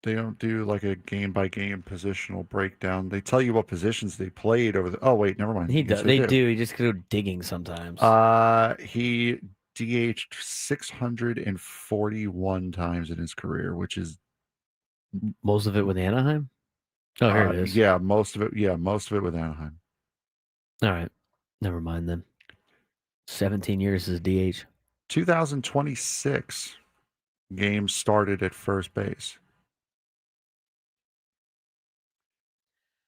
They don't do like a game by game positional breakdown. They tell you what positions they played over the. Oh wait, never mind. He does. They do. He just go digging sometimes. He DH'd 641 times in his career, which is most of it with Anaheim. Oh, here it is. Yeah, most of it. Yeah, most of it with Anaheim. All right, never mind then. 17 years as DH. 2026 games started at first base.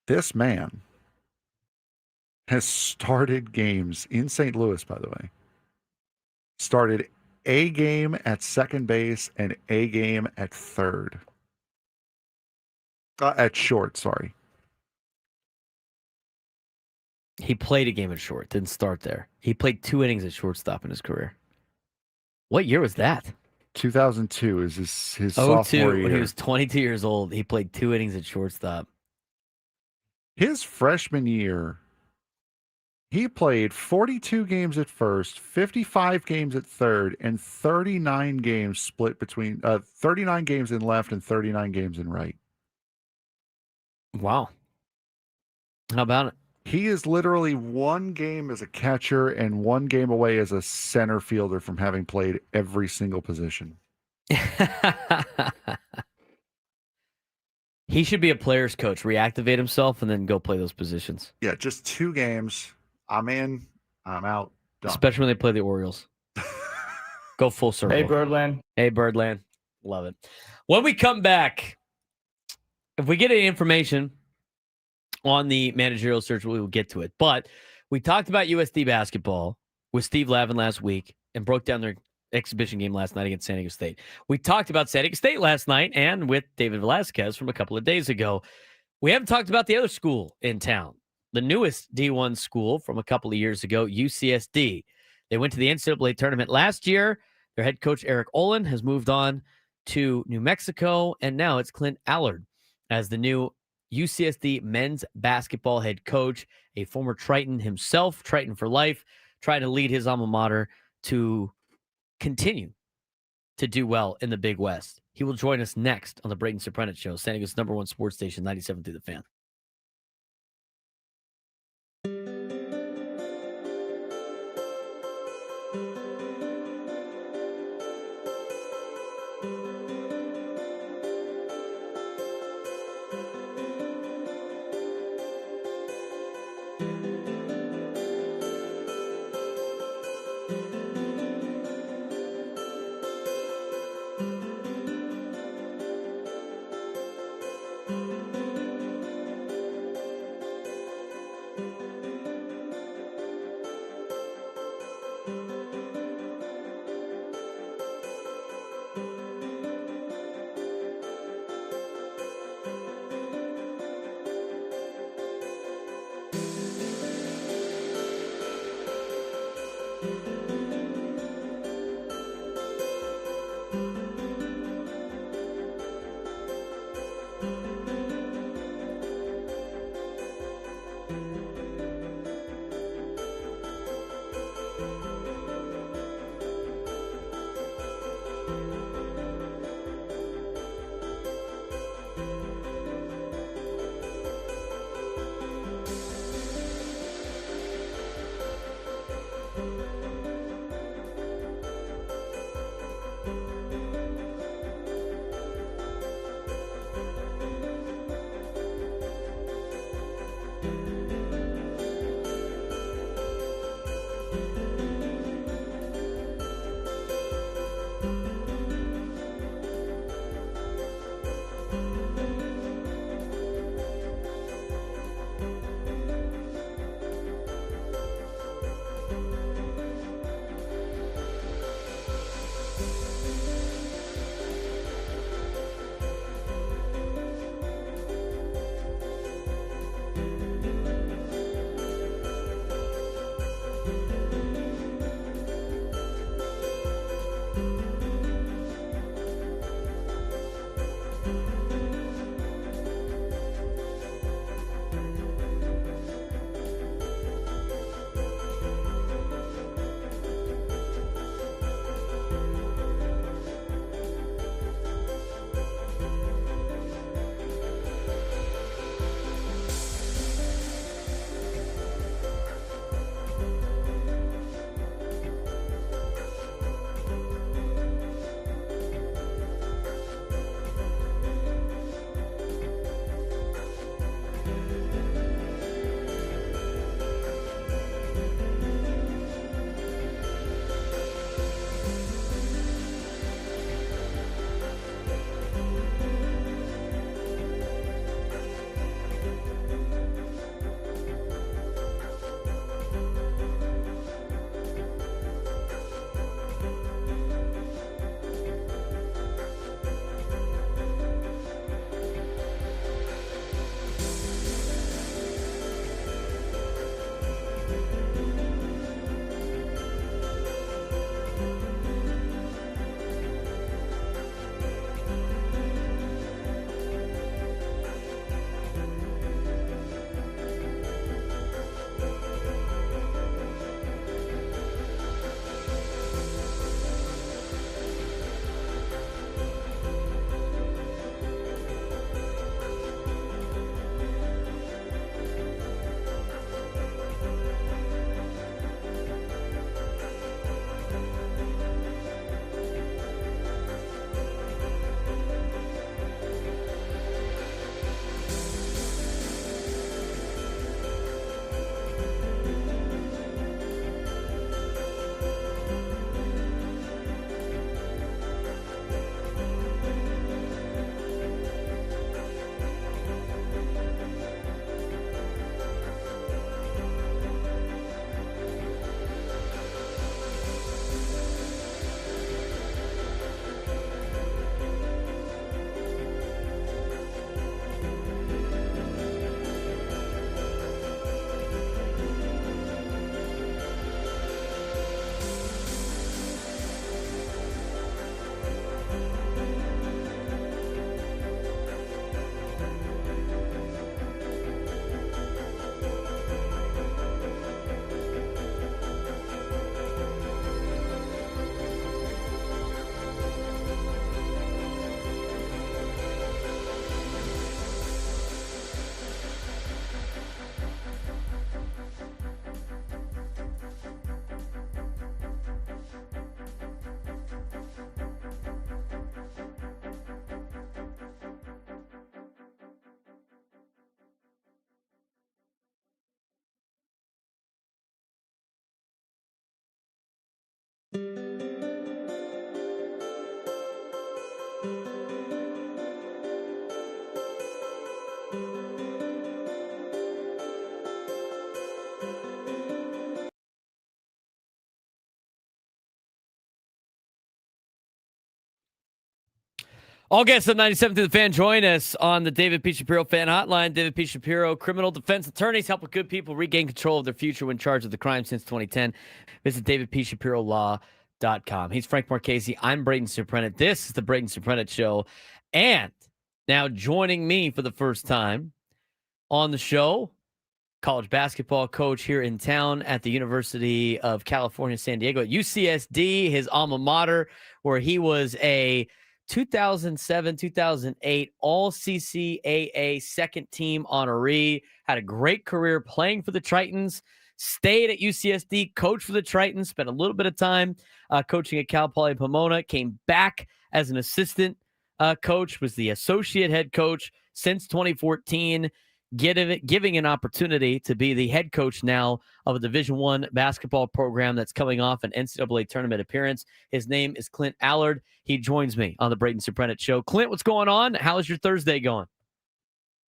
This man has started games in St. Louis, by the way, Started a game at second base and a game at third. At short, sorry. He played a game at short, didn't start there. He played 2 innings at shortstop in his career. What year was that? 2002 is his sophomore year. When he was 22 years old, he played 2 innings at shortstop. His freshman year, he played 42 games at first, 55 games at third, and 39 games split between 39 games in left and 39 games in right. Wow. How about it? He is literally 1 game as a catcher and 1 game away as a center fielder from having played every single position. He should be a player's coach, reactivate himself, and then go play those positions. Yeah, just 2 games. I'm in, I'm out. Done. Especially when they play the Orioles. Go full circle. Hey, Birdland. Hey, Birdland. Love it. When we come back, if we get any information on the managerial search, we will get to it. But we talked about USD basketball with Steve Lavin last week and broke down their exhibition game last night against San Diego State. We talked about San Diego State last night and with David Velasquez from a couple of days ago. We haven't talked about the other school in town, the newest D1 school from a couple of years ago, UCSD. They went to the NCAA tournament last year. Their head coach, Eric Olin, has moved on to New Mexico, and now it's Clint Allard as the new UCSD men's basketball head coach, a former Triton himself, Triton for life, trying to lead his alma mater to continue to do well in the Big West. He will join us next on the Braden Surprenant Show, San Diego's #1 sports station, 97 through the Fan. All guests of 97 to the Fan join us on the David P. Shapiro Fan Hotline. David P. Shapiro, criminal defense attorneys helping good people regain control of their future when charged with a crime since 2010. Visit davidpshapirolaw.com. He's Frank Marchese. I'm Braden Surprenant. This is the Braden Surprenant Show. And now joining me for the first time on the show, college basketball coach here in town at the University of California, San Diego, at UCSD, his alma mater, where he was a 2007, 2008 All-CCAA second team honoree, had a great career playing for the Tritons, stayed at UCSD, coached for the Tritons, spent a little bit of time coaching at Cal Poly Pomona, came back as an assistant coach, was the associate head coach since 2014, giving an opportunity to be the head coach now of a Division I basketball program that's coming off an NCAA tournament appearance. His name is Clint Allard. He joins me on the Braden Surprenant Show. Clint, what's going on? How's your Thursday going?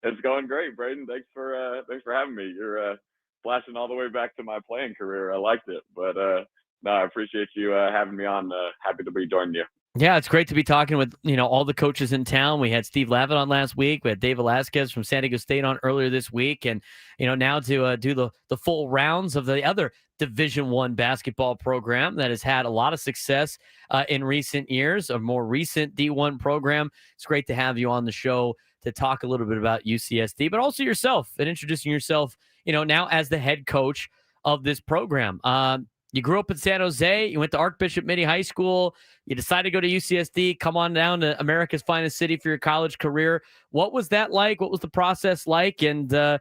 It's going great, Braden. Thanks for having me. You're flashing all the way back to my playing career. I liked it, but no, I appreciate you having me on. Happy to be joining you. Yeah, it's great to be talking with, all the coaches in town. We had Steve Lavitt on last week. We had Dave Velasquez from San Diego State on earlier this week. And, now to do the full rounds of the other Division I basketball program that has had a lot of success in recent years, a more recent D1 program. It's great to have you on the show to talk a little bit about UCSD, but also yourself and introducing yourself, now as the head coach of this program. You grew up in San Jose. You went to Archbishop Mitty High School. You decided to go to UCSD, come on down to America's finest city for your college career. What was that like? What was the process like? And go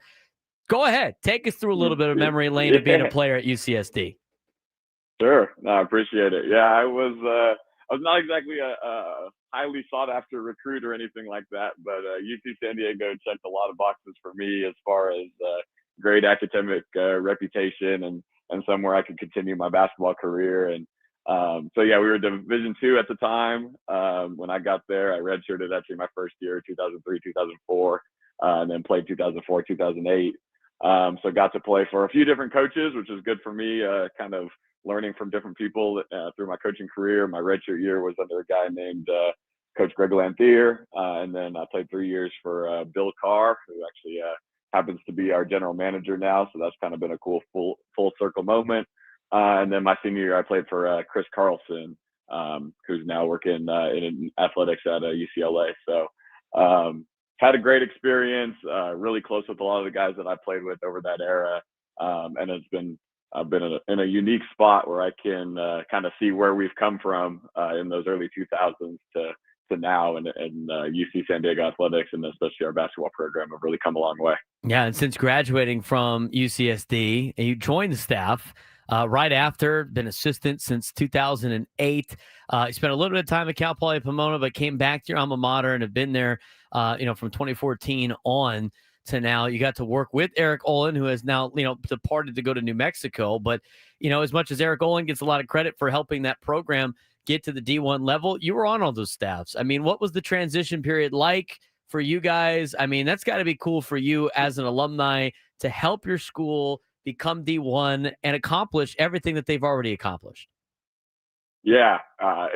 ahead. Take us through a little bit of memory lane of being a player at UCSD. Sure. No, I appreciate it. Yeah, I was not exactly a highly sought-after recruit or anything like that, but UC San Diego checked a lot of boxes for me as far as great academic reputation and somewhere I could continue my basketball career. And so, yeah, we were Division II at the time. When I got there, I redshirted actually my first year, 2003, 2004, and then played 2004, 2008. So got to play for a few different coaches, which was good for me, kind of learning from different people through my coaching career. My redshirt year was under a guy named Coach Greg Lanthier. And then I played 3 years for Bill Carr, who actually happens to be our general manager now. So that's kind of been a cool full circle moment. And then my senior year, I played for Chris Carlson, who's now working in athletics at UCLA. So had a great experience, really close with a lot of the guys that I played with over that era. And I've been in a unique spot where I can kind of see where we've come from in those early 2000s to now, and UC San Diego athletics, and especially our basketball program, have really come a long way. Yeah, and since graduating from UCSD, you joined the staff right after, been assistant since 2008. You spent a little bit of time at Cal Poly Pomona, but came back to your alma mater and have been there, from 2014 on to now. You got to work with Eric Olin, who has now, departed to go to New Mexico. But, as much as Eric Olin gets a lot of credit for helping that program get to the D1 level, you were on all those staffs. I mean, what was the transition period like for you guys? I mean, that's got to be cool for you as an alumni to help your school become D1 and accomplish everything that they've already accomplished. Yeah,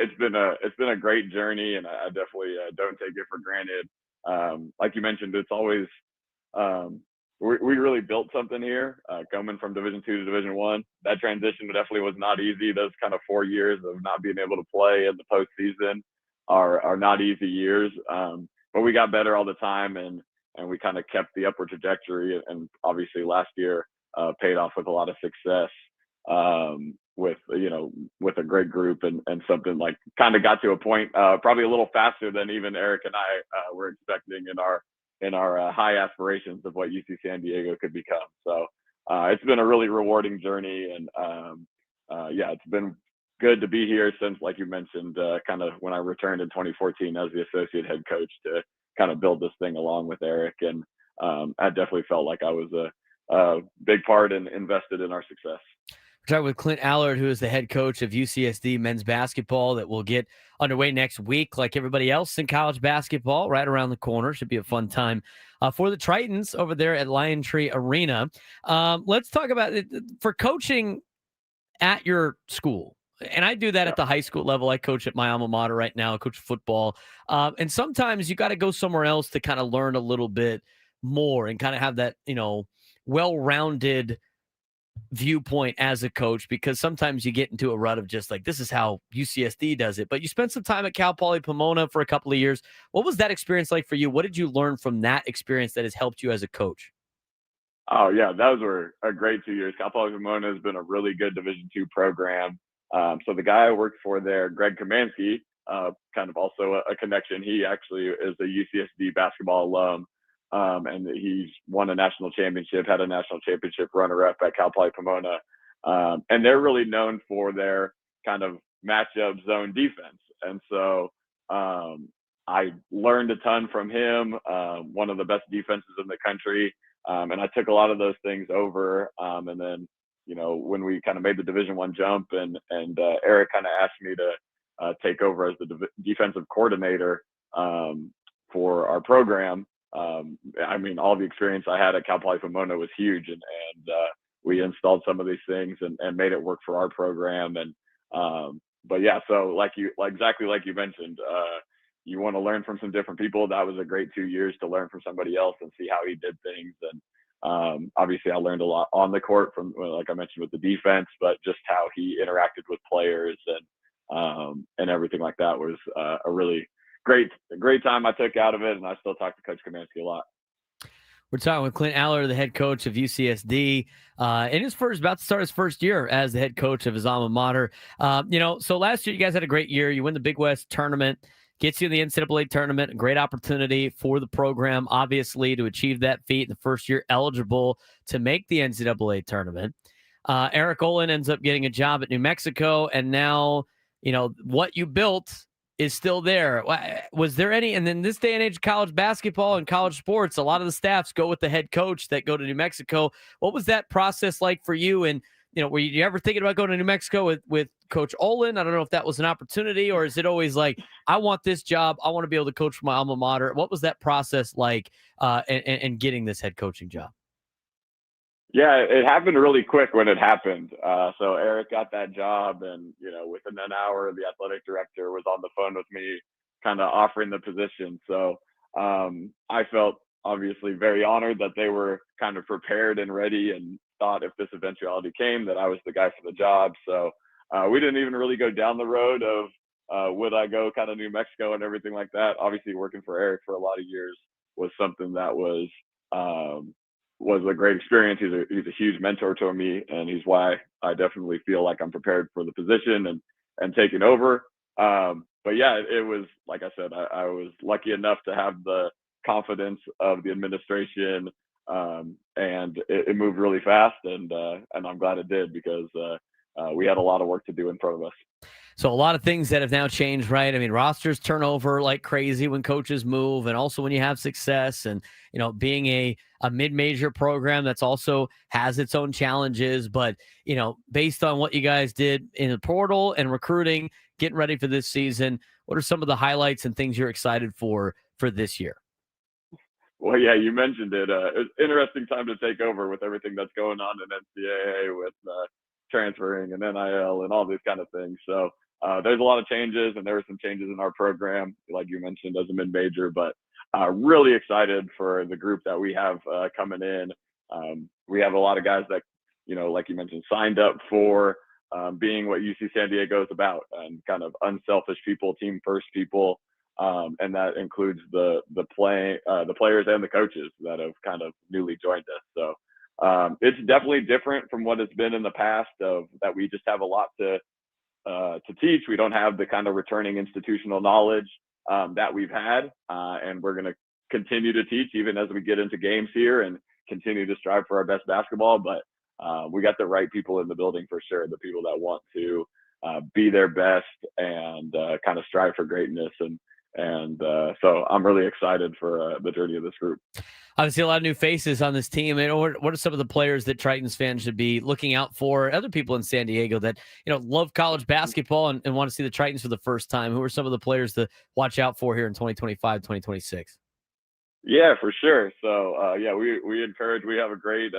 it's been a great journey, and I definitely don't take it for granted. Like you mentioned, it's always we really built something here, coming from Division II to Division I. That transition definitely was not easy. Those kind of 4 years of not being able to play in the postseason are not easy years. But we got better all the time, and we kind of kept the upward trajectory. And obviously last year paid off with a lot of success, with a great group and something like kind of got to a point probably a little faster than even Eric and I were expecting in our high aspirations of what UC San Diego could become. So it's been a really rewarding journey, and it's been good to be here since, like you mentioned, kind of when I returned in 2014 as the associate head coach to kind of build this thing along with Eric. And I definitely felt like I was a big part and invested in our success. We're talking with Clint Allard, who is the head coach of UCSD men's basketball, that will get underway next week, like everybody else in college basketball, right around the corner. Should be a fun time for the Tritons over there at Lion Tree Arena. Let's talk about it for coaching at your school. and I do that at the high school level. I coach at my alma mater right now. I coach football. And sometimes you got to go somewhere else to kind of learn a little bit more and kind of have that, well-rounded viewpoint as a coach, because sometimes you get into a rut of just like, this is how UCSD does it. But you spent some time at Cal Poly Pomona for a couple of years. What was that experience like for you? What did you learn from that experience that has helped you as a coach? Oh yeah, those were a great 2 years. Cal Poly Pomona has been a really good Division II program. So the guy I worked for there, Greg Kamansky, kind of also a connection. He actually is a UCSD basketball alum. And he's won a national championship, had a national championship runner-up at Cal Poly Pomona. And they're really known for their kind of matchup zone defense. And so I learned a ton from him, one of the best defenses in the country. And I took a lot of those things over. And then, when we kind of made the Division I jump and Eric kind of asked me to take over as the defensive coordinator for our program. All the experience I had at Cal Poly Pomona was huge, and we installed some of these things and made it work for our program. And but yeah, so exactly like you mentioned, you want to learn from some different people. That was a great 2 years to learn from somebody else and see how he did things. And obviously, I learned a lot on the court from, like I mentioned, with the defense, but just how he interacted with players and everything like that was a really great time I took out of it, and I still talk to Coach Kamansky a lot. We're talking with Clint Allard, the head coach of UCSD, about to start his first year as the head coach of his alma mater. So last year you guys had a great year. You win the Big West tournament, gets you in the NCAA tournament, a great opportunity for the program, obviously, to achieve that feat in the first year eligible to make the NCAA tournament. Eric Olin ends up getting a job at New Mexico, and now, what you built is still there. Was there any, and then this day and age of college basketball and college sports, a lot of the staffs go with the head coach that go to New Mexico. What was that process like for you? And, were you ever thinking about going to New Mexico with Coach Olin? I don't know if that was an opportunity, or is it always like, I want this job, I want to be able to coach for my alma mater? What was that process like and getting this head coaching job? Yeah, it happened really quick when it happened. So Eric got that job, and within an hour, the athletic director was on the phone with me, kind of offering the position. So I felt obviously very honored that they were kind of prepared and ready, and thought if this eventuality came, that I was the guy for the job. So we didn't even really go down the road of would I go kind of New Mexico and everything like that. Obviously, working for Eric for a lot of years was something that was a great experience. He's a huge mentor to me, and he's why I definitely feel like I'm prepared for the position and taking over. But yeah, it was, like I said, I was lucky enough to have the confidence of the administration, and it moved really fast, and I'm glad it did, because we had a lot of work to do in front of us. So a lot of things that have now changed, right? I mean, rosters turn over like crazy when coaches move, and also when you have success, and, being a mid-major program that's also has its own challenges. But, based on what you guys did in the portal and recruiting, getting ready for this season, what are some of the highlights and things you're excited for this year? Well, yeah, you mentioned it. It's an interesting time to take over with everything that's going on in NCAA with transferring and NIL and all these kind of things. So there's a lot of changes, and there were some changes in our program, like you mentioned, as a mid-major, but really excited for the group that we have coming in. We have a lot of guys that, like you mentioned, signed up for being what UC San Diego is about, and kind of unselfish people, team first people. And that includes the players and the coaches that have kind of newly joined us. So it's definitely different from what it's been in the past, of that we just have a lot to teach. We don't have the kind of returning institutional knowledge that we've had, and we're going to continue to teach even as we get into games here and continue to strive for our best basketball. But we got the right people in the building for sure, the people that want to be their best and kind of strive for greatness. And so I'm really excited for the journey of this group. Obviously, a lot of new faces on this team. And what are some of the players that Tritons fans should be looking out for? Other people in San Diego that, love college basketball and want to see the Tritons for the first time. Who are some of the players to watch out for here in 2025, 2026? Yeah, for sure. So, we encourage, we have a great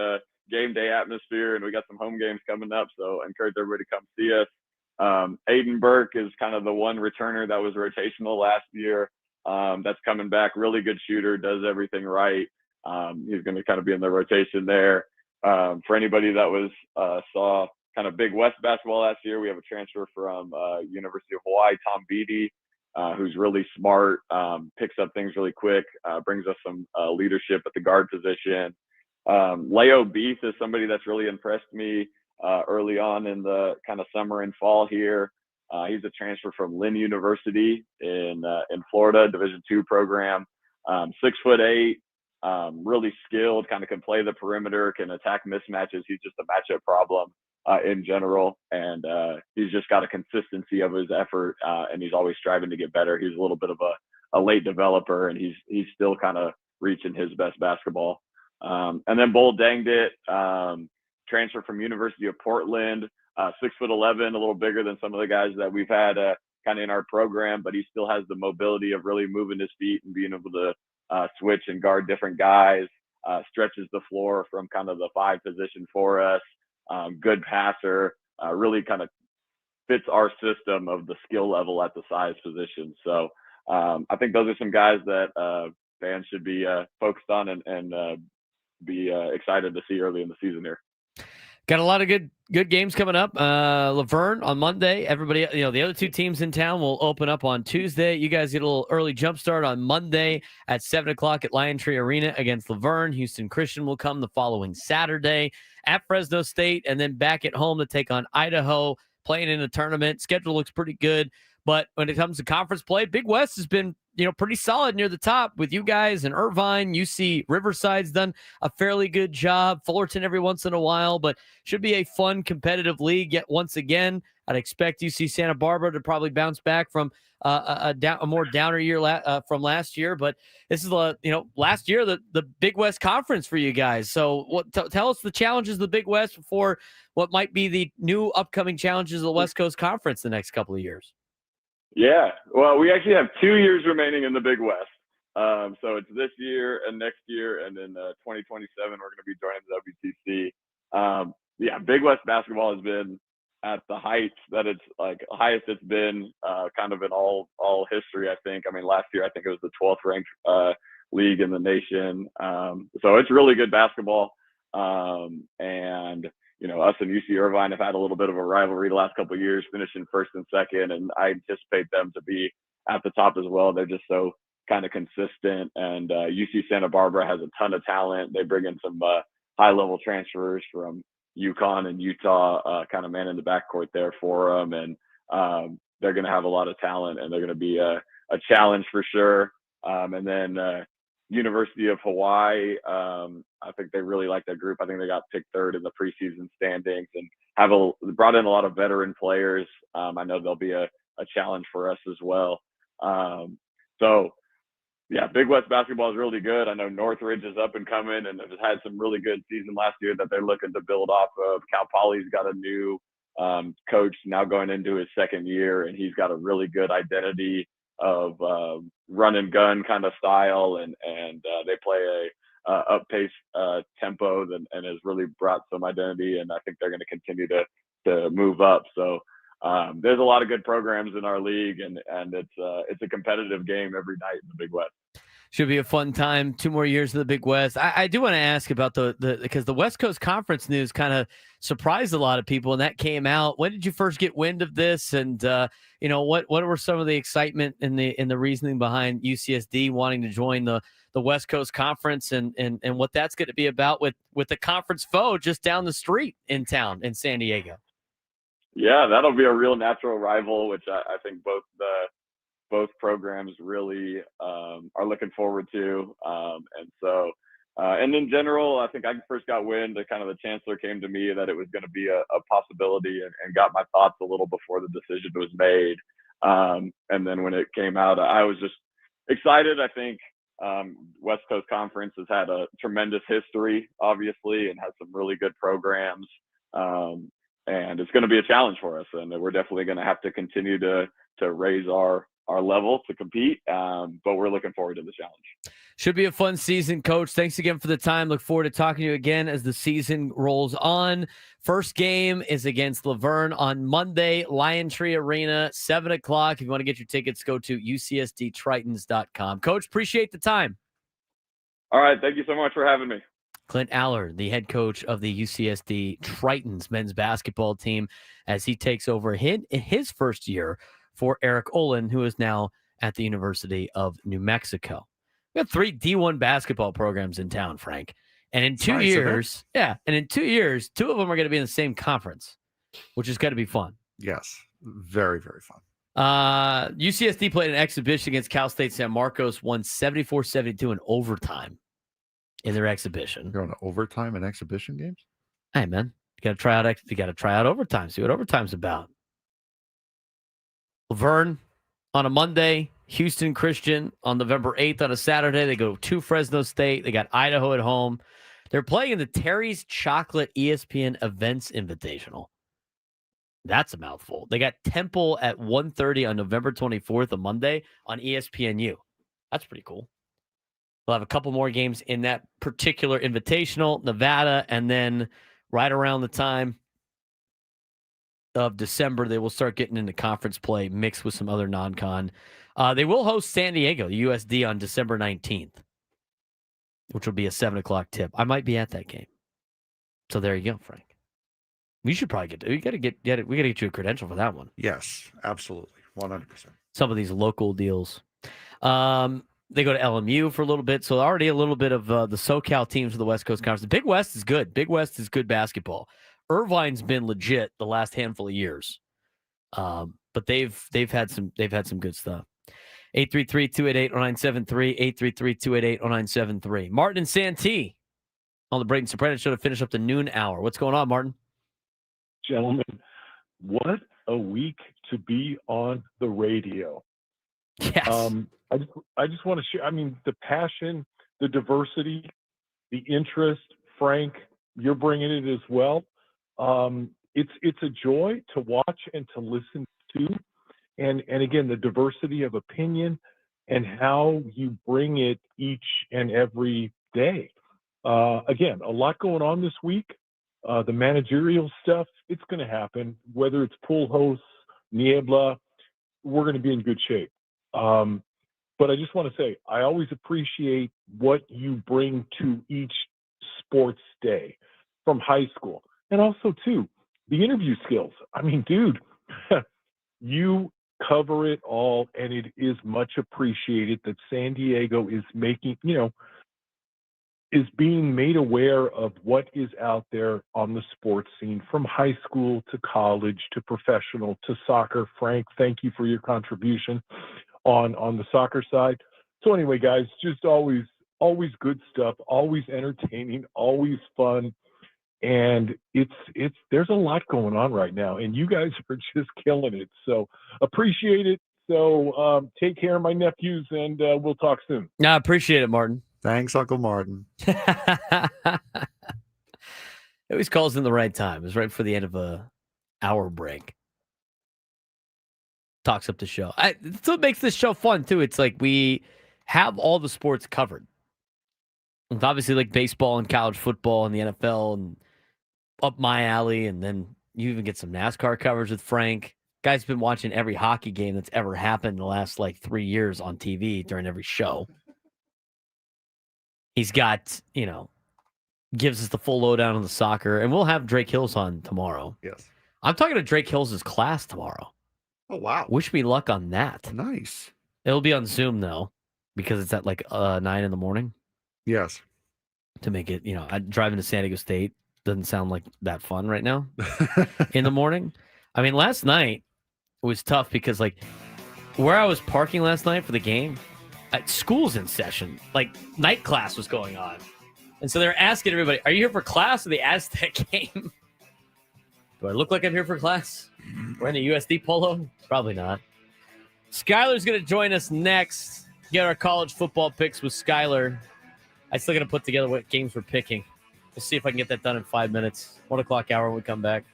game day atmosphere, and we got some home games coming up. So encourage everybody to come see us. Aiden Burke is kind of the one returner that was rotational last year. That's coming back. Really good shooter, does everything right. He's going to kind of be in the rotation there. For anybody that was saw kind of Big West basketball last year, we have a transfer from University of Hawaii, Tom Beatty, who's really smart, picks up things really quick, brings us some leadership at the guard position. Leo Beef is somebody that's really impressed me early on in the kind of summer and fall here. He's a transfer from Lynn University in Florida, Division II program. 6'8", really skilled, kind of can play the perimeter, can attack mismatches. He's just a matchup problem in general, and he's just got a consistency of his effort, and he's always striving to get better. He's a little bit of a late developer, and he's still kind of reaching his best basketball. And then Bull Danged It, transfer from University of Portland, 6'11", a little bigger than some of the guys that we've had kind of in our program, but he still has the mobility of really moving his feet and being able to switch and guard different guys, stretches the floor from kind of the 5 position for us, good passer, really kind of fits our system of the skill level at the size position. So I think those are some guys that fans should be focused on and be excited to see early in the season here. Got a lot of good games coming up. Laverne on Monday. Everybody, the other 2 teams in town will open up on Tuesday. You guys get a little early jump start on Monday at 7 o'clock at Lion Tree Arena against Laverne. Houston Christian will come the following Saturday at Fresno State, and then back at home to take on Idaho, playing in a tournament. Schedule looks pretty good. But when it comes to conference play, Big West has been, pretty solid near the top with you guys and Irvine. UC Riverside's done a fairly good job. Fullerton every once in a while, but should be a fun, competitive league yet once again. I'd expect UC Santa Barbara to probably bounce back from a more downer year from last year. But this is, last year, the Big West Conference for you guys. So tell us the challenges of the Big West before what might be the new upcoming challenges of the West Coast Conference the next couple of years. Yeah, well, we actually have 2 years remaining in the Big West. So it's this year and next year, and then 2027 we're going to be joining the WTC. Big West basketball has been at the heights that it's highest it's been kind of in all history, I think. I mean, last year I think it was the 12th ranked league in the nation. So it's really good basketball. And us and UC Irvine have had a little bit of a rivalry the last couple of years, finishing first and second, and I anticipate them to be at the top as well. They're just so kind of consistent, and UC Santa Barbara has a ton of talent. They bring in some high-level transfers from UConn and Utah, kind of man in the backcourt there for them, and they're going to have a lot of talent, and they're going to be a challenge for sure. And then University of Hawaii, I think they really like that group. I think they got picked 3rd in the preseason standings and brought in a lot of veteran players. I know they'll be a challenge for us as well. Big West basketball is really good. I know Northridge is up and coming and has had some really good season last year that they're looking to build off of. Cal Poly's got a new coach now going into his 2nd year, and he's got a really good identity of run and gun kind of style, and they play a up-paced tempo and has really brought some identity, and I think they're going to continue to move up. So there's a lot of good programs in our league, and it's a competitive game every night in the Big West. Should be a fun time. 2 more years of the Big West. I do want to ask about because the West Coast Conference news kind of surprised a lot of people, and that came out. When did you first get wind of this? And what were some of the excitement and the reasoning behind UCSD wanting to join the West Coast Conference, and what that's going to be about with the conference foe just down the street in town in San Diego? Yeah, that'll be a real natural rival, which I think both programs really are looking forward to. And in general, I think I first got wind that kind of the chancellor came to me that it was going to be a possibility, and got my thoughts a little before the decision was made. And then when it came out, I was just excited. I think West Coast Conference has had a tremendous history, obviously, and has some really good programs. And it's going to be a challenge for us, and we're definitely going to have to continue to raise our our level to compete. But we're looking forward to the challenge. Should be a fun season, Coach. Thanks again for the time. Look forward to talking to you again as the season rolls on. First game is against Laverne on Monday, Lion Tree Arena, 7 o'clock. If you want to get your tickets, go to ucsdtritons.com. Coach, appreciate the time. All right. Thank you so much for having me. Clint Allard, the head coach of the UCSD Tritons men's basketball team, as he takes over in his first year for Eric Olin, who is now at the University of New Mexico. We have 3 D1 basketball programs in town, Frank. And in 2 years, and in 2 years, 2 of them are going to be in the same conference, which is going to be fun. Yes. Very, very fun. UCSD played an exhibition against Cal State San Marcos, won 74-72 in overtime in their exhibition. You're on overtime in exhibition games? Hey, man. You got to try out overtime. See what overtime's about. Laverne on a Monday. Houston Christian on November 8th on a Saturday. They go to Fresno State. They got Idaho at home. They're playing in the Terry's Chocolate ESPN Events Invitational. That's a mouthful. They got Temple at 1:30 on November 24th, a Monday, on ESPNU. That's pretty cool. We'll have a couple more games in that particular invitational, Nevada, and then right around the time of December, they will start getting into conference play mixed with some other non-con. They will host San Diego, the USD, on December 19th, which will be a 7 o'clock tip. I might be at that game. So there you go, Frank. We should probably we got to get you a credential for that one. Yes, absolutely. 100%. Some of these local deals. They go to LMU for a little bit. So already a little bit of the SoCal teams of the West Coast Conference. The Big West is good. Big West is good basketball. Irvine's been legit the last handful of years. But they've had some good stuff. 833-288-0973, 833-288-0973. Martin and Santee on the Braden Surprenant Show to finish up the noon hour. What's going on, Martin? Gentlemen, what a week to be on the radio. Yes. I just want to share, the passion, the diversity, the interest. Frank, you're bringing it as well. It's a joy to watch and to listen to. And again, the diversity of opinion and how you bring it each and every day. Again, a lot going on this week. The managerial stuff, it's going to happen. Whether it's pool hosts, Niebla, we're going to be in good shape. But I just want to say, I always appreciate what you bring to each sports day from high school. And also, too, the interview skills. Dude, you cover it all, and it is much appreciated that San Diego is making, is being made aware of what is out there on the sports scene, from high school to college to professional to soccer. Frank, thank you for your contribution on the soccer side. So anyway, guys, just always good stuff, always entertaining, always fun. And there's a lot going on right now, and you guys are just killing it. So appreciate it. So take care of my nephews, and we'll talk soon. I appreciate it, Martin. Thanks, Uncle Martin. He always calls in the right time. It's right for the end of a hour break. Talks up the show. That's what makes this show fun, too. It's like we have all the sports covered. It's obviously like baseball and college football and the NFL and up my alley. And then you even get some NASCAR coverage with Frank. Guy's been watching every hockey game that's ever happened in the last 3 years on TV during every show. He's got, gives us the full lowdown on the soccer. And we'll have Drake Hills on tomorrow. Yes. I'm talking to Drake Hills' class tomorrow. Oh, wow. Wish me luck on that. Nice. It'll be on Zoom, though, because it's at 9 in the morning. Yes. To make it, driving to San Diego State doesn't sound like that fun right now in the morning. Last night it was tough because where I was parking last night for the game, school's in session, night class was going on. And so they're asking everybody, are you here for class or the Aztec game? Do I look like I'm here for class? Wearing a USD polo? Probably not. Skylar's going to join us next. Get our college football picks with Skylar. I still got to put together what games we're picking. We'll see if I can get that done in 5 minutes. 1 o'clock hour when we come back.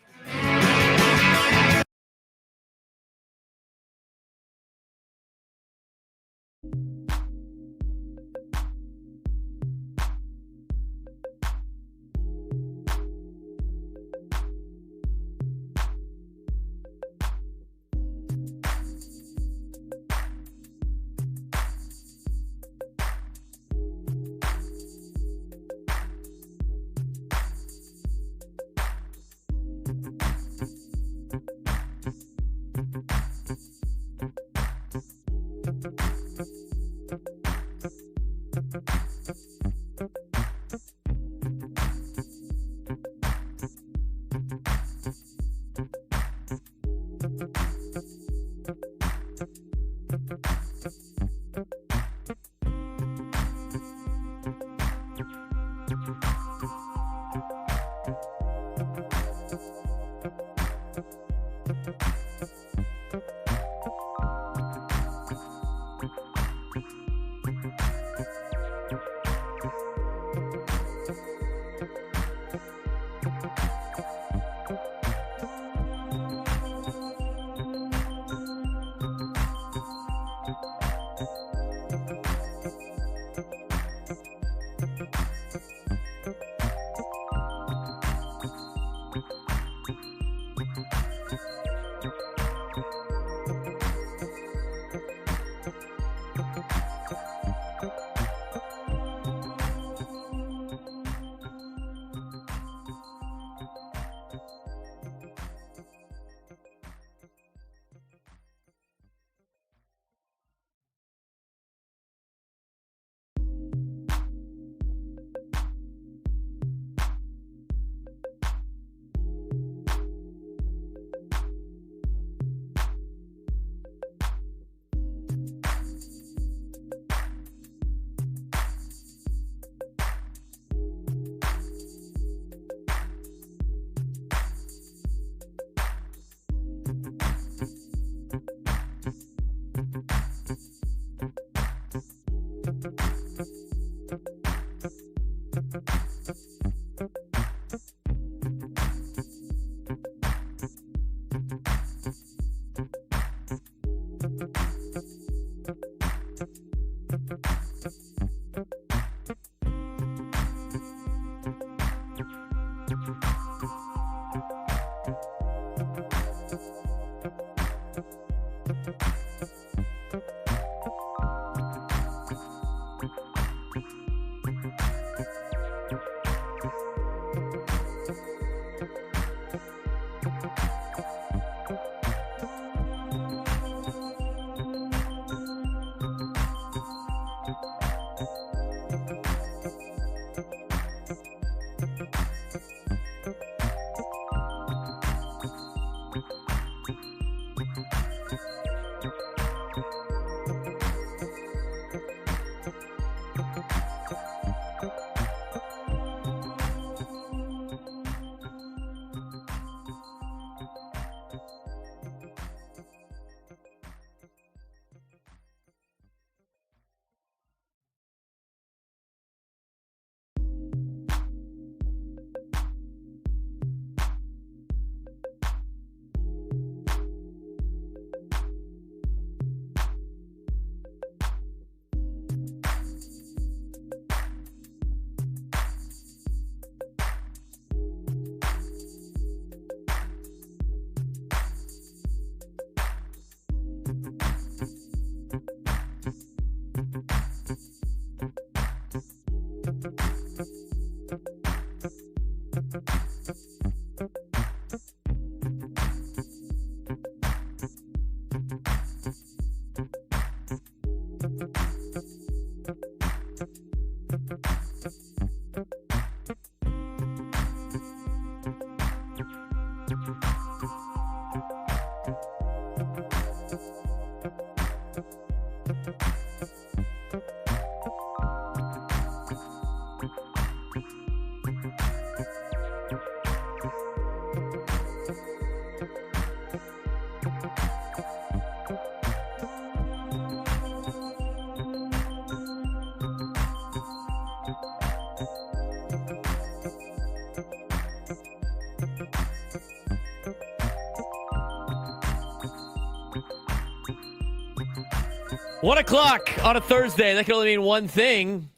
1 o'clock on a Thursday. That can only mean one thing.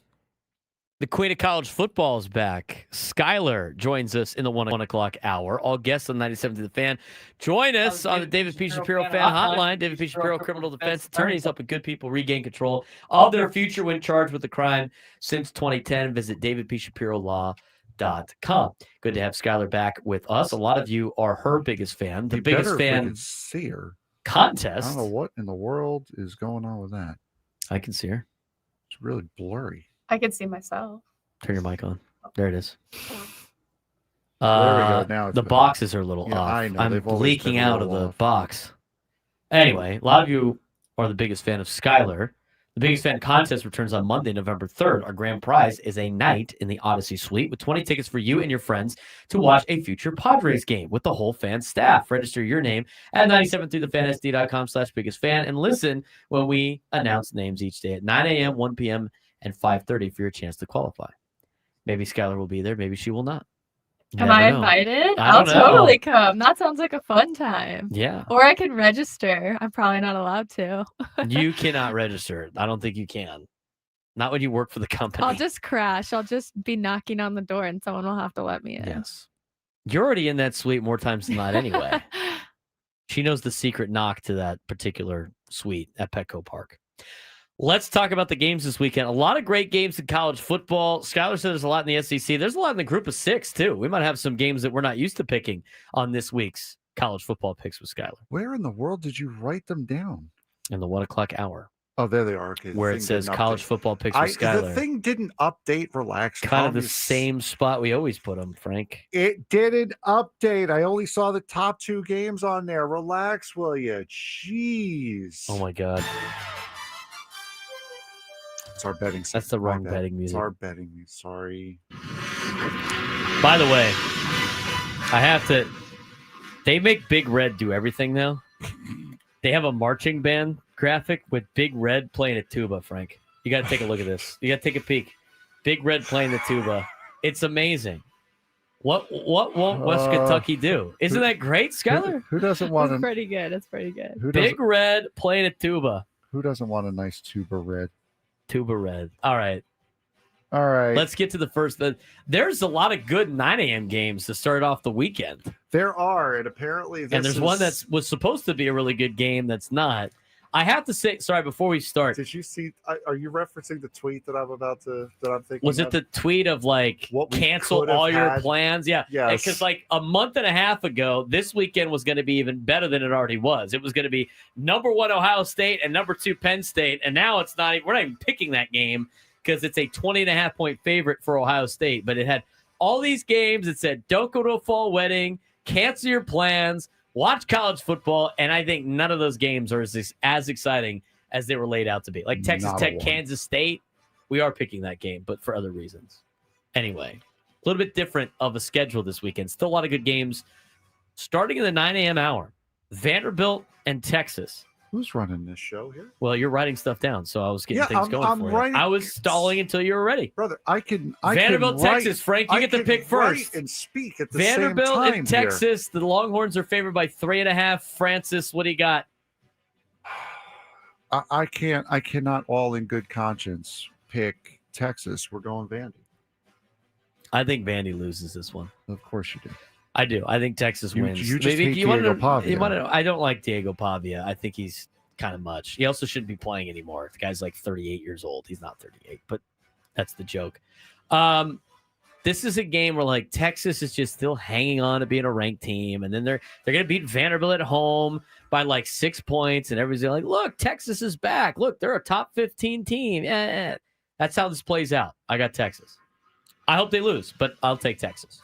The queen of college football is back. Skylar joins us in the 1 o'clock hour. All guests on 97 to the Fan. Join us on the David P. Shapiro Fan Hotline. David P. Shapiro, criminal defense attorneys, helping good people regain control of their future when charged with a crime since 2010. Visit davidpshapirolaw.com. Good to have Skylar back with us. A lot of you are her biggest fan. The biggest fan see her. Contest. I don't know what in the world is going on with that. I can see her. It's really blurry. I can see myself. Turn your mic on. There it is. There we go. Now the boxes are a little off. I know. I'm They've always leaking been a out of little the off. box. Anyway, a lot of you are the biggest fan of Skylar. The Biggest Fan Contest returns on Monday, November 3rd. Our grand prize is a night in the Odyssey Suite with 20 tickets for you and your friends to watch a future Padres game with the whole fan staff. Register your name at 97throughthefansd.com/biggestfan and listen when we announce names each day at 9 a.m., 1 p.m., and 5:30 for your chance to qualify. Maybe Skylar will be there. Maybe she will not. Am Never I know. invited? I I'll don't know. totally come. That sounds like a fun time. Yeah. Or I can register. I'm probably not allowed to. You cannot register. I don't think you can. Not when you work for the company. I'll just crash. I'll just be knocking on the door and someone will have to let me in. Yes. You're already in that suite more times than not anyway. She knows the secret knock to that particular suite at Petco Park. Let's talk about the games this weekend. A lot of great games in college football. Skylar said there's a lot in the SEC. There's a lot in the group of 6, too. We might have some games that we're not used to picking on this week's college football picks with Skylar. Where in the world did you write them down? In the 1 o'clock hour. Oh, there they are. Okay, where it says college football picks with Skylar. The thing didn't update. Relax. Kind of the same spot we always put them, Frank. It didn't update. I only saw the top 2 games on there. Relax, will you? Jeez. Oh, my God. It's our betting. That's the wrong betting music. It's our betting music. Sorry. By the way, I have to. They make Big Red do everything now. They have a marching band graphic with Big Red playing a tuba, Frank. You got to take a look at this. You got to take a peek. Big Red playing the tuba. It's amazing. What won't West Kentucky do? Isn't that great, Skylar? Who doesn't want That's to? pretty good. That's pretty good. Big Red playing a tuba. Who doesn't want a nice tuba red? Tuba Red. All right. All right. Let's get to the first. There's a lot of good 9 a.m. games to start off the weekend. There are, and apparently there's one that was supposed to be a really good game that's not. I have to say, sorry, before we start. Did you see? Are you referencing the tweet that I'm thinking? Was it the tweet of like cancel all your plans? Yeah. Yes. Because like a month and a half ago, this weekend was going to be even better than it already was. It was going to be number 1 Ohio State and number 2 Penn State, and now it's not. We're not even picking that game because it's a 20.5-point favorite for Ohio State. But it had all these games. It said, "Don't go to a fall wedding. Cancel your plans. Watch college football," and I think none of those games are as exciting as they were laid out to be. Like Texas Tech, Kansas State, we are picking that game, but for other reasons. Anyway, a little bit different of a schedule this weekend. Still a lot of good games. Starting in the 9 a.m. hour, Vanderbilt and Texas. Who's running this show here? Well, you're writing stuff down, so I was getting things going for you. I was stalling until you were ready. Brother, Vanderbilt, Texas. Frank, you get to pick first. And speak at the Vanderbilt same time and Texas. Here. The Longhorns are favored by 3.5. Francis, what do you got? I cannot all in good conscience pick Texas. We're going Vandy. I think Vandy loses this one. Of course you do. I do. I think Texas wins. You just hate Diego Pavia. I don't like Diego Pavia. I think he's kind of much. He also shouldn't be playing anymore. The guy's like 38 years old. He's not 38, but that's the joke. This is a game where like Texas is just still hanging on to being a ranked team, and then they're going to beat Vanderbilt at home by like 6 points, and everybody's like, "Look, Texas is back. Look, they're a top 15 team." That's how this plays out. I got Texas. I hope they lose, but I'll take Texas.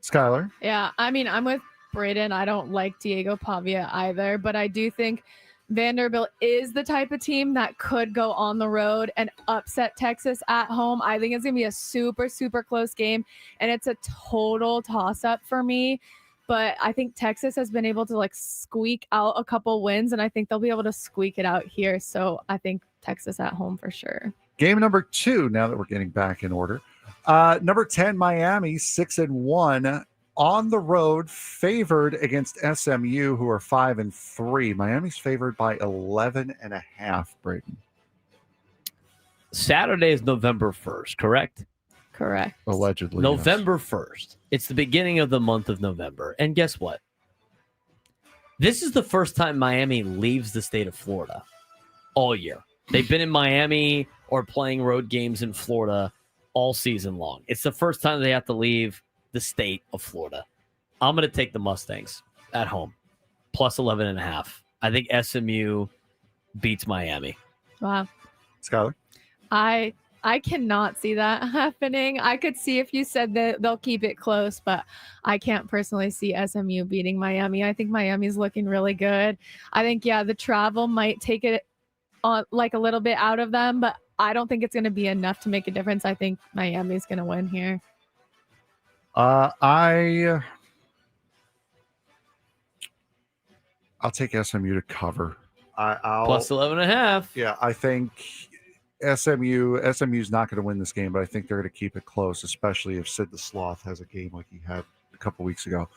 Skylar? Yeah, I mean, I'm with Braden. I don't like Diego Pavia either, but I do think Vanderbilt is the type of team that could go on the road and upset Texas at home. I think it's going to be a super, super close game, and it's a total toss-up for me. But I think Texas has been able to like squeak out a couple wins, and I think they'll be able to squeak it out here. So I think Texas at home for sure. Game number 2, now that we're getting back in order. Number 10, Miami, 6-1 on the road, favored against SMU, who are 5-3. Miami's favored by 11.5. Braden. Saturday is November 1st, correct? Correct. Allegedly. November 1st. It's the beginning of the month of November. And guess what? This is the first time Miami leaves the state of Florida all year. They've been in Miami or playing road games in Florida all season long. It's the first time they have to leave the state of Florida. I'm going to take the Mustangs at home, plus 11.5. I think SMU beats Miami. Wow. Skylar? I cannot see that happening. I could see if you said that they'll keep it close, but I can't personally see SMU beating Miami. I think Miami's looking really good. I think, yeah, the travel might take it on like a little bit out of them, but I don't think it's going to be enough to make a difference. I think Miami's going to win here. I'll take SMU to cover. I'll plus 11.5. Yeah, I think SMU's not going to win this game, but I think they're going to keep it close, especially if Sid the Sloth has a game like he had a couple weeks ago.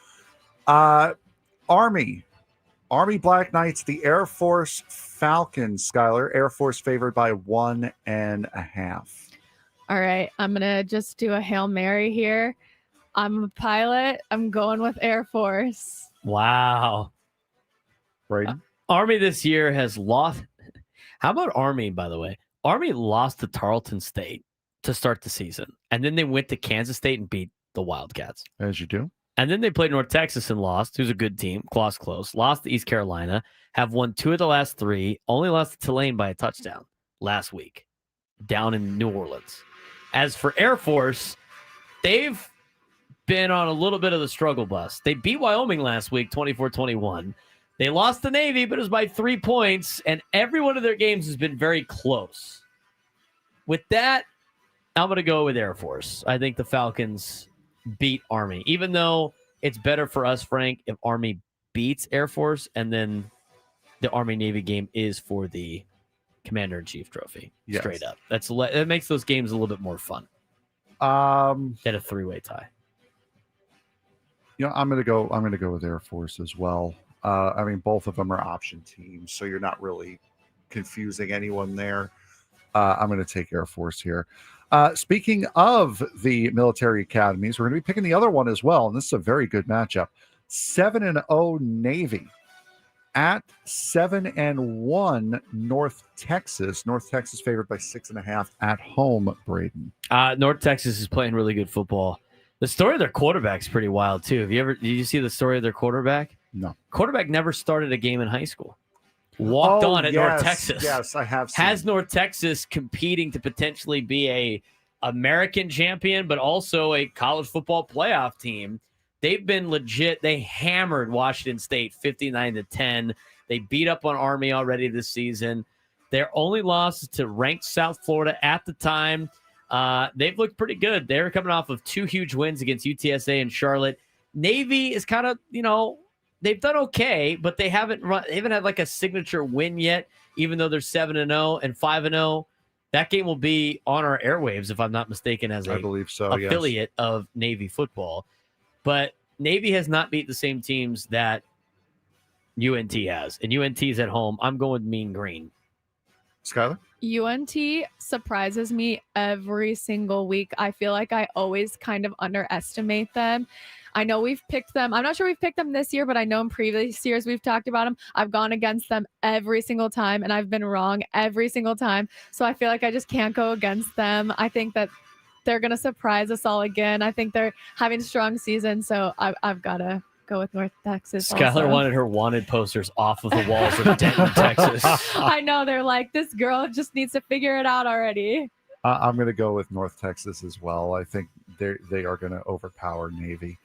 Army Black Knights, the Air Force Falcons, Skylar. Air Force favored by 1.5. All right, I'm going to just do a Hail Mary here. I'm a pilot. I'm going with Air Force. Wow. Right. Army this year has lost. How about Army, by the way? Army lost to Tarleton State to start the season, and then they went to Kansas State and beat the Wildcats. As you do. And then they played North Texas and lost, who's a good team, close. Lost to East Carolina, have won 2 of the last 3, only lost to Tulane by a touchdown last week down in New Orleans. As for Air Force, they've been on a little bit of the struggle bus. They beat Wyoming last week, 24-21. They lost to Navy, but it was by 3 points, and every one of their games has been very close. With that, I'm going to go with Air Force. I think the Falcons beat Army, even though it's better for us, Frank, if Army beats Air Force, and then the Army-Navy game is for the Commander-in-Chief trophy. Yes. Straight up. That makes those games a little bit more fun. Than a 3-way tie. I'm going to go with Air Force as well. I mean, both of them are option teams, so you're not really confusing anyone there. I'm going to take Air Force here. Speaking of the military academies, we're going to be picking the other one as well, and this is a very good matchup. 7-0 Navy at 7-1 North Texas. North Texas favored by 6.5 at home. Braden. North Texas is playing really good football. The story of their quarterback's pretty wild too. Did you see the story of their quarterback? No. Quarterback never started a game in high school. Walked on at North Texas. Yes, I have seen. Has North Texas competing to potentially be a American champion, but also a college football playoff team. They've been legit. They hammered Washington State 59-10. They beat up on Army already this season. Their only loss is to ranked South Florida at the time. They've looked pretty good. They're coming off of 2 huge wins against UTSA and Charlotte. Navy is kind of, they've done okay, but they haven't had like a signature win yet, even though they're 7-0 and 5-0. That game will be on our airwaves, if I'm not mistaken, as I believe so, affiliate of Navy football. But Navy has not beat the same teams that UNT has, and UNT's at home. I'm going with Mean Green. Skylar? UNT surprises me every single week. I feel like I always kind of underestimate them. I know we've picked them. I'm not sure we've picked them this year, but I know in previous years we've talked about them. I've gone against them every single time, and I've been wrong every single time. So I feel like I just can't go against them. I think that they're going to surprise us all again. I think they're having a strong season, so I've got to go with North Texas. Skylar wanted her wanted posters off of the walls of Denton, Texas. I know. They're like, this girl just needs to figure it out already. I'm going to go with North Texas as well. I think they are going to overpower Navy.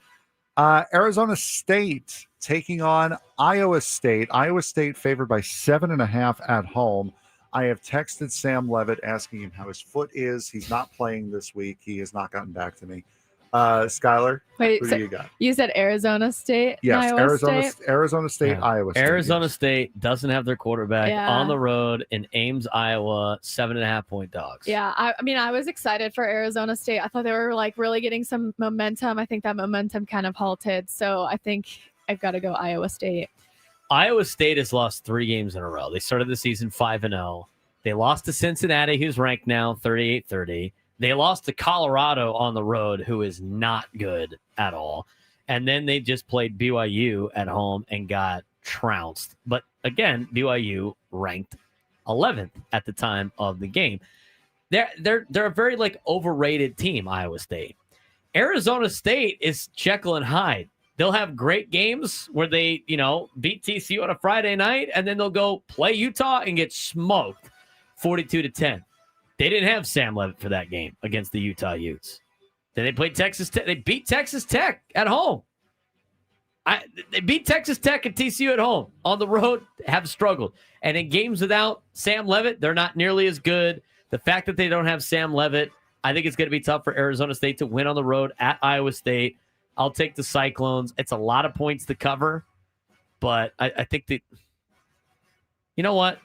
Arizona State taking on Iowa State. Iowa State favored by 7.5 at home. I have texted Sam Levitt asking him how his foot is. He's not playing this week. He has not gotten back to me. Skylar, wait, who do you got? You said Arizona State? Yes, Arizona State, Yeah. Iowa State. Arizona State doesn't have their quarterback Yeah. on the road in Ames, Iowa, 7.5-point dogs. Yeah, I mean, I was excited for Arizona State. I thought they were like really getting some momentum. I think that momentum kind of halted. So I think I've got to go Iowa State. Iowa State has lost 3 games in a row. They started the season 5-0. They lost to Cincinnati, who's ranked now 38-30. They lost to Colorado on the road, who is not good at all. And then they just played BYU at home and got trounced. But again, BYU ranked 11th at the time of the game. They're a very overrated team, Iowa State. Arizona State is Jekyll and Hyde. They'll have great games where they, beat TCU on a Friday night, and then they'll go play Utah and get smoked 42-10. They didn't have Sam Levitt for that game against the Utah Utes. Then they played Texas Tech. They beat Texas Tech at home. They beat Texas Tech and TCU at home. On the road, have struggled. And in games without Sam Levitt, they're not nearly as good. The fact that they don't have Sam Levitt, I think it's going to be tough for Arizona State to win on the road at Iowa State. I'll take the Cyclones. It's a lot of points to cover, but I think that, you know what?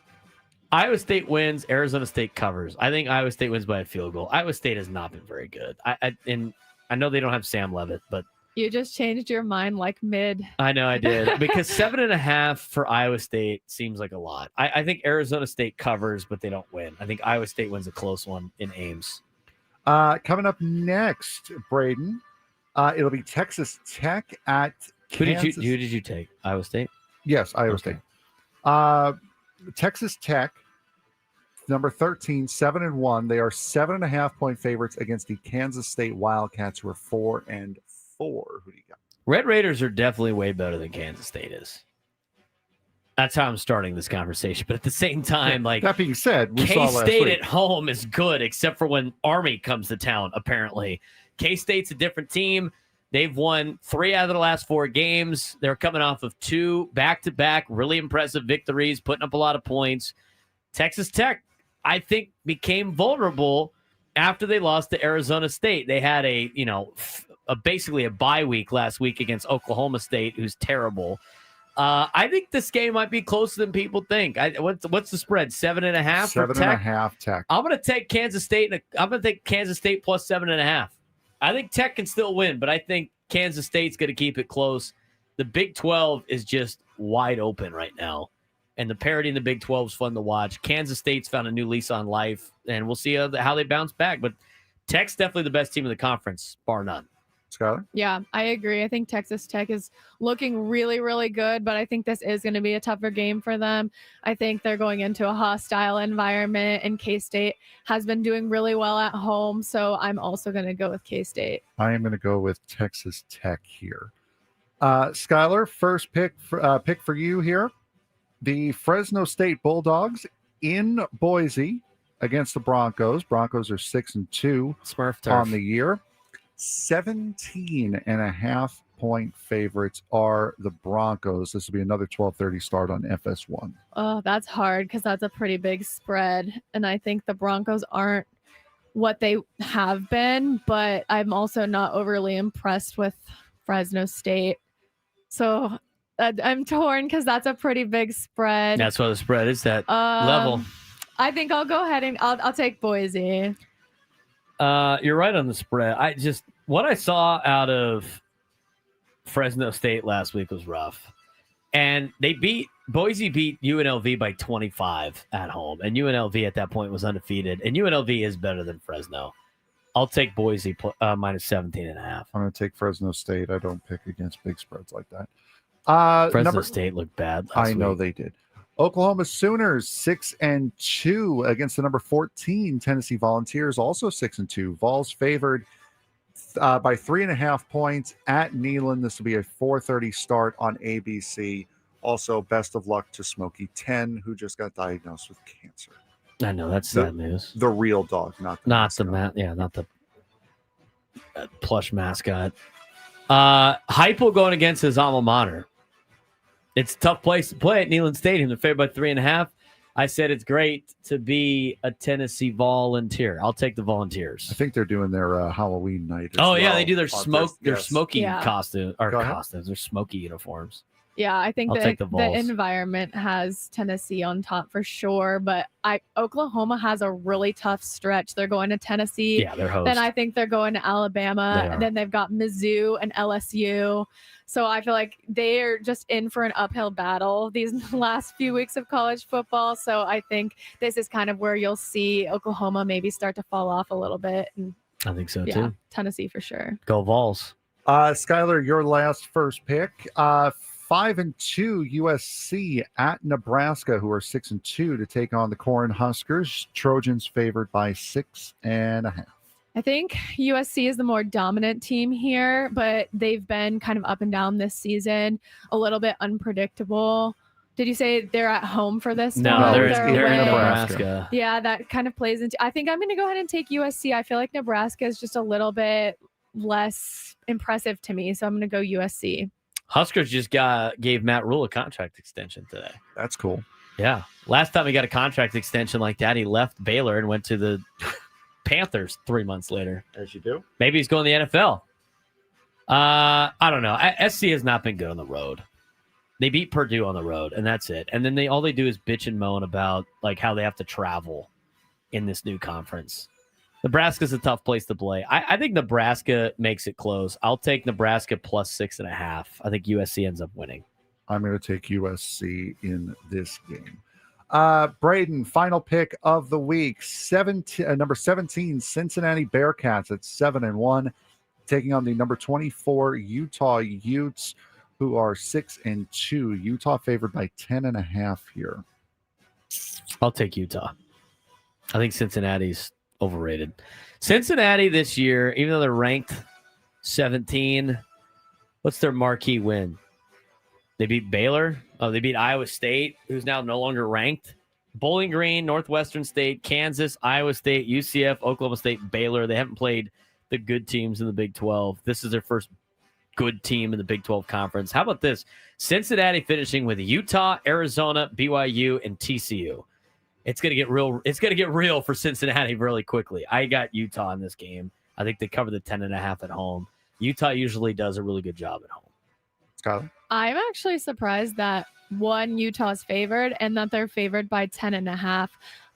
Iowa State wins, Arizona State covers. I think Iowa State wins by a field goal. Iowa State has not been very good. And I know they don't have Sam Levitt, but You just changed your mind like mid. I know I did, because 7.5 for Iowa State seems like a lot. I think Arizona State covers, but they don't win. I think Iowa State wins a close one in Ames. Coming up next, Braden, it'll be Texas Tech at Kansas. Who did you take? Iowa State? Yes, Iowa State. Texas Tech, number 13, 7-1. They are 7.5-point favorites against the Kansas State Wildcats, who are 4-4. Who do you got? Red Raiders are definitely way better than Kansas State is. That's how I'm starting this conversation. But at the same time, that being said, we saw last K-State week at home is good, except for when Army comes to town, apparently. K-State's a different team. They've won 3 out of the last 4 games. They're coming off of 2 back-to-back really impressive victories, putting up a lot of points. Texas Tech, I think, became vulnerable after they lost to Arizona State. They had basically a bye week last week against Oklahoma State, who's terrible. I think this game might be closer than people think. What's the spread? 7.5 for Tech? 7.5 Tech. I'm going to take Kansas State. I'm going to take Kansas State plus 7.5. I think Tech can still win, but I think Kansas State's going to keep it close. The Big 12 is just wide open right now, and the parity in the Big 12 is fun to watch. Kansas State's found a new lease on life, and we'll see how they bounce back. But Tech's definitely the best team in the conference, bar none. Skylar? Yeah, I agree. I think Texas Tech is looking really, really good, but I think this is going to be a tougher game for them. I think they're going into a hostile environment, and K-State has been doing really well at home, so I'm also going to go with K-State. I am going to go with Texas Tech here. Skylar, first pick for you here. The Fresno State Bulldogs in Boise against the Broncos. Broncos are 6-2 Smurf turf on the year. 17.5 point favorites are the Broncos. This will be another 12:30 start on FS1. Oh, that's hard because that's a pretty big spread. And I think the Broncos aren't what they have been, but I'm also not overly impressed with Fresno State. So I'm torn because that's a pretty big spread. That's why the spread is that level. I think I'll go ahead and I'll take Boise. You're right on the spread. What I saw out of Fresno State last week was rough. And Boise beat UNLV by 25 at home. And UNLV at that point was undefeated. And UNLV is better than Fresno. I'll take Boise minus 17.5. I'm going to take Fresno State. I don't pick against big spreads like that. Fresno State looked bad last I know week. they did. Oklahoma Sooners 6-2 against the number 14 Tennessee Volunteers, also 6-2. Vols favored by 3.5 points at Neyland. This will be a 4:30 start on ABC. Also, best of luck to Smokey 10, who just got diagnosed with cancer. I know that's sad news. The real dog, not the plush mascot. Heupel going against his alma mater. It's a tough place to play at Neyland Stadium. They're favored by 3.5. I said it's great to be a Tennessee Volunteer. I'll take the Volunteers. I think they're doing their Halloween night. Yeah, they do their smoky Yeah. costumes. Their smoky uniforms. Yeah, I think I'll take the the Vols. environment has Tennessee on top for sure, but Oklahoma has a really tough stretch. They're going to Tennessee. Yeah, they're host. Then I think they're going to Alabama. And then they've got Mizzou and LSU. So I feel like they are just in for an uphill battle these last few weeks of college football. So I think this is kind of where you'll see Oklahoma maybe start to fall off a little bit. And I think so yeah, too. Tennessee for sure. Go Vols. Skylar, your last first pick. 5-2 USC at Nebraska, who are 6-2 to take on the Cornhuskers. Trojans favored by 6.5. I think USC is the more dominant team here, but they've been kind of up and down this season, a little bit unpredictable. Did you say they're at home for this? No, one? they're away. in Nebraska. Yeah, that kind of plays into. I think I'm going to go ahead and take USC. I feel like Nebraska is just a little bit less impressive to me, so I'm going to go USC. Huskers just gave Matt Rule a contract extension today. That's cool. Yeah. Last time he got a contract extension like that, he left Baylor and went to the Panthers 3 months later. As you do. Maybe he's going to the NFL. I don't know. SC has not been good on the road. They beat Purdue on the road, and that's it. And then all they do is bitch and moan about like how they have to travel in this new conference. Nebraska's a tough place to play. I think Nebraska makes it close. I'll take Nebraska plus 6.5. I think USC ends up winning. I'm going to take USC in this game. Braden, final pick of the week. Number 17, Cincinnati Bearcats at 7-1, taking on the number 24 Utah Utes, who are 6-2. Utah favored by 10.5 here. I'll take Utah. I think Cincinnati's overrated. Cincinnati this year, even though they're ranked 17, what's their marquee win? They beat Baylor. Oh, they beat Iowa State, who's now no longer ranked. Bowling Green, Northwestern State, Kansas, Iowa State, UCF, Oklahoma State, Baylor. They haven't played the good teams in the Big 12. This is their first good team in the Big 12 conference. How about this? Cincinnati finishing with Utah, Arizona, BYU, and TCU. It's gonna get real. It's gonna get real for Cincinnati really quickly. I got Utah in this game. I think they cover the 10.5 at home. Utah usually does a really good job at home. Skylar? I'm actually surprised that Utah's favored and that they're favored by 10.5.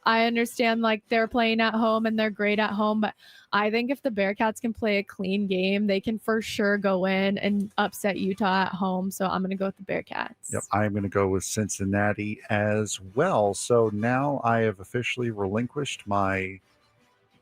I understand like they're playing at home and they're great at home, but I think if the Bearcats can play a clean game, they can for sure go in and upset Utah at home. So I'm going to go with the Bearcats. Yep, I'm going to go with Cincinnati as well. So now I have officially relinquished my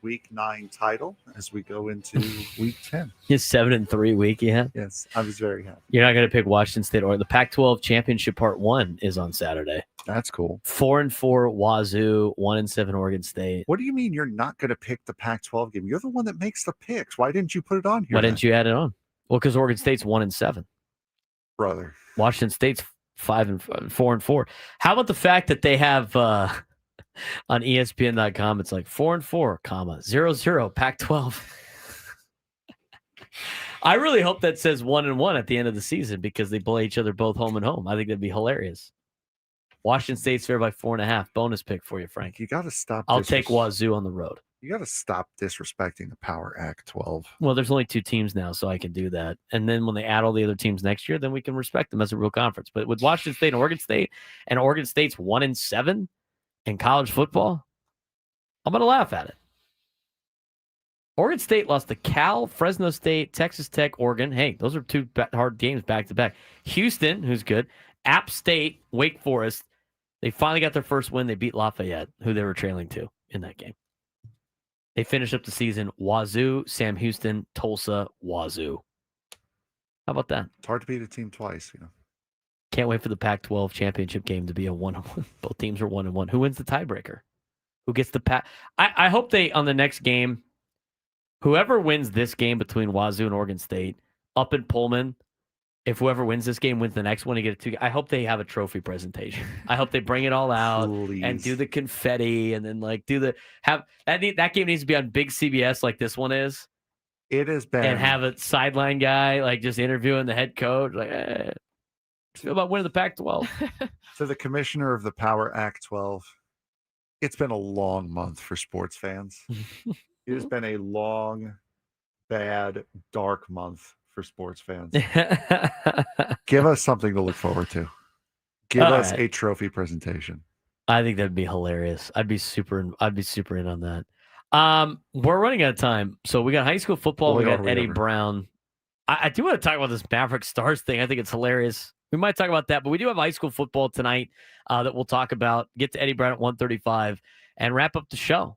Week 9 title as we go into Week 10. His 7-3 week, yeah. Yes, I was very happy. You're not going to pick Washington State or the Pac-12 Championship Part 1 is on Saturday. That's cool. 4-4 Wazoo, 1-7 Oregon State. What do you mean you're not going to pick the Pac-12 game? You're the one that makes the picks. Why didn't you put it on here? Why didn't you add it on? Well, because Oregon State's 1-7. Brother. Washington State's 4-4. How about the fact that they have on ESPN.com, it's like 4-4, 0-0 Pac-12. I really hope that says 1-1 at the end of the season because they play each other both home and home. I think that'd be hilarious. Washington State's fair by 4.5. Bonus pick for you, Frank. You got to stop. I'll take Wazoo on the road. You got to stop disrespecting the Power Act 12. Well, there's only 2 teams now, so I can do that. And then when they add all the other teams next year, then we can respect them as a real conference. But with Washington State and Oregon State's 1-7 in college football, I'm going to laugh at it. Oregon State lost to Cal, Fresno State, Texas Tech, Oregon. Hey, those are 2 hard games back-to-back. Houston, who's good. App State, Wake Forest. They finally got their first win. They beat Lafayette, who they were trailing to in that game. They finished up the season Wazoo, Sam Houston, Tulsa, Wazoo. How about that? It's hard to beat a team twice, you know. Can't wait for the Pac-12 championship game to be a 1-1. Both teams are 1-1. Who wins the tiebreaker? Who gets the I hope they, on the next game, whoever wins this game between Wazoo and Oregon State, up in Pullman, if whoever wins this game wins the next one, you get a 2. I hope they have a trophy presentation. I hope they bring it all out and do the confetti and then that game needs to be on big CBS like this one is. It has been. And have a sideline guy like just interviewing the head coach like, feel about winning the Pac-12. To the commissioner of the Power Act 12, it's been a long month for sports fans. It has been a long, bad, dark month for sports fans. Give us something to look forward to. Give us a trophy presentation. I think that'd be hilarious. I'd be super in on that. We're running out of time. So we got high school football. We got Eddie Brown. I do want to talk about this Maverick Stars thing. I think it's hilarious. We might talk about that, but we do have high school football tonight that we'll talk about. Get to Eddie Brown at 1:35 and wrap up the show.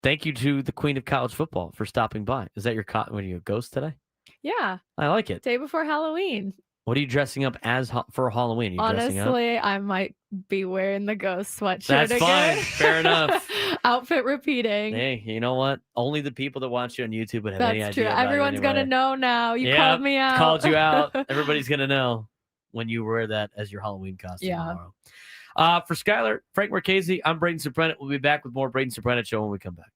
Thank you to the Queen of College Football for stopping by. Is that your are you a ghost today? Yeah. I like it. Day before Halloween. What are you dressing up as for Halloween? Are you dressing up? Honestly, I might be wearing the ghost sweatshirt That's again. fine. Fair enough. Outfit repeating. Hey, you know what? Only the people that watch you on YouTube would have any idea. That's true. About Everyone's going to know now. You called me out. Called you out. Everybody's going to know when you wear that as your Halloween costume tomorrow. For Skylar, Frank Marchese, I'm Braden Surprenant. We'll be back with more Braden Surprenant Show when we come back.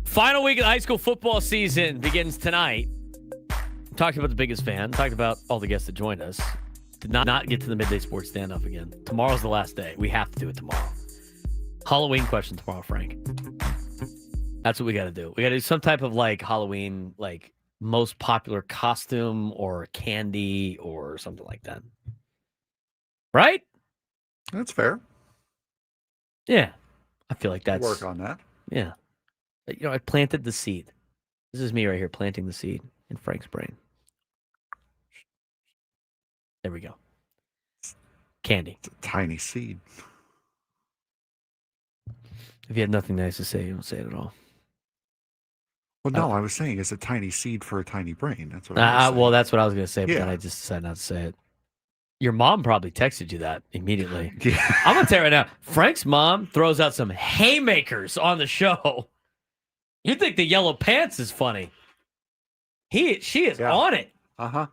Final week of the high school football season begins tonight. Talked about the biggest fan. Talked about all the guests that joined us. Did not get to the midday sports standoff again. Tomorrow's the last day. We have to do it tomorrow. Halloween question tomorrow, Frank. That's what we got to do. We got to do some type of like Halloween, like most popular costume or candy or something like that. Right? That's fair. Yeah. I feel like that's... Work on that. Yeah. You know, I planted the seed. This is me right here planting the seed in Frank's brain. There we go. Candy. It's a tiny seed. If you had nothing nice to say, you don't say it at all. Well, no, I was saying it's a tiny seed for a tiny brain. That's what I was saying. Well, that's what I was going to say, but Yeah. then I just decided not to say it. Your mom probably texted you that immediately. Yeah. I'm going to tell you right now, Frank's mom throws out some haymakers on the show. You think the yellow pants is funny. She is on it. Uh-huh.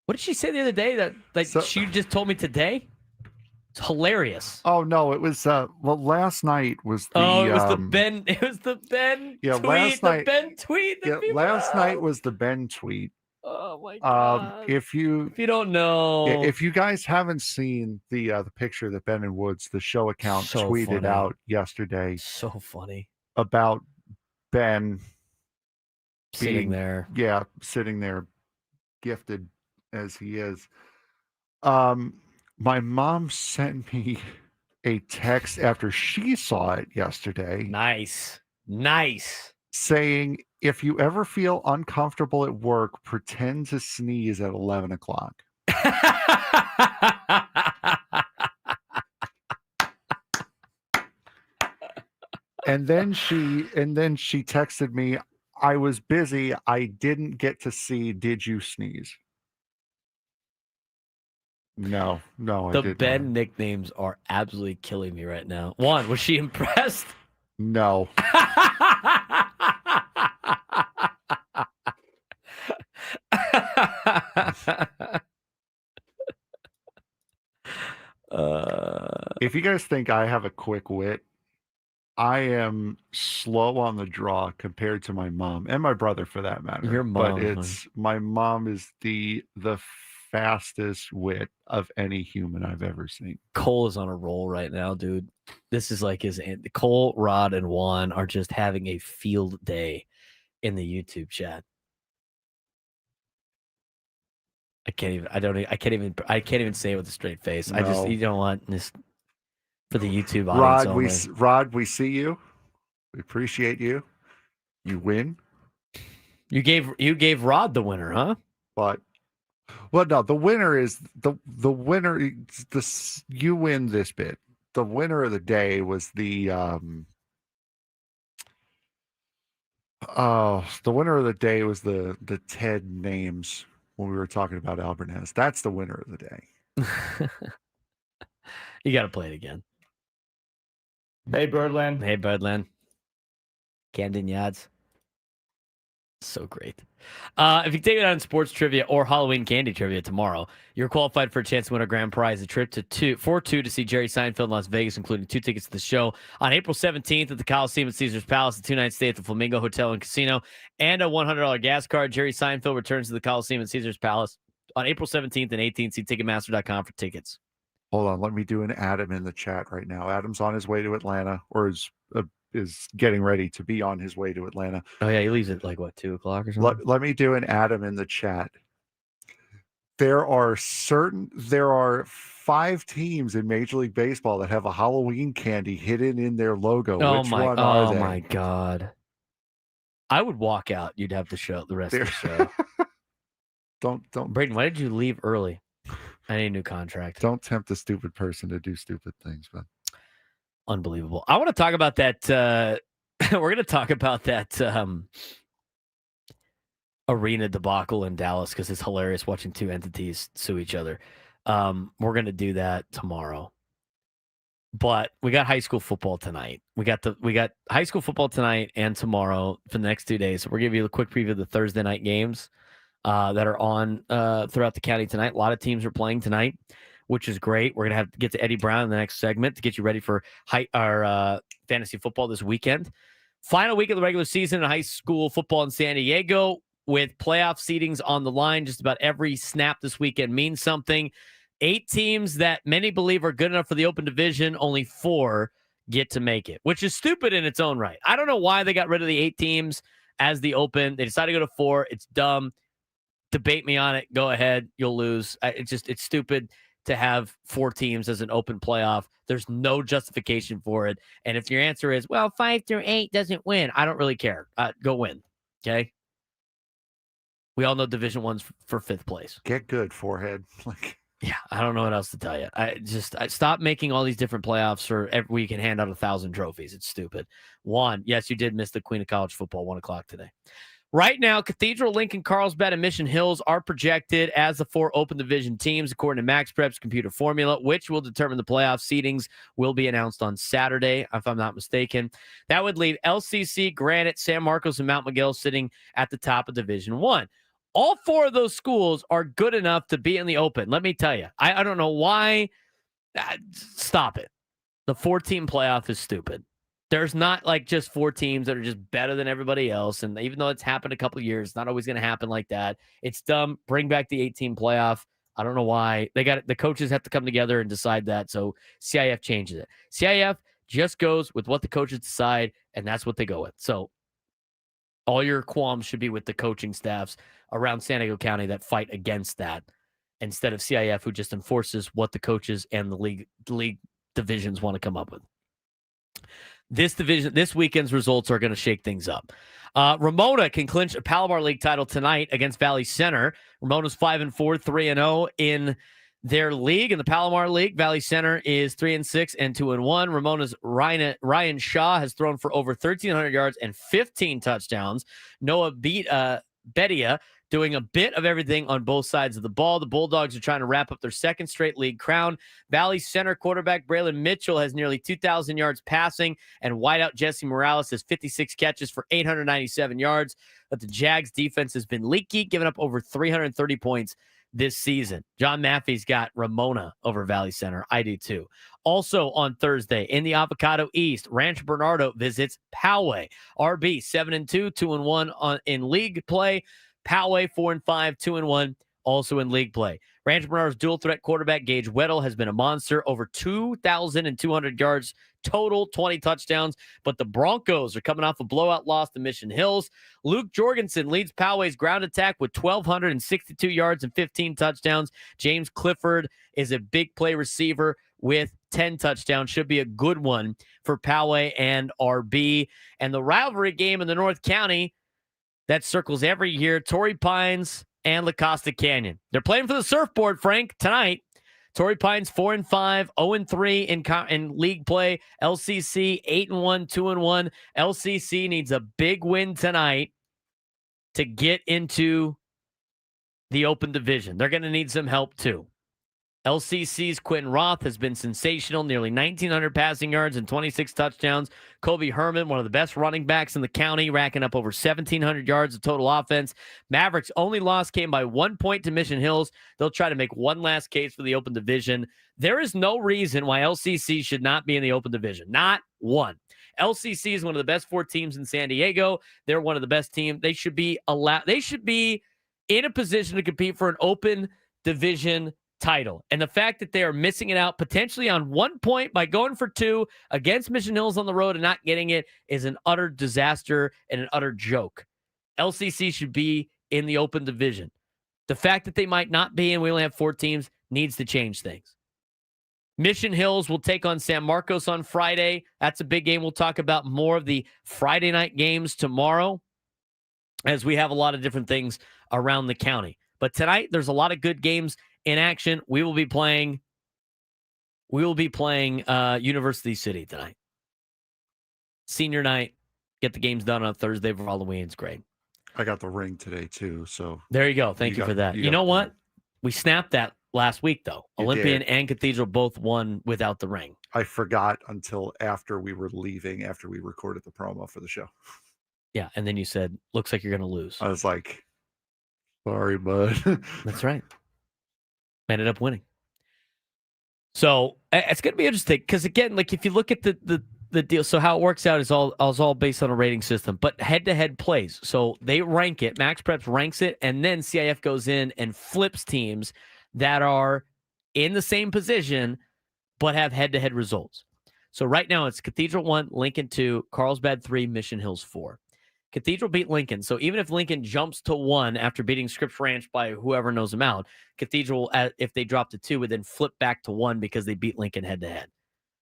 What did she say the other day that she just told me today? It's hilarious. Oh no, it was last night was the it was the Ben tweet. Last night, the Ben tweet. last night was the Ben tweet. Oh my god. If you don't know. If you guys haven't seen the picture that Ben and Woods, the show account, So tweeted funny. out yesterday So funny. about Ben Sitting there. Yeah, sitting there, gifted as he is. My mom sent me a text after she saw it yesterday. Nice. Saying, if you ever feel uncomfortable at work, pretend to sneeze at 11 o'clock. And then she texted me, I was busy. I didn't get to see. Did you sneeze? No, I The didn't. Ben nicknames are absolutely killing me right now. One, was she impressed? No. If you guys think I have a quick wit, I am slow on the draw compared to my mom and my brother for that matter. Your mom, but it's my mom is the fastest wit of any human I've ever seen. Cole is on a roll right now, dude. This is like Cole, Rod, and Juan are just having a field day in the YouTube chat. I can't even say it with a straight face. No. You don't want this for the YouTube audience. Rod, we see you. We appreciate you. You win. You gave Rod the winner, huh? But no, the winner is the winner. You win this bit. The winner of the day was the winner of the day was the Ted names when we were talking about Albernaz. That's the winner of the day. You got to play it again. Hey, Birdland. Hey, Birdland. Camden Yards. So great. If you take it on sports trivia or Halloween candy trivia tomorrow, you're qualified for a chance to win a grand prize, a trip for two to see Jerry Seinfeld in Las Vegas, including 2 tickets to the show on April 17th at the Coliseum at Caesars Palace, a 2-night stay at the Flamingo Hotel and Casino, and a $100 gas card. Jerry Seinfeld returns to the Coliseum at Caesars Palace on April 17th and 18th. See Ticketmaster.com for tickets. Hold on, let me do an Adam in the chat right now. Adam's on his way to Atlanta, or is is getting ready to be on his way to Atlanta. Oh yeah, he leaves at like what, 2 o'clock or something. Let me do an Adam in the chat. There are 5 teams in Major League Baseball that have a Halloween candy hidden in their logo. Which one are they? Oh my God. I would walk out. You'd have to show the rest of the show. Don't. Braden, why did you leave early? I need a new contract. Don't tempt a stupid person to do stupid things, man. Unbelievable. I want to talk about that. We're going to talk about that arena debacle in Dallas because it's hilarious watching two entities sue each other. We're going to do that tomorrow. But we got high school football tonight. We got high school football tonight and tomorrow for the next 2 days. So we're giving you a quick preview of the Thursday night games that are on throughout the county tonight. A lot of teams are playing tonight, which is great. We're going to get to Eddie Brown in the next segment to get you ready for our fantasy football this weekend. Final week of the regular season in high school football in San Diego with playoff seedings on the line. Just about every snap this weekend means something. 8 teams that many believe are good enough for the open division, only 4 get to make it, which is stupid in its own right. I don't know why they got rid of the 8 teams as the open. They decided to go to 4. It's dumb. Debate me on it. Go ahead. You'll lose. It's stupid to have 4 teams as an open playoff. There's no justification for it. And if your answer is, well, 5 through 8 doesn't win, I don't really care. Go win. Okay. We all know Division I's for 5th place. Get good, forehead. Yeah, I don't know what else to tell you. I stop making all these different playoffs for every week and hand out 1,000 trophies. It's stupid. Yes, you did miss the Queen of College Football, 1 o'clock today. Right now, Cathedral, Lincoln, Carlsbad, and Mission Hills are projected as the 4 open division teams, according to MaxPrep's computer formula, which will determine the playoff seedings. Will be announced on Saturday, if I'm not mistaken. That would leave LCC, Granite, San Marcos, and Mount Miguel sitting at the top of Division 1. All 4 of those schools are good enough to be in the open. Let me tell you. I don't know why. Stop it. The 4-team playoff is stupid. There's not like just 4 teams that are just better than everybody else. And even though it's happened a couple of years, it's not always going to happen like that. It's dumb. Bring back the 8-team playoff. I don't know why. The coaches have to come together and decide that. So CIF changes it. CIF just goes with what the coaches decide, and that's what they go with. So all your qualms should be with the coaching staffs around San Diego County that fight against that instead of CIF, who just enforces what the coaches and the league divisions want to come up with. This weekend's results are going to shake things up. Ramona can clinch a Palomar League title tonight against Valley Center. Ramona's 5-4, 3-0 in their league. In the Palomar League, Valley Center is 3-6 and 2-1. Ramona's Ryan Shaw has thrown for over 1,300 yards and 15 touchdowns. Noah Bedia doing a bit of everything on both sides of the ball. The Bulldogs are trying to wrap up their 2nd straight league crown. Valley Center quarterback Braylon Mitchell has nearly 2,000 yards passing, and wideout Jesse Morales has 56 catches for 897 yards. But the Jags defense has been leaky, giving up over 330 points this season. John Maffey's got Ramona over Valley Center. I do too. Also on Thursday in the Avocado East, Rancho Bernardo visits Poway. RB 7-2, 2-1 in league play. Poway 4-5, 2-1, also in league play. Rancho Bernardo's dual threat quarterback Gage Weddle has been a monster, over 2,200 yards total, 20 touchdowns. But the Broncos are coming off a blowout loss to Mission Hills. Luke Jorgensen leads Poway's ground attack with 1,262 yards and 15 touchdowns. James Clifford is a big play receiver with 10 touchdowns. Should be a good one for Poway and RB. And the rivalry game in the North County that circles every year, Torrey Pines and La Costa Canyon. They're playing for the surfboard, Frank, tonight. Torrey Pines 4-5, 0-3 in league play. LCC 8-1, 2-1. LCC needs a big win tonight to get into the open division. They're going to need some help too. LCC's Quentin Roth has been sensational, nearly 1,900 passing yards and 26 touchdowns. Kobe Herman, one of the best running backs in the county, racking up over 1,700 yards of total offense. Mavericks' only loss came by 1 point to Mission Hills. They'll try to make one last case for the open division. There is no reason why LCC should not be in the open division. Not one. LCC is one of the best 4 teams in San Diego. They're one of the best teams. They should be in a position to compete for an open division title. And the fact that they are missing it out potentially on 1 point by going for 2 against Mission Hills on the road and not getting it is an utter disaster and an utter joke. LCC should be in the open division. The fact that they might not be, and we only have 4 teams, needs to change things. Mission Hills will take on San Marcos on Friday. That's a big game. We'll talk about more of the Friday night games tomorrow, as we have a lot of different things around the county. But tonight, there's a lot of good games in action. We will be playing University City tonight. Senior night. Get the games done on Thursday for Halloween. It's great. I got the ring today too, so there you go. Thank you for that. You know what? We snapped that last week, though. Olympian and Cathedral both won without the ring. I forgot until after we were leaving, after we recorded the promo for the show. Yeah, and then you said, looks like you're going to lose. I was like, sorry, bud. That's right. Ended up winning. So it's going to be interesting because, again, like if you look at the deal, so how it works out is all based on a rating system, but head-to-head plays. So they rank it. Max Preps ranks it, and then CIF goes in and flips teams that are in the same position but have head-to-head results. So right now it's Cathedral 1, Lincoln 2, Carlsbad 3, Mission Hills 4. Cathedral beat Lincoln. So even if Lincoln jumps to 1 after beating Scripps Ranch by whoever knows them out, Cathedral, if they drop to 2, would then flip back to 1 because they beat Lincoln head-to-head.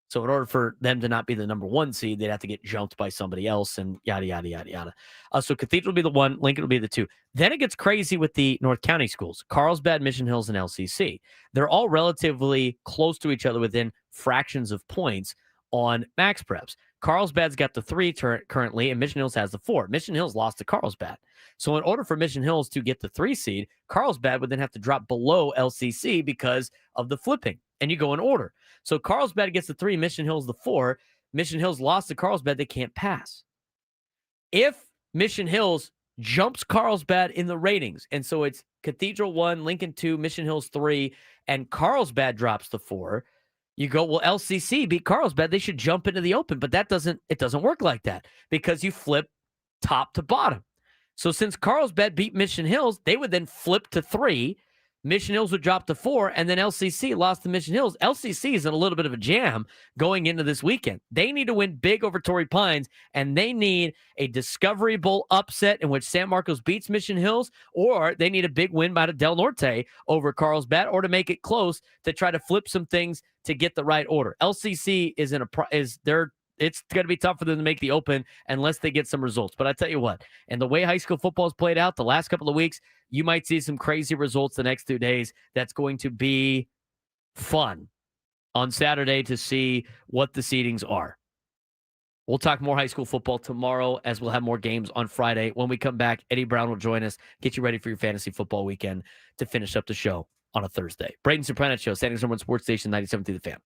So in order for them to not be the number 1 seed, they'd have to get jumped by somebody else and yada, yada, yada, yada. So Cathedral will be the 1, Lincoln will be the 2. Then it gets crazy with the North County schools, Carlsbad, Mission Hills, and LCC. They're all relatively close to each other within fractions of points on Max Preps. Carlsbad's got the 3 currently, and Mission Hills has the 4. Mission Hills lost to Carlsbad. So in order for Mission Hills to get the 3 seed, Carlsbad would then have to drop below LCC because of the flipping. And you go in order. So Carlsbad gets the 3, Mission Hills the 4. Mission Hills lost to Carlsbad. They can't pass. If Mission Hills jumps Carlsbad in the ratings, and so it's Cathedral 1, Lincoln 2, Mission Hills 3, and Carlsbad drops to 4, you go, well, LCC beat Carlsbad. They should jump into the open, but it doesn't work like that because you flip top to bottom. So since Carlsbad beat Mission Hills, they would then flip to 3. Mission Hills would drop to 4, and then LCC lost to Mission Hills. LCC is in a little bit of a jam going into this weekend. They need to win big over Torrey Pines, and they need a Discovery Bowl upset in which San Marcos beats Mission Hills, or they need a big win by the Del Norte over Carlsbad, or to make it close to try to flip some things to get the right order. LCC it's going to be tough for them to make the open unless they get some results. But I tell you what, and the way high school football has played out the last couple of weeks, you might see some crazy results the next 2 days. That's going to be fun on Saturday to see what the seedings are. We'll talk more high school football tomorrow as we'll have more games on Friday. When we come back, Eddie Brown will join us, get you ready for your fantasy football weekend to finish up the show on a Thursday. Braden Surprenant Show, Standings #1 Sports Station 97.3 The Fan.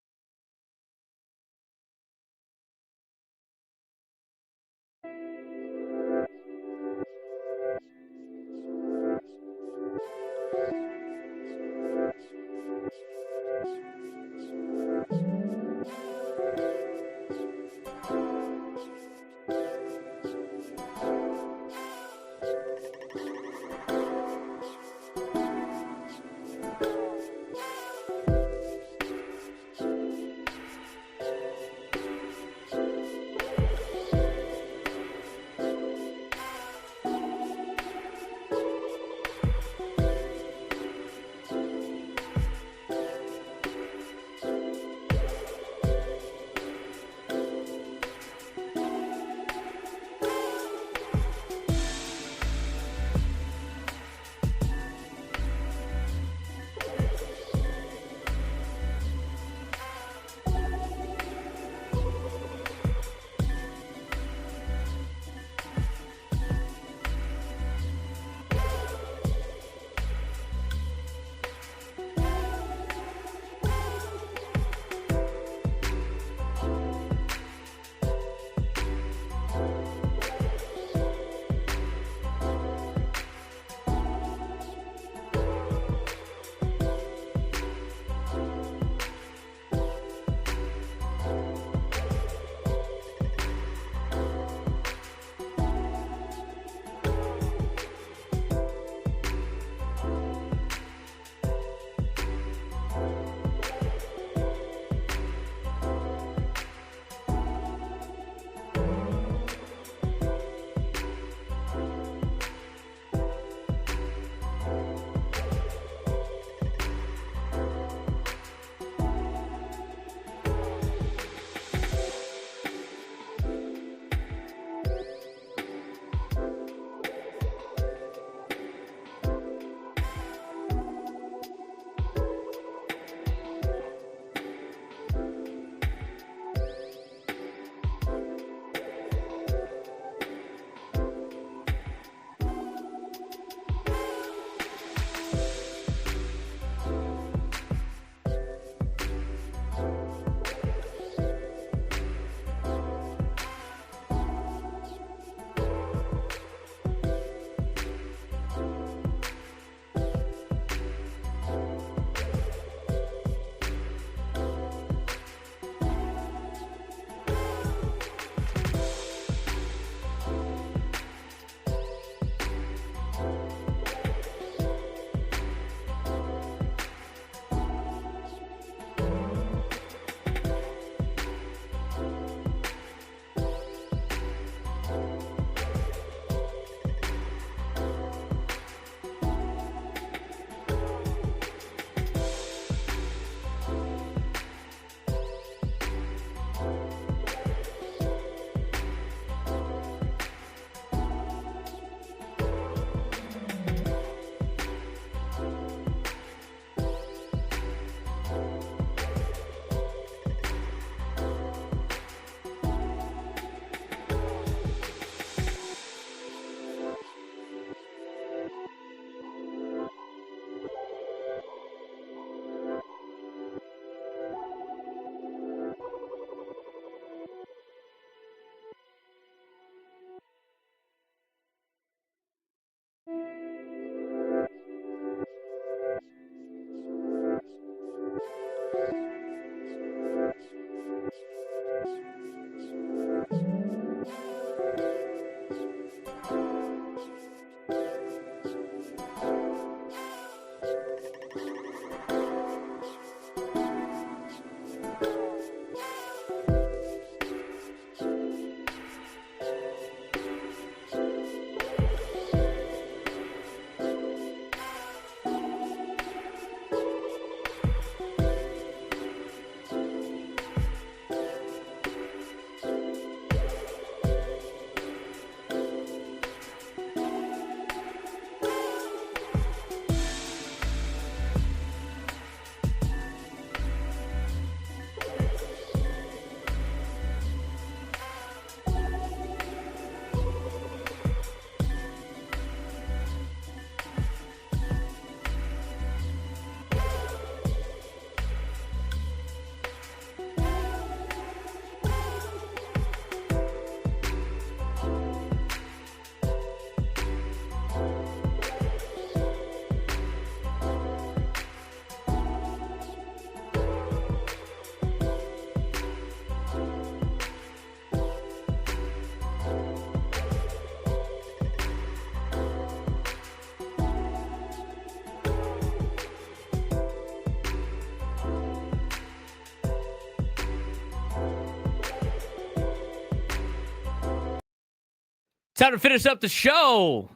Time to finish up the show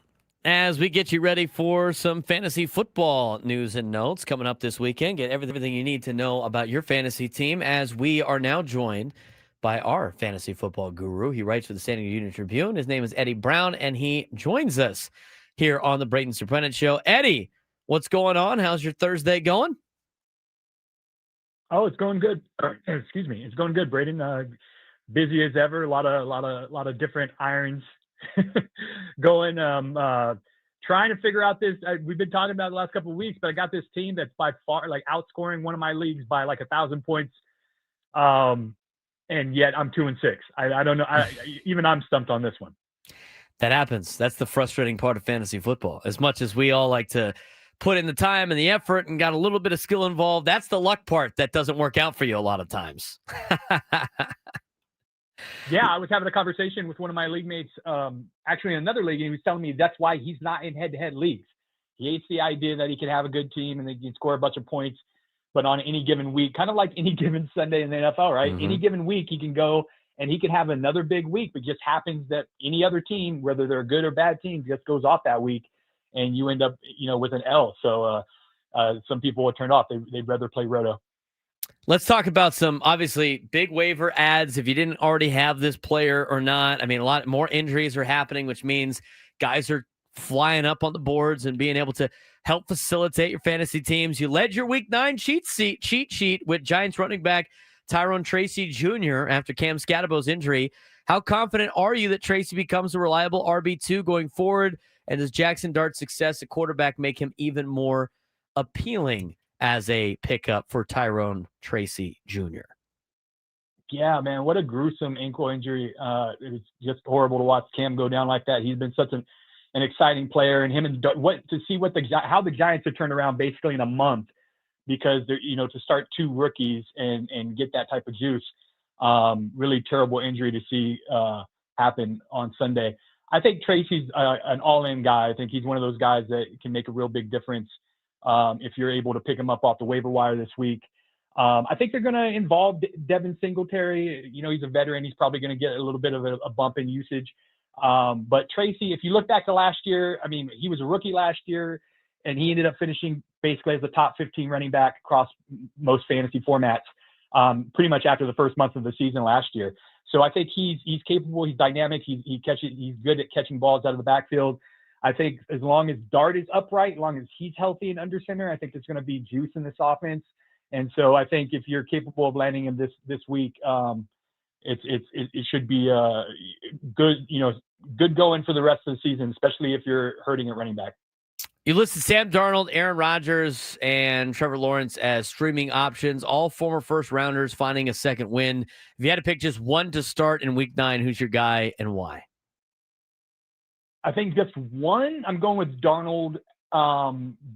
as we get you ready for some fantasy football news and notes coming up this weekend. Get everything you need to know about your fantasy team as we are now joined by our fantasy football guru. He writes for the Standing Union Tribune. His name is Eddie Brown, and he joins us here on the Braden Surprenant Show. Eddie, what's going on? How's your Thursday going? Oh, it's going good. Excuse me. It's going good, Braden. Busy as ever. A lot of different irons going. Trying to figure out this. We've been talking about it the last couple of weeks, but I got this team that's by far like outscoring one of my leagues by like 1,000 points. And yet I'm 2-6. I don't know. Even I'm stumped on this one. That happens. That's the frustrating part of fantasy football. As much as we all like to put in the time and the effort and got a little bit of skill involved, that's the luck part that doesn't work out for you a lot of times. Yeah, I was having a conversation with one of my league mates, actually in another league, and he was telling me that's why he's not in head-to-head leagues. He hates the idea that he could have a good team and they can score a bunch of points, but on any given week, kind of like any given Sunday in the NFL, right? Mm-hmm. Any given week, he can go and he can have another big week. It just happens that any other team, whether they're a good or bad team, just goes off that week, and you end up, with an L. So some people are turned off. They'd rather play roto. Let's talk about some, obviously, big waiver ads. If you didn't already have this player or not, I mean, a lot more injuries are happening, which means guys are flying up on the boards and being able to help facilitate your fantasy teams. You led your Week 9 cheat sheet with Giants running back Tyrone Tracy Jr. after Cam Scadabo's injury. How confident are you that Tracy becomes a reliable RB2 going forward? And does Jackson Dart's success at quarterback make him even more appealing as a pickup for Tyrone Tracy Jr.? Yeah, man, what a gruesome ankle injury. It was just horrible to watch Cam go down like that. He's been such an exciting player, and him and how the Giants have turned around basically in a month, because they're, to start two rookies and get that type of juice. Really terrible injury to see happen on Sunday. I think Tracy's an all-in guy. I think he's one of those guys that can make a real big difference if you're able to pick him up off the waiver wire this week. I think they're going to involve Devin Singletary. He's a veteran. He's probably going to get a little bit of a bump in usage. But Tracy, if you look back to last year, I mean, he was a rookie last year, and he ended up finishing basically as a top 15 running back across most fantasy formats pretty much after the first month of the season last year. So I think he's capable. He's dynamic. He's good at catching balls out of the backfield. I think as long as Dart is upright, as long as he's healthy and under center, I think there's going to be juice in this offense. And so I think if you're capable of landing him this week, it should be good, good going for the rest of the season, especially if you're hurting at running back. You listed Sam Darnold, Aaron Rodgers, and Trevor Lawrence as streaming options, all former first-rounders finding a second win. If you had to pick just one to start in Week 9, who's your guy and why? I think just one. I'm going with Darnold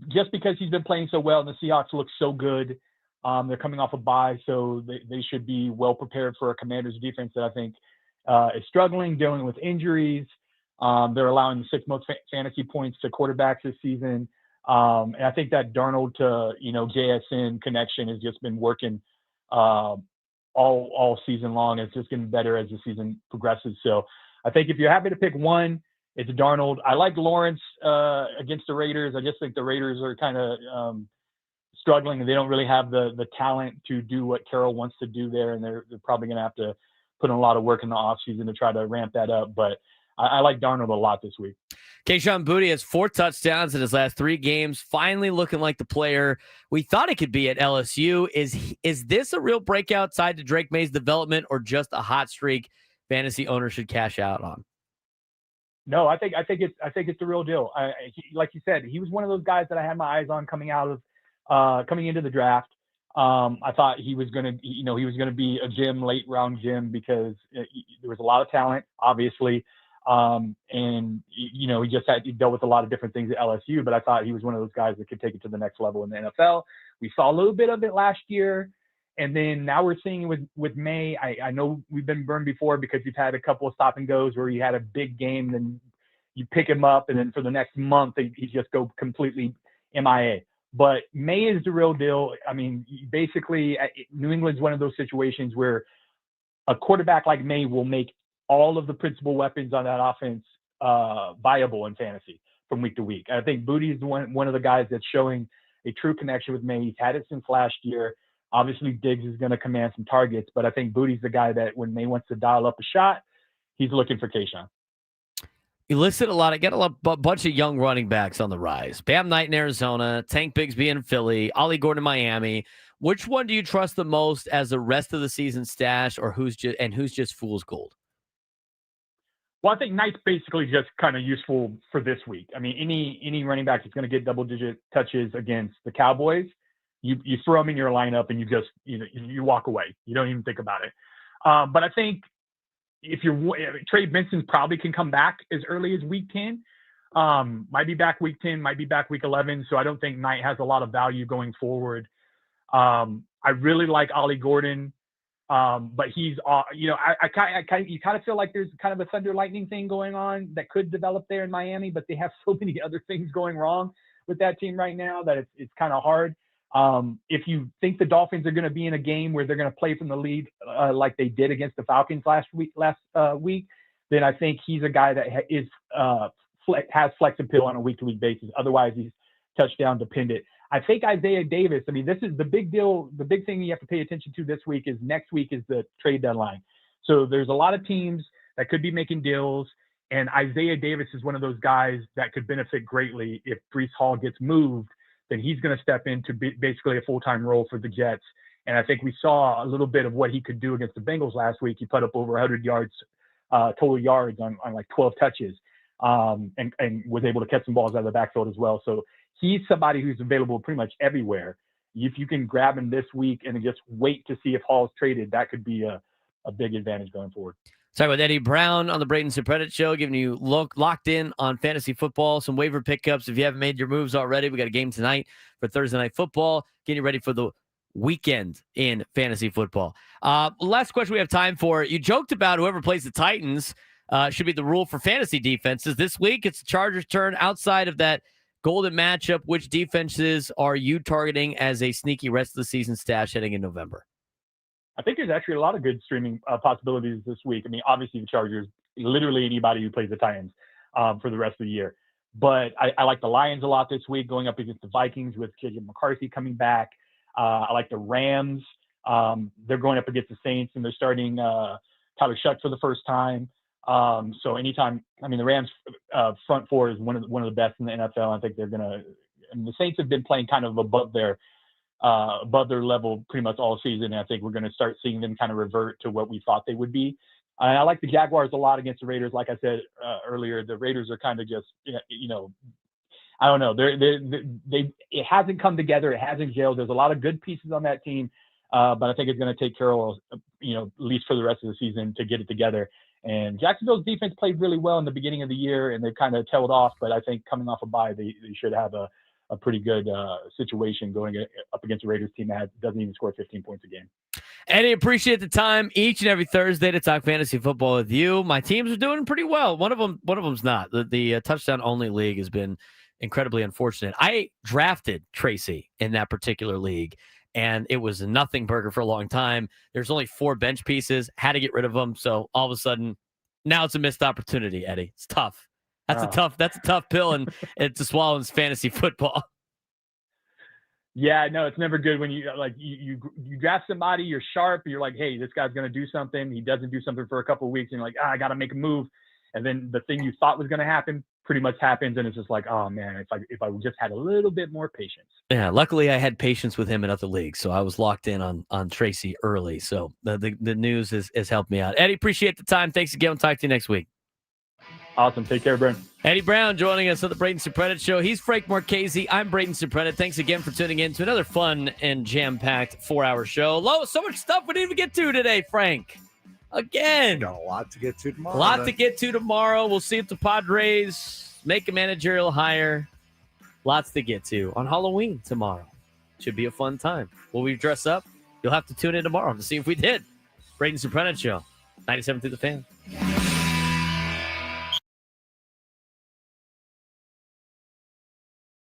just because he's been playing so well, and the Seahawks look so good. They're coming off a bye, so they should be well prepared for a Commanders defense that I think is struggling, dealing with injuries. They're allowing the sixth most fantasy points to quarterbacks this season. And I think that Darnold to, JSN connection has just been working all season long. It's just getting better as the season progresses. So I think if you're happy to pick one, it's Darnold. I like Lawrence against the Raiders. I just think the Raiders are kind of struggling. They don't really have the talent to do what Carroll wants to do there. And they're probably going to have to put in a lot of work in the offseason to try to ramp that up. But I like Darnold a lot this week. Kayshon Boutte has 4 touchdowns in his last 3 games, finally looking like the player we thought he could be at LSU. Is this a real breakout side to Drake May's development, or just a hot streak fantasy owners should cash out on? No, I think it's the real deal. Like you said, he was one of those guys that I had my eyes on coming into the draft. I thought he was going to be a late round gem because there was a lot of talent, obviously. He dealt with a lot of different things at LSU, but I thought he was one of those guys that could take it to the next level in the NFL. We saw a little bit of it last year, and then now we're seeing it with May. I know we've been burned before because you've had a couple of stop and goes where you had a big game, then you pick him up, and then for the next month, he just go completely MIA. But May is the real deal. I mean, basically, New England's one of those situations where a quarterback like May will make all of the principal weapons on that offense viable in fantasy from week to week. I think Booty is one of the guys that's showing a true connection with me. He's had it since last year. Obviously, Diggs is going to command some targets, but I think Booty's the guy that when May wants to dial up a shot, he's looking for Kayshawn. You listed a bunch of young running backs on the rise. Bam Knight in Arizona, Tank Bigsby in Philly, Ollie Gordon in Miami. Which one do you trust the most as the rest of the season stash, or who's just fool's gold? Well, I think Knight's basically just kind of useful for this week. I mean, any running back that's going to get double-digit touches against the Cowboys, you throw them in your lineup and you walk away. You don't even think about it. But I think if Trey Benson probably can come back as early as week 10. Might be back week 10, might be back week 11. So I don't think Knight has a lot of value going forward. I really like Ollie Gordon. But he's, you kind of feel like there's kind of a thunder lightning thing going on that could develop there in Miami, but they have so many other things going wrong with that team right now that it's kind of hard. If you think the Dolphins are going to be in a game where they're going to play from the lead like they did against the Falcons last week, then I think he's a guy that has flex appeal on a week-to-week basis. Otherwise, he's touchdown dependent. I think Isaiah Davis, I mean, this is the big deal. The big thing you have to pay attention to this week is next week is the trade deadline. So there's a lot of teams that could be making deals, and Isaiah Davis is one of those guys that could benefit greatly. If Breece Hall gets moved, then he's going to step into basically a full-time role for the Jets. And I think we saw a little bit of what he could do against the Bengals last week. He put up over 100 yards, total yards on like 12 touches, and was able to catch some balls out of the backfield as well. So he's somebody who's available pretty much everywhere. If you can grab him this week and just wait to see if Hall's traded, that could be a big advantage going forward. Talking with Eddie Brown on the Braden Surprenant Show, giving you locked in on fantasy football, some waiver pickups. If you haven't made your moves already, we got a game tonight for Thursday Night Football, getting you ready for the weekend in fantasy football. Last question we have time for. You joked about whoever plays the Titans should be the rule for fantasy defenses. This week, it's the Chargers' turn. Outside of that golden matchup, which defenses are you targeting as a sneaky rest of the season stash heading in November? I think there's actually a lot of good streaming possibilities this week. I mean, obviously the Chargers, literally anybody who plays the Titans for the rest of the year. But I like the Lions a lot this week, going up against the Vikings with KJ McCarthy coming back. I like the Rams. They're going up against the Saints, and they're starting Tyler Shuck for the first time. So anytime, I mean, the Rams front four is one of the best in the NFL. I think they're going to, the Saints have been playing kind of above their level pretty much all season. And I think we're going to start seeing them kind of revert to what we thought they would be. And I like the Jaguars a lot against the Raiders. Like I said earlier, the Raiders are kind of just, I don't know. It hasn't come together. It hasn't gelled. There's a lot of good pieces on that team. But I think it's going to take Carroll, at least for the rest of the season to get it together. And Jacksonville's defense played really well in the beginning of the year, and they've kind of tailed off. But I think coming off a bye, they should have a pretty good situation going up against a Raiders team that doesn't even score 15 points a game. Eddie, appreciate the time each and every Thursday to talk fantasy football with you. My teams are doing pretty well. One of them's not. The touchdown only league has been incredibly unfortunate. I drafted Tracy in that particular league, and it was a nothing burger for a long time. There's only 4 bench pieces. Had to get rid of them. So all of a sudden, now it's a missed opportunity, Eddie. It's tough. That's a tough pill and to swallow in fantasy football. Yeah, no, it's never good when you draft somebody, you're sharp, you're like, hey, this guy's going to do something. He doesn't do something for a couple of weeks, and you're like, I got to make a move. And then the thing you thought was going to happen pretty much happens, and it's just like, oh man, if I just had a little bit more patience. Yeah, luckily I had patience with him in other leagues, so I was locked in on Tracy early. So the news has helped me out. Eddie, appreciate the time. Thanks again. We'll talk to you next week. Awesome. Take care, Brent. Eddie Brown joining us on the Braden Surprenant Show. He's Frank Marchese. I'm Braden Surprenant. Thanks again for tuning in to another fun and jam-packed 4-hour show. So much stuff we didn't even get to today, Frank. Again. Got a lot to get to tomorrow. A lot to get to tomorrow. We'll see if the Padres make a managerial hire. Lots to get to on Halloween tomorrow. Should be a fun time. Will we dress up? You'll have to tune in tomorrow to see if we did. Braden Surprenant Show. 97 through the Fan.